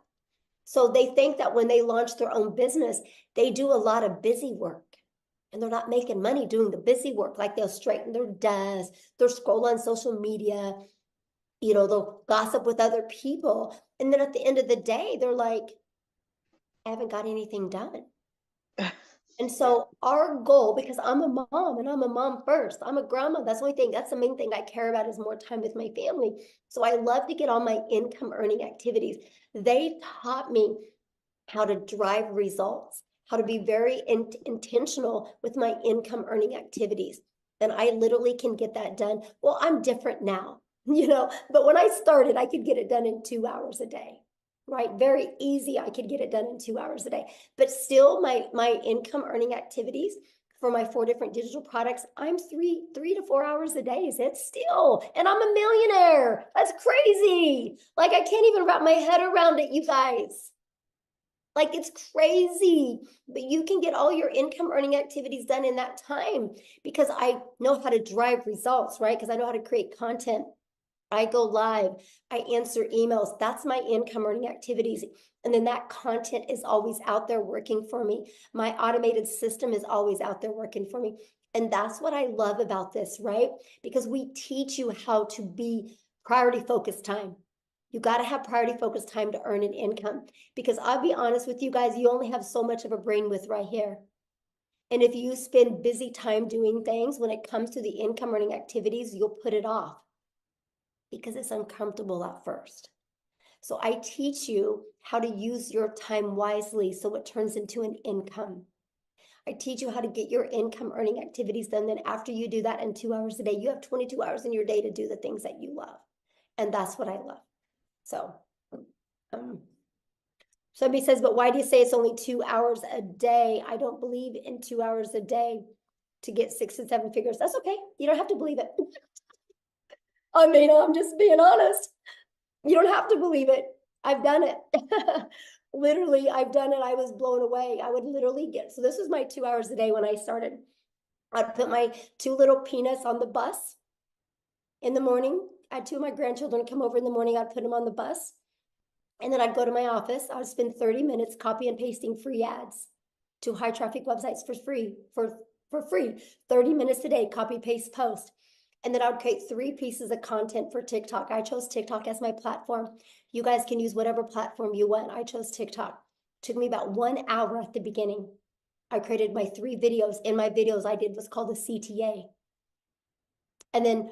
So they think that when they launch their own business, they do a lot of busy work, and they're not making money doing the busy work. Like they'll straighten their desk, they'll scroll on social media, they'll gossip with other people. And then at the end of the day, they're like, I haven't got anything done. And so our goal, because I'm a mom and I'm a mom first, I'm a grandma. That's the main thing I care about, is more time with my family. So I love to get all my income earning activities. They taught me how to drive results, how to be very intentional with my income earning activities. And I literally can get that done. Well, I'm different now, but when I started, I could get it done in 2 hours a day. right? Very easy. I could get it done in 2 hours a day. But still, my income earning activities for my 4 different digital products, I'm 3 to 4 hours a day. It's still, and I'm a millionaire. That's crazy. Like, I can't even wrap my head around it, you guys. Like, it's crazy, but you can get all your income earning activities done in that time because I know how to drive results, right? Because I know how to create content. I go live, I answer emails. That's my income earning activities. And then that content is always out there working for me. My automated system is always out there working for me. And that's what I love about this, right? Because we teach you how to be priority focused time. You got to have priority focused time to earn an income. Because I'll be honest with you guys, you only have so much of a brain width right here. And if you spend busy time doing things, when it comes to the income earning activities, you'll put it off because it's uncomfortable at first. So I teach you how to use your time wisely so it turns into an income. I teach you how to get your income earning activities done. Then after you do that in 2 hours a day, you have 22 hours in your day to do the things that you love. And that's what I love. So somebody says, but why do you say it's only 2 hours a day? I don't believe in 2 hours a day to get 6 and 7 figures. That's okay. You don't have to believe it. I mean, I'm just being honest. You don't have to believe it. I've done it. Literally, I've done it. I was blown away. I would literally so this was my 2 hours a day when I started. I'd put my 2 little peanuts on the bus in the morning. I had 2 of my grandchildren come over in the morning. I'd put them on the bus. And then I'd go to my office. I would spend 30 minutes copy and pasting free ads to high traffic websites for free, for free. 30 minutes a day, copy, paste, post. And then I would create 3 pieces of content for TikTok. I chose TikTok as my platform. You guys can use whatever platform you want. I chose TikTok. It took me about 1 hour at the beginning. I created my 3 videos. In my videos, I did what's called a CTA. And then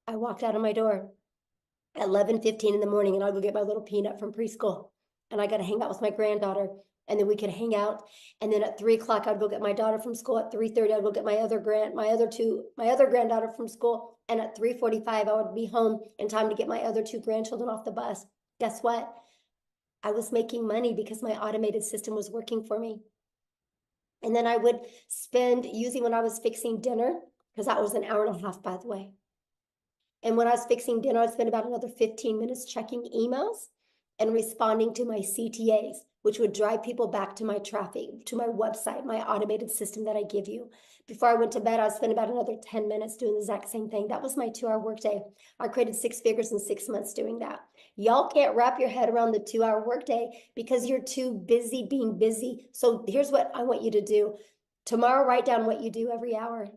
I walked out of my door at 11:15 in the morning, and I'll go get my little peanut from preschool. And I got to hang out with my granddaughter. And then we could hang out. And then at 3 o'clock, I'd go get my daughter from school. At 3:30, I'd go get my other granddaughter from school. And at 3:45, I would be home in time to get my other 2 grandchildren off the bus. Guess what? I was making money because my automated system was working for me. And then I would spend, usually when I was fixing dinner, because that was an hour and a half, by the way. And when I was fixing dinner, I'd spend about another 15 minutes checking emails and responding to my CTAs, which would drive people back to my traffic, to my website, my automated system that I give you. Before I went to bed, I'd spend about another 10 minutes doing the exact same thing. That was my 2-hour workday. I created 6 figures in 6 months doing that. Y'all can't wrap your head around the 2-hour workday because you're too busy being busy. So here's what I want you to do. Tomorrow, write down what you do every hour.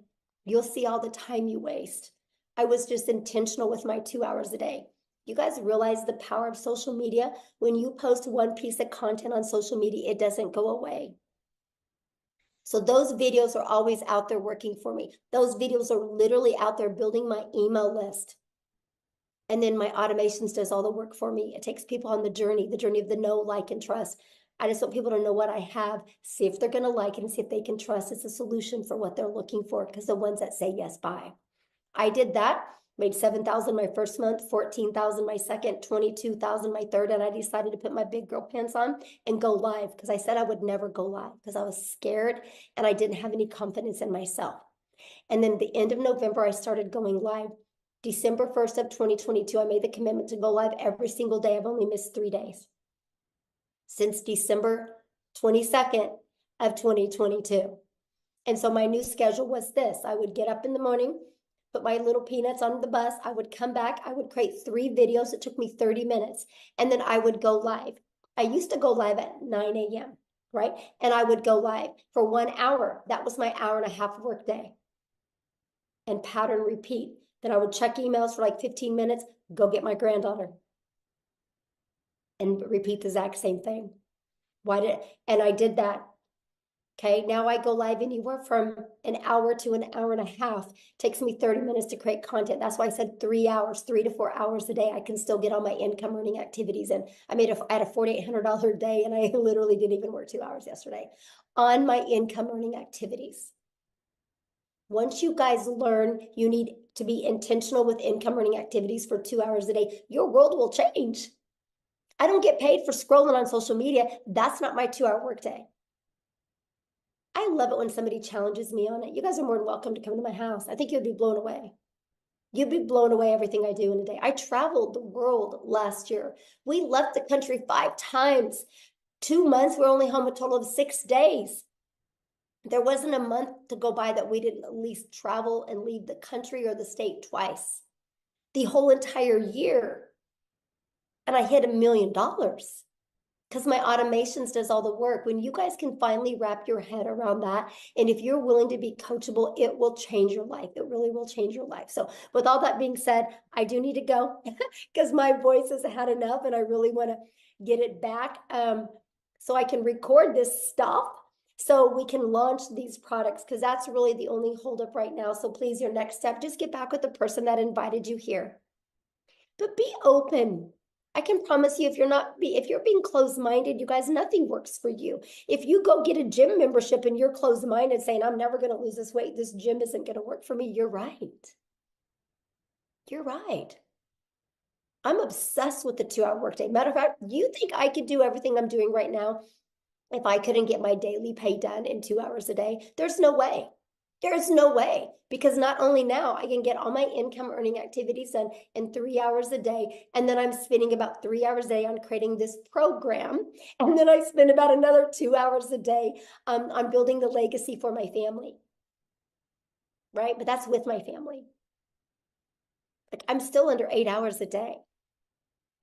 You'll see all the time you waste. I was just intentional with my 2 hours a day. You guys realize the power of social media? When you post 1 piece of content on social media, it doesn't go away. So those videos are always out there working for me. Those videos are literally out there building my email list. And then my automations does all the work for me. It takes people on the journey of the know, like, and trust. I just want people to know what I have, see if they're going to like it, and see if they can trust it's a solution for what they're looking for, because the ones that say yes, buy. I did that, made 7,000 my first month, 14,000 my second, 22,000 my third, and I decided to put my big girl pants on and go live because I said I would never go live because I was scared and I didn't have any confidence in myself. And then at the end of November, I started going live. December 1st of 2022, I made the commitment to go live every single day. I've only missed 3 days since December 22nd of 2022. And so my new schedule was this. I would get up in the morning, put my little peanuts on the bus. I would come back. I would create 3 videos. It took me 30 minutes. And then I would go live. I used to go live at 9 a.m., right? And I would go live for 1 hour. That was my hour and a half work day. And pattern repeat. Then I would check emails for like 15 minutes, go get my granddaughter. And repeat the exact same thing. And I did that. Okay, now I go live anywhere from an hour to an hour and a half. It takes me 30 minutes to create content. That's why I said 3 hours, 3 to 4 hours a day. I can still get all my income earning activities in. I had a $4,800 day, and I literally didn't even work 2 hours yesterday on my income earning activities. Once you guys learn you need to be intentional with income earning activities for 2 hours a day, your world will change. I don't get paid for scrolling on social media. That's not my 2-hour workday. I love it when somebody challenges me on it. You guys are more than welcome to come to my house. I think you'd be blown away. You'd be blown away everything I do in a day. I traveled the world last year. We left the country 5 times. 2 months, we're only home a total of 6 days. There wasn't a month to go by that we didn't at least travel and leave the country or the state twice. The whole entire year. And I hit $1 million because my automations does all the work. When you guys can finally wrap your head around that, and if you're willing to be coachable, it will change your life. It really will change your life. So with all that being said, I do need to go because my voice has had enough and I really want to get it back so I can record this stuff so we can launch these products, because that's really the only holdup right now. So please, your next step, just get back with the person that invited you here. But be open. I can promise you, if you're being closed-minded, you guys, nothing works for you. If you go get a gym membership and you're closed-minded saying, I'm never going to lose this weight, this gym isn't going to work for me, you're right. You're right. I'm obsessed with the 2-hour workday. Matter of fact, you think I could do everything I'm doing right now if I couldn't get my daily pay done in 2 hours a day? There's no way. There's no way, because not only now I can get all my income earning activities done in 3 hours a day, and then I'm spending about 3 hours a day on creating this program, and then I spend about another 2 hours a day on building the legacy for my family, right? But that's with my family. Like, I'm still under 8 hours a day.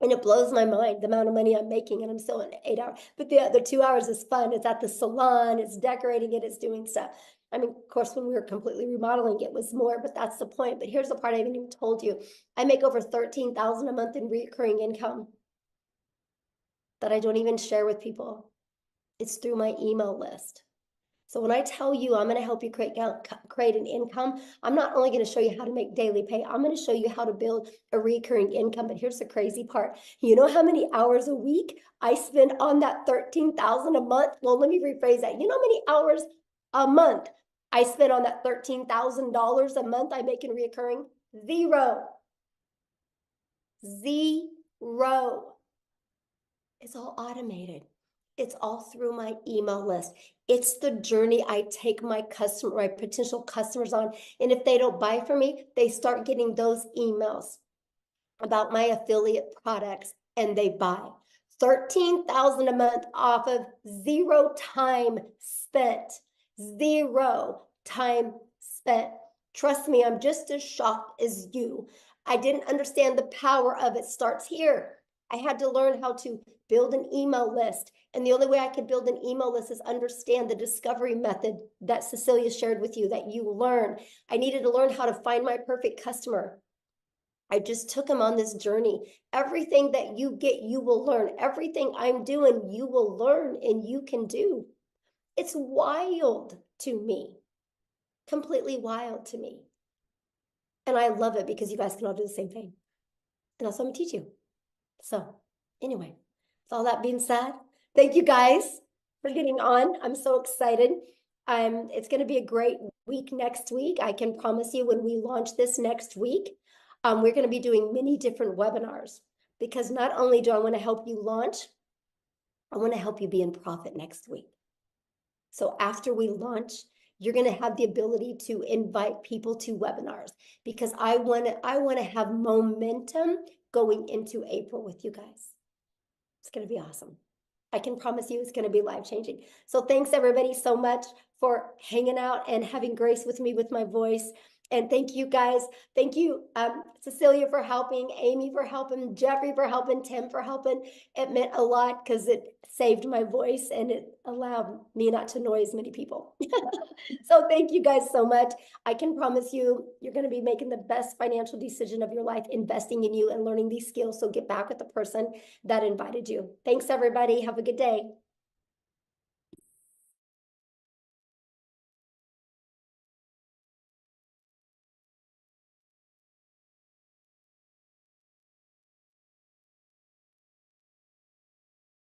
And it blows my mind the amount of money I'm making, and I'm still in 8 hours. But the 2 hours is fun. It's at the salon, it's decorating it, it's doing stuff. I mean, of course, when we were completely remodeling, it was more, but that's the point. But here's the part I haven't even told you. I make over $13,000 a month in recurring income that I don't even share with people. It's through my email list. So when I tell you I'm going to help you create an income, I'm not only going to show you how to make daily pay, I'm going to show you how to build a recurring income. But here's the crazy part. You know how many hours a week I spend on that $13,000 a month? Well, let me rephrase that. You know how many hours a month I spend on that $13,000 a month I make in recurring? 0. 0. It's all automated. It's all through my email list. It's the journey I take my potential customers on. And if they don't buy from me, they start getting those emails about my affiliate products and they buy. $13,000 a month off of 0 time spent. 0 time spent. Trust me, I'm just as shocked as you. I didn't understand the power of it starts here. I had to learn how to build an email list. And the only way I could build an email list is understand the discovery method that Cecilia shared with you, that you learn. I needed to learn how to find my perfect customer. I just took them on this journey. Everything that you get, you will learn. Everything I'm doing, you will learn and you can do. It's wild to me. Completely wild to me. And I love it because you guys can all do the same thing. And that's what I'm going to teach you. So anyway, with all that being said, thank you guys for getting on. I'm so excited. It's going to be a great week next week. I can promise you when we launch this next week, we're going to be doing many different webinars, because not only do I want to help you launch, I want to help you be in profit next week. So after we launch, you're going to have the ability to invite people to webinars, because I want to have momentum going into April with you guys. It's going to be awesome. I can promise you it's going to be life-changing. So thanks everybody so much for hanging out and having grace with me with my voice. And thank you guys. Thank you, Cecilia, for helping, Amy for helping, Jeffrey for helping, Tim for helping. It meant a lot because it saved my voice and it allowed me not to annoy as many people. So thank you guys so much. I can promise you, you're going to be making the best financial decision of your life, investing in you and learning these skills. So get back with the person that invited you. Thanks, everybody. Have a good day.